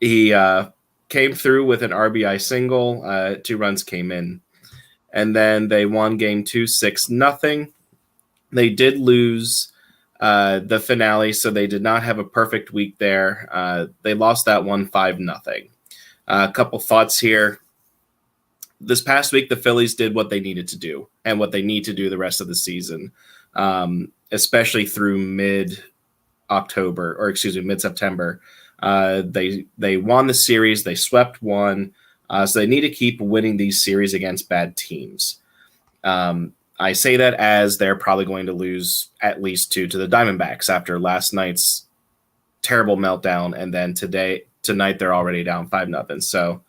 he came through with an RBI single. 2 runs came in. And then they won game 2, 6-0. They did lose the finale, so they did not have a perfect week there. They lost that one 5-0. A couple thoughts here. This past week, the Phillies did what they needed to do and what they need to do the rest of the season, especially through mid-September. They won the series. They swept one. So they need to keep winning these series against bad teams. I say that as they're probably going to lose at least 2 to the Diamondbacks after last night's terrible meltdown. And then tonight they're already down 5-0. So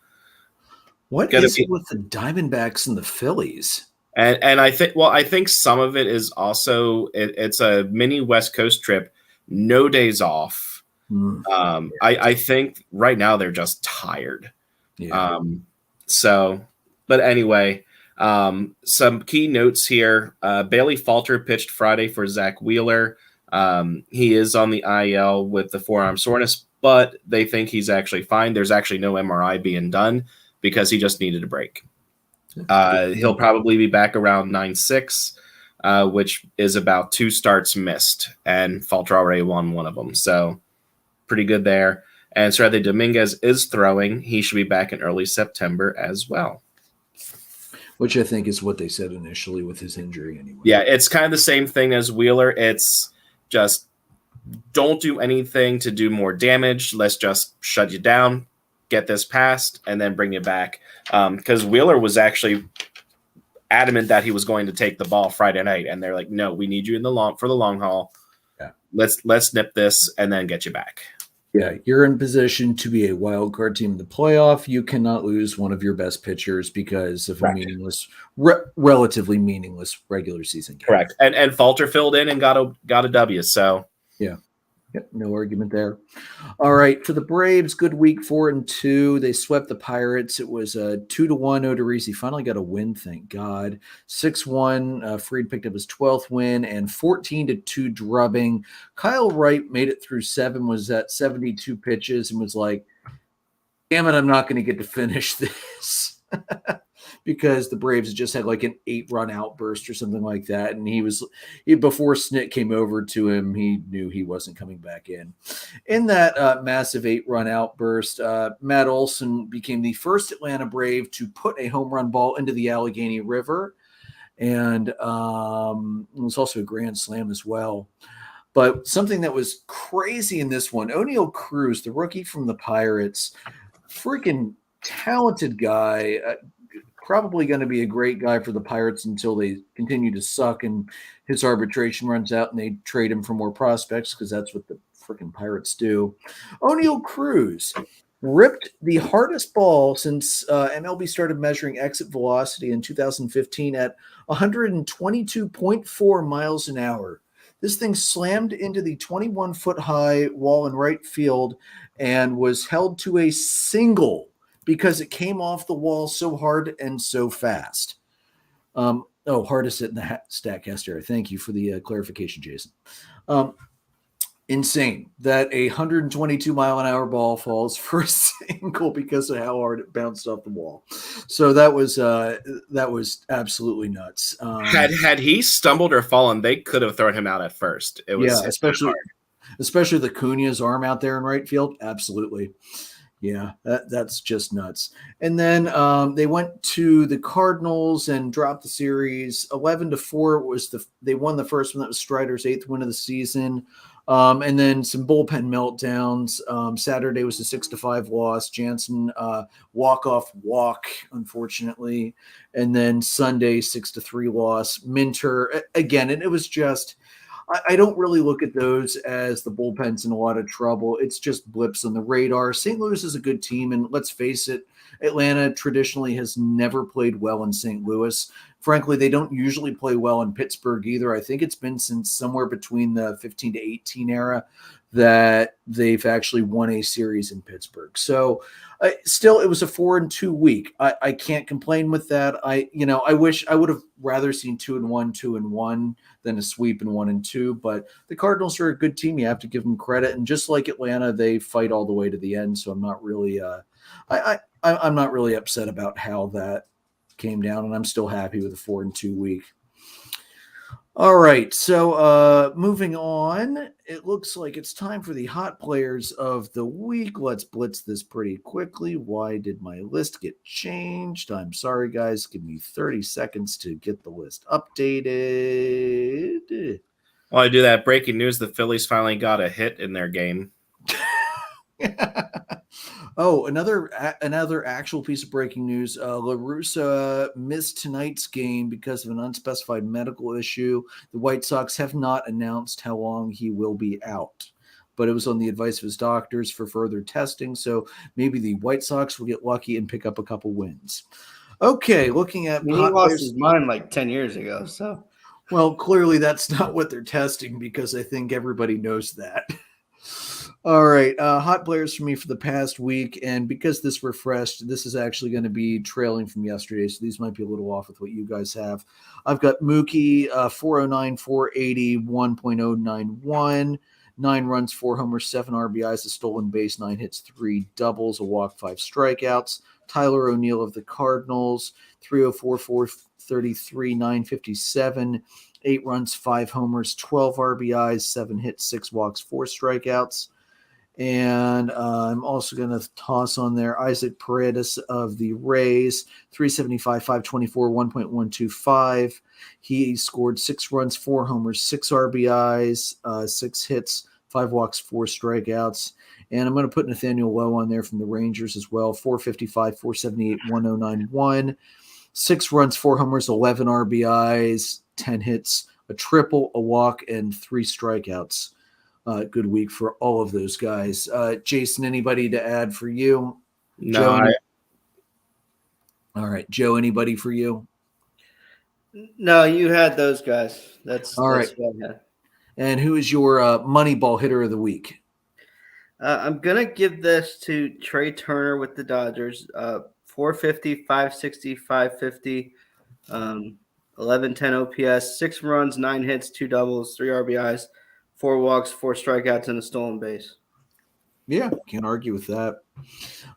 what is it with the Diamondbacks and the Phillies? And I think some of it is also it's a mini West Coast trip, no days off. I think right now they're just tired. Yeah. But anyway, some key notes here. Bailey Falter pitched Friday for Zach Wheeler. He is on the IL with the forearm soreness, but they think he's actually fine. There's actually no MRI being done because he just needed a break. He'll probably be back around 9-6, which is about 2 starts missed, and Falter already won one of them. So pretty good there. And Cerrete Dominguez is throwing. He should be back in early September as well. Which I think is what they said initially with his injury anyway. Yeah, it's kind of the same thing as Wheeler. It's just don't do anything to do more damage. Let's just shut you down, get this passed, and then bring you back. Because Wheeler was actually adamant that he was going to take the ball Friday night, and they're like, no, we need you for the long haul. Yeah. Let's nip this and then get you back. Yeah, you're in position to be a wild card team in the playoff. You cannot lose one of your best pitchers because of a meaningless, relatively meaningless regular season game. Correct. And Falter filled in and got a W. So yeah. Yep, no argument there. All right, for the Braves, good week, 4-2. They swept the Pirates. It was a 2-1. Odorizzi finally got a win, thank God. 6-1. Fried picked up his 12th win and 14-2 drubbing. Kyle Wright made it through 7. Was at 72 pitches and was like, damn it, I'm not going to get to finish this because the Braves just had like an 8-run outburst or something like that. And before Snit came over to him, he knew he wasn't coming back in. In that massive 8-run outburst, Matt Olson became the first Atlanta Brave to put a home run ball into the Allegheny River. And it was also a grand slam as well. But something that was crazy in this one, O'Neal Cruz, the rookie from the Pirates, freaking talented guy, probably going to be a great guy for the Pirates until they continue to suck and his arbitration runs out and they trade him for more prospects because that's what the freaking Pirates do. O'Neal Cruz ripped the hardest ball since MLB started measuring exit velocity in 2015 at 122.4 miles an hour. This thing slammed into the 21-foot-high wall in right field and was held to a single because it came off the wall so hard and so fast. Hardest hit in the StatCast era. Thank you for the clarification, Jason. Insane that a 122-mile-an-hour ball falls for a single because of how hard it bounced off the wall. So that was absolutely nuts. Had he stumbled or fallen, they could have thrown him out at first. It was especially the Cunha's arm out there in right field. Absolutely. Yeah, that's just nuts. And then they went to the Cardinals and dropped the series 11-4. They won the first one. That was Strider's 8th win of the season. And then some bullpen meltdowns. Saturday was a 6-5 loss. Jansen walk, unfortunately. And then Sunday 6-3 loss. Minter again, and it was just. I don't really look at those as the bullpen's in a lot of trouble. It's just blips on the radar. St. Louis is a good team, and let's face it, Atlanta traditionally has never played well in St. Louis. Frankly, they don't usually play well in Pittsburgh either. I think it's been since somewhere between the 15 to 18 era that they've actually won a series in Pittsburgh. So still, it was a 4-2 week. I can't complain with that. I wish I would have rather seen 2-1, 2-1 than a sweep in 1-2. But the Cardinals are a good team. You have to give them credit. And just like Atlanta, they fight all the way to the end. So I'm not really, I'm not really upset about how that came down. And I'm still happy with a 4-2 week. All right, so moving on, it looks like it's time for the hot players of the week. Let's blitz this pretty quickly. Why did my list get changed? I'm sorry, guys. Give me 30 seconds to get the list updated. While I do that, breaking news, the Phillies finally got a hit in their game. Oh, another actual piece of breaking news. La Russa missed tonight's game because of an unspecified medical issue. The White Sox have not announced how long he will be out, but it was on the advice of his doctors for further testing. So maybe the White Sox will get lucky and pick up a couple wins. Okay, looking at he lost his mind like 10 years ago. So, well, clearly that's not what they're testing because I think everybody knows that. All right, hot players for me for the past week, and because this refreshed, this is actually going to be trailing from yesterday, so these might be a little off with what you guys have. I've got Mookie, 409, 480, 1.091, 9 runs, 4 homers, 7 RBIs, a stolen base, 9 hits, 3 doubles, a walk, 5 strikeouts. Tyler O'Neill of the Cardinals, 304, 433, 957, 8 runs, 5 homers, 12 RBIs, 7 hits, 6 walks, 4 strikeouts. And I'm also going to toss on there Isaac Paredes of the Rays, 375, 524, 1.125. He scored 6 runs, 4 homers, 6 RBIs, 6 hits, 5 walks, 4 strikeouts. And I'm going to put Nathaniel Lowe on there from the Rangers as well, 455, 478, 1091. 6 runs, 4 homers, 11 RBIs, 10 hits, a triple, a walk, and 3 strikeouts. Good week for all of those guys. Jason, anybody to add for you? No. All right, Joe, anybody for you? No, you had those guys. That's right. What I had. And who is your Moneyball hitter of the week? I'm going to give this to Trey Turner with the Dodgers. 450, 560, 550, 1110 OPS, 6 runs, 9 hits, 2 doubles, 3 RBIs, 4 walks, 4 strikeouts, and a stolen base. Yeah, can't argue with that.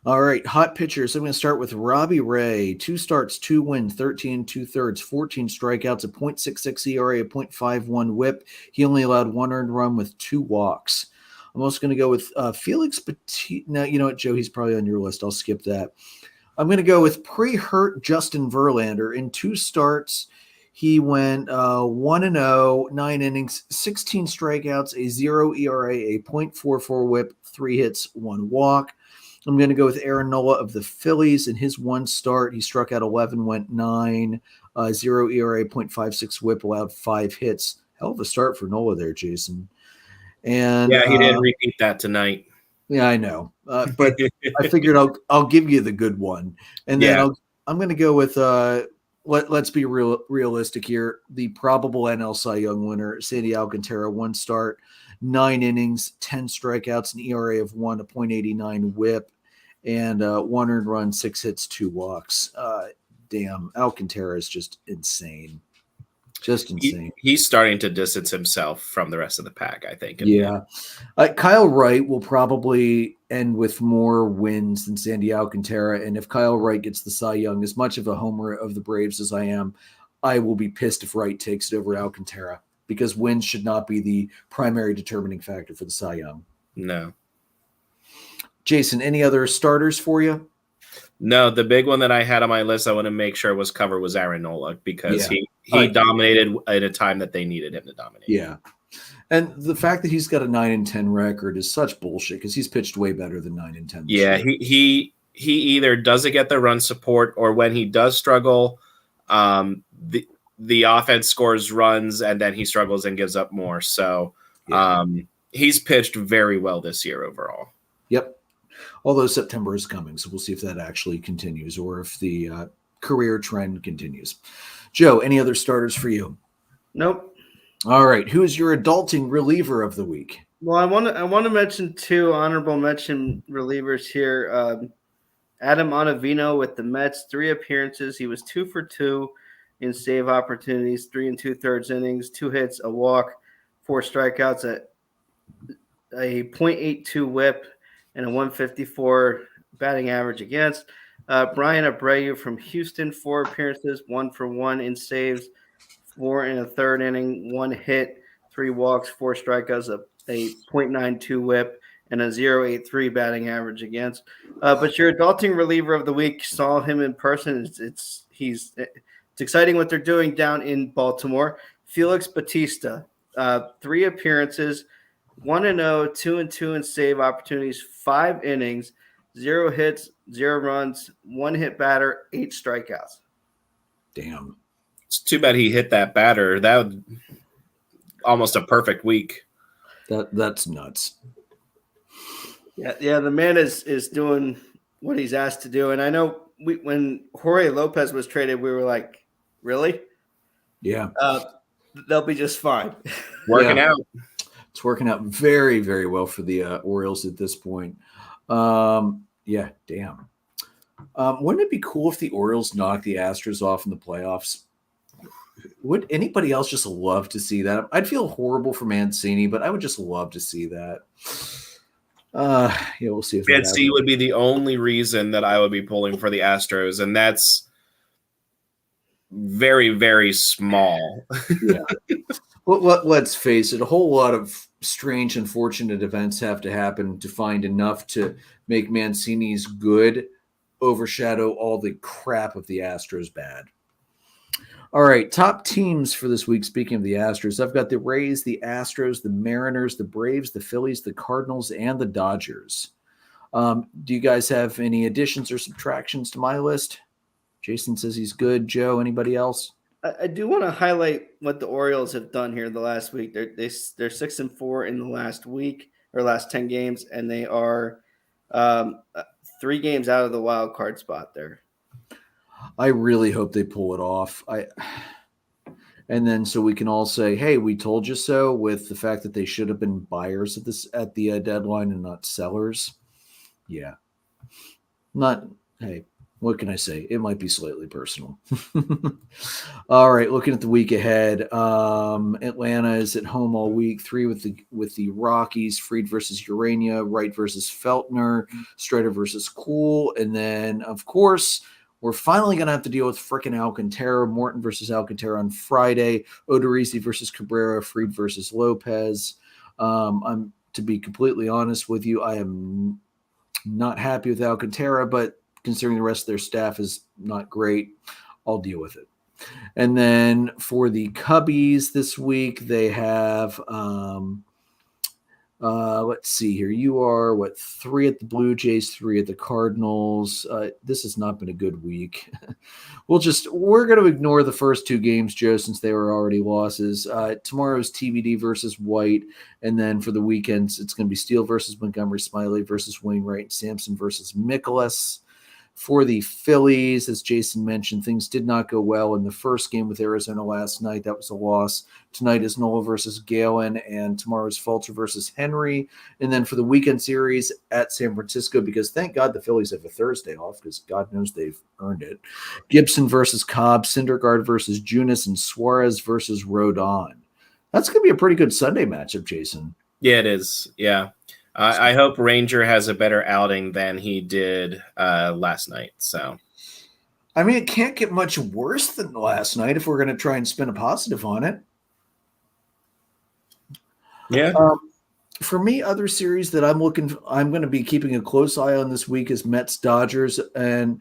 All right, hot pitchers. I'm going to start with Robbie Ray. 2 starts, 2 wins, 13 2/3, 14 strikeouts, a .66 ERA, a .51 WHIP. He only allowed 1 earned run with 2 walks. I'm also going to go with Felix Petit. Now, you know what, Joe? He's probably on your list. I'll skip that. I'm going to go with pre-hurt Justin Verlander. In 2 starts, he went 1-0, 9 innings, 16 strikeouts, a 0 ERA, a .44 WHIP, 3 hits, 1 walk. I'm going to go with Aaron Nola of the Phillies. In his 1 start, he struck out 11, went 9, 0 ERA, .56 WHIP, allowed 5 hits. Hell of a start for Nola there, Jason. And Yeah, he didn't repeat that tonight. Yeah, I know, but I figured I'll give you the good one, and then I'm going to go with let's be realistic here. The probable NL Cy Young winner, Sandy Alcantara, 1 start, 9 innings, 10 strikeouts, an ERA of 1, a .89 WHIP, and 1 earned run, 6 hits, 2 walks. Damn, Alcantara is just insane. Just insane. He's starting to distance himself from the rest of the pack, I think. Yeah. Kyle Wright will probably end with more wins than Sandy Alcantara. And if Kyle Wright gets the Cy Young, as much of a homer of the Braves as I am, I will be pissed if Wright takes it over Alcantara, because wins should not be the primary determining factor for the Cy Young. No. Jason, any other starters for you? No, the big one that I had on my list I want to make sure was covered was Aaron Nola, because he dominated at a time that they needed him to dominate. Yeah. And the fact that he's got a 9-10 record is such bullshit, because he's pitched way better than 9-10. Yeah, he either doesn't get the run support, or when he does struggle, the offense scores runs and then he struggles and gives up more. So he's pitched very well this year overall. Yep. Although September is coming, so we'll see if that actually continues, or if the career trend continues. Joe, any other starters for you? Nope. All right. Who is your adulting reliever of the week? Well, I want to mention 2 honorable mention relievers here. Adam Ottavino with the Mets, 3 appearances. He was 2 for 2 in save opportunities, 3 2/3 innings, 2 hits, a walk, 4 strikeouts, a .82 WHIP, and a 154 batting average against. Brian Abreu from Houston, 4 appearances, 1 for 1 in saves, 4 in a 3rd inning, 1 hit, 3 walks, 4 strikeouts, a .92 WHIP, and a 0.83 batting average against. But your adulting reliever of the week, saw him in person. It's exciting what they're doing down in Baltimore. Felix Bautista, 3 appearances, 1-0, 2-2 in save opportunities, 5 innings, 0 hits, 0 runs, 1 hit batter, 8 strikeouts. Damn. It's too bad he hit that batter. That was almost a perfect week. That's nuts. Yeah, the man is doing what he's asked to do. And I know when Jorge Lopez was traded, we were like, really? Yeah. They'll be just fine. Working out. It's working out very, very well for the Orioles at this point. Yeah, damn. Wouldn't it be cool if the Orioles knocked the Astros off in the playoffs? Would anybody else just love to see that? I'd feel horrible for Mancini, but I would just love to see that. We'll see if Mancini would be the only reason that I would be pulling for the Astros, and that's very, very small. Yeah. Well, let's face it, a whole lot of strange, unfortunate events have to happen to find enough to make Mancini's good overshadow all the crap of the Astros bad. All right, top teams for this week. Speaking of the Astros, I've got the Rays, the Astros, the Mariners, the Braves, the Phillies, the Cardinals, and the Dodgers. Do you guys have any additions or subtractions to my list? Jason says he's good. Joe, anybody else? I do want to highlight what the Orioles have done here the last week. They're 6-4 in the last week, or last 10 games, and they are 3 games out of the wild card spot there. I really hope they pull it off. And then so we can all say, "Hey, we told you so," with the fact that they should have been buyers at the deadline and not sellers. Yeah. Hey, What can I say? It might be slightly personal. All right, looking at the week ahead. Atlanta is at home all week. 3 with the Rockies. Fried versus Urania. Wright versus Feltner. Strider versus Cool. And then, of course, we're finally going to have to deal with frickin' Alcantara. Morton versus Alcantara on Friday. Odorizzi versus Cabrera. Fried versus Lopez. I'm to be completely honest with you, I am not happy with Alcantara, but considering the rest of their staff is not great, I'll deal with it. And then for the Cubbies this week, they have, let's see here. You are, 3 at the Blue Jays, 3 at the Cardinals. This has not been a good week. We're going to ignore the first 2 games, Joe, since they were already losses. Tomorrow's TBD versus White. And then for the weekends, it's going to be Steele versus Montgomery, Smiley versus Wainwright, Sampson versus Mikolas. For the Phillies, as Jason mentioned, things did not go well in the first game with Arizona last night. That was a loss. Tonight is Nola versus Galen, and tomorrow is Falter versus Henry. And then for the weekend series at San Francisco, because thank God the Phillies have a Thursday off, because God knows they've earned it. Gibson versus Cobb, Syndergaard versus Junis, and Suarez versus Rodon. That's going to be a pretty good Sunday matchup, Jason. Yeah, it is. Yeah. I hope Ranger has a better outing than he did last night. So, I mean, it can't get much worse than last night if we're going to try and spin a positive on it. Yeah. For me, other series that I'm going to be keeping a close eye on this week is Mets Dodgers, and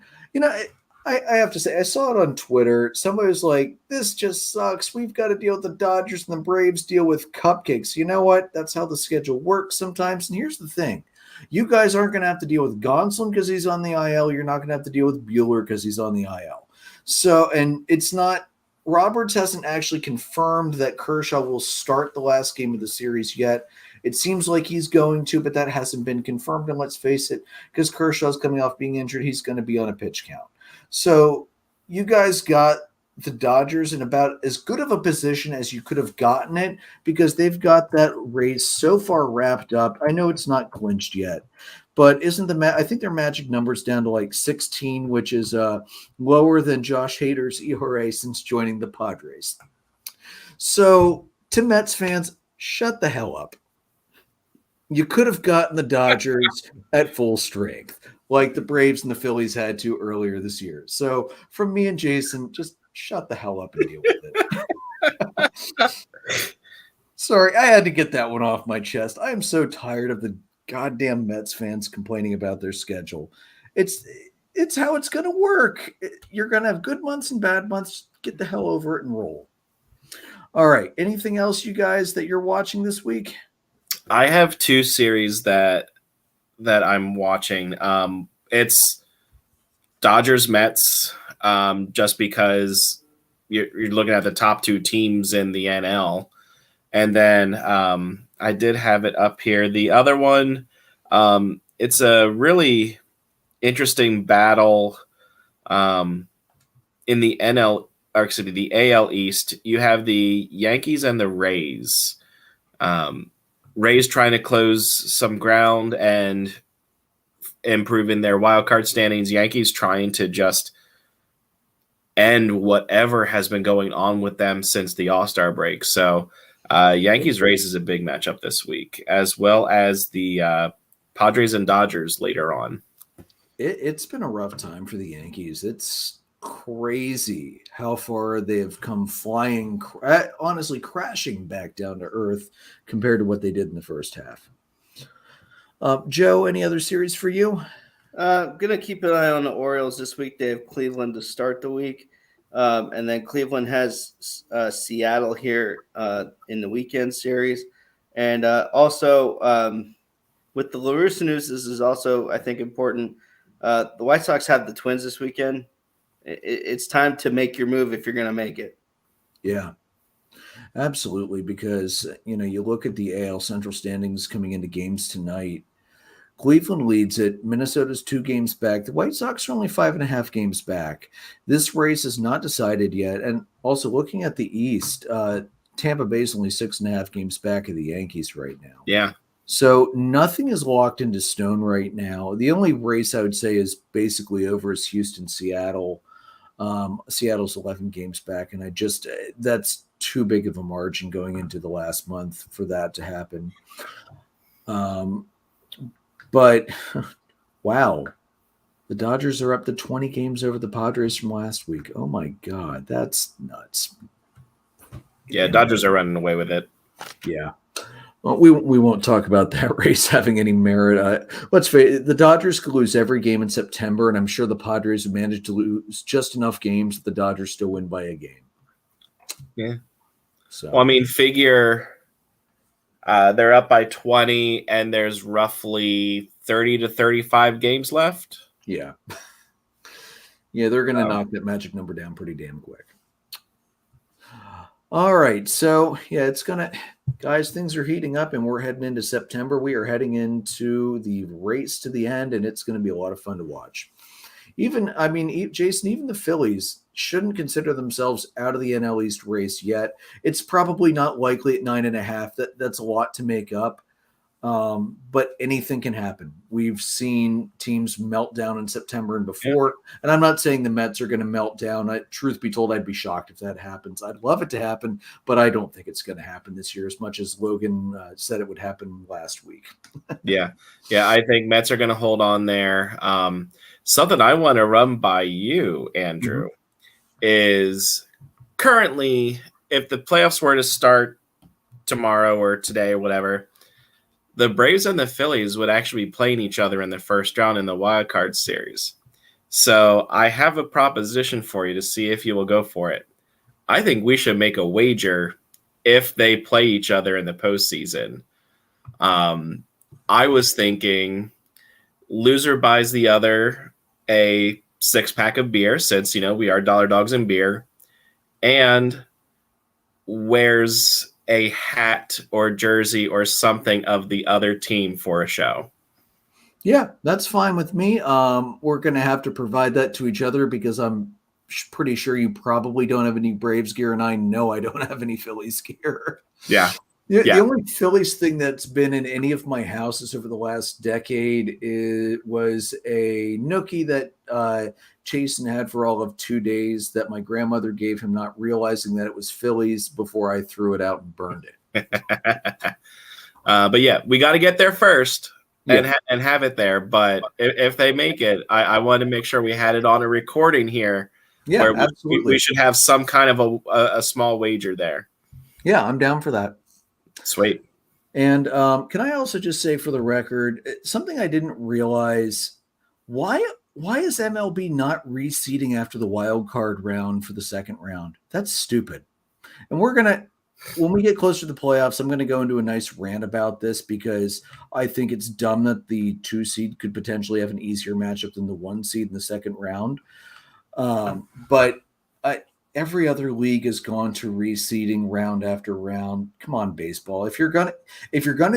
I have to say, I saw it on Twitter. Somebody was like, this just sucks. We've got to deal with the Dodgers, and the Braves deal with cupcakes. You know what? That's how the schedule works sometimes. And here's the thing. You guys aren't going to have to deal with Gonsolin because he's on the IL. You're not going to have to deal with Buehler because he's on the IL. So, and it's not – Roberts hasn't actually confirmed that Kershaw will start the last game of the series yet. It seems like he's going to, but that hasn't been confirmed. And let's face it, because Kershaw's coming off being injured, he's going to be on a pitch count. So you guys got the Dodgers in about as good of a position as you could have gotten it because they've got that race so far wrapped up. I know it's not clinched yet, but I think their magic number's down to like 16, which is lower than Josh Hader's ERA since joining the Padres. So to Mets fans, shut the hell up. You could have gotten the Dodgers at full strength, like the Braves and the Phillies had to earlier this year. So from me and Jason, just shut the hell up and deal with it. Sorry, I had to get that one off my chest. I am so tired of the goddamn Mets fans complaining about their schedule. It's how it's going to work. You're going to have good months and bad months. Get the hell over it and roll. All right. Anything else, you guys, that you're watching this week? I have 2 series that I'm watching. It's Dodgers Mets, just because you're looking at the top 2 teams in the NL. And then I did have it up here. The other one, it's a really interesting battle in the NL, or excuse me, the AL East. You have the Yankees and the Rays. Rays trying to close some ground and improving their wild card standings. Yankees trying to just end whatever has been going on with them since the All-Star break. So Yankees Rays is a big matchup this week, as well as the Padres and Dodgers later on. It's been a rough time for the Yankees. It's crazy how far they've come flying, honestly crashing back down to earth compared to what they did in the first half. Joe, any other series for you? Gonna keep an eye on the Orioles this week. They have Cleveland to start the week, and then Cleveland has Seattle here in the weekend series, and also with the La Russa news, this is also I think important. The White Sox have the Twins this weekend. It's time to make your move if you're going to make it. Yeah, absolutely. Because, you look at the AL Central standings coming into games tonight. Cleveland leads it. Minnesota's 2 games back. The White Sox are only 5.5 games back. This race is not decided yet. And also looking at the East, Tampa Bay's only 6.5 games back of the Yankees right now. Yeah. So nothing is locked into stone right now. The only race I would say is basically over is Houston, Seattle. Seattle's 11 games back, and that's too big of a margin going into the last month for that to happen. But wow, the Dodgers are up to 20 games over the Padres from last week. Oh my God, that's nuts. Yeah, Dodgers are running away with it. Yeah. Well, we won't talk about that race having any merit. Let's face it, the Dodgers could lose every game in September, and I'm sure the Padres would manage to lose just enough games that the Dodgers still win by a game. Yeah. So, well, I mean, figure they're up by 20, and there's roughly 30 to 35 games left. Yeah. Yeah, they're going to knock that magic number down pretty damn quick. All right. So, yeah, it's going to – guys, things are heating up, and we're heading into September. We are heading into the race to the end, and it's going to be a lot of fun to watch. Jason, even the Phillies shouldn't consider themselves out of the NL East race yet. It's probably not likely at 9.5. That's a lot to make up. But anything can happen. We've seen teams melt down in September and before, and I'm not saying the Mets are going to melt down. Truth be told, I'd be shocked if that happens. I'd love it to happen, but I don't think it's going to happen this year as much as Logan said it would happen last week. Yeah, I think Mets are going to hold on there. Something I want to run by you, Andrew, is currently, if the playoffs were to start tomorrow or today or whatever, the Braves and the Phillies would actually be playing each other in the first round in the wild card series. So I have a proposition for you to see if you will go for it. I think we should make a wager if they play each other in the postseason. I was thinking loser buys the other a 6-pack of beer, since, we are dollar dogs in beer, and wears a hat or jersey or something of the other team for a show. Yeah, that's fine with me. We're going to have to provide that to each other because I'm pretty sure you probably don't have any Braves gear, and I know I don't have any Phillies gear. Yeah. The only Phillies thing that's been in any of my houses over the last decade was a nookie that Chasen had for all of 2 days that my grandmother gave him, not realizing that it was Phillies, before I threw it out and burned it. But yeah, we got to get there first and have it there. But if they make it, I want to make sure we had it on a recording here. Yeah, where absolutely. We should have some kind of a small wager there. Yeah, I'm down for that. Sweet. And can I also just say, for the record, something I didn't realize, why is MLB not reseeding after the wild card round for the second round? That's stupid. And when we get closer to the playoffs, I'm going to go into a nice rant about this, because I think it's dumb that the 2 seed could potentially have an easier matchup than the 1 seed in the second round. But every other league has gone to reseeding round after round. Come on, baseball. If you're gonna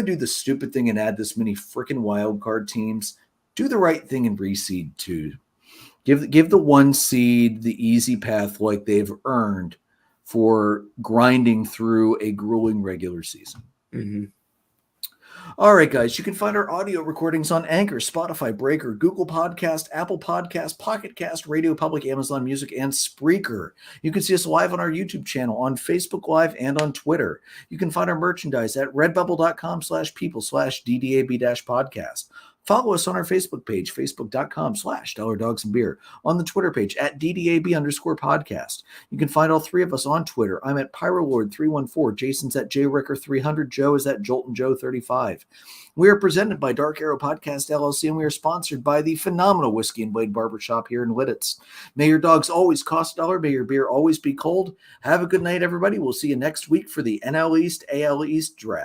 do the stupid thing and add this many freaking wild card teams, do the right thing and reseed too. Give the 1 seed the easy path like they've earned for grinding through a grueling regular season. Mm-hmm. All right, guys, you can find our audio recordings on Anchor, Spotify, Breaker, Google Podcast, Apple Podcast, Pocket Cast, Radio Public, Amazon Music, and Spreaker. You can see us live on our YouTube channel, on Facebook Live, and on Twitter. You can find our merchandise at redbubble.com/people/DDAB-podcast. Follow us on our Facebook page, facebook.com/dollardogsandbeer, on the Twitter page at DDAB_podcast. You can find all 3 of us on Twitter. I'm at PyroLord314. Jason's at JRicker300. Joe is at JoltonJoe35. We are presented by Dark Arrow Podcast LLC, and we are sponsored by the phenomenal Whiskey and Blade Barbershop here in Lidditz. May your dogs always cost $1. May your beer always be cold. Have a good night, everybody. We'll see you next week for the NL East, AL East draft.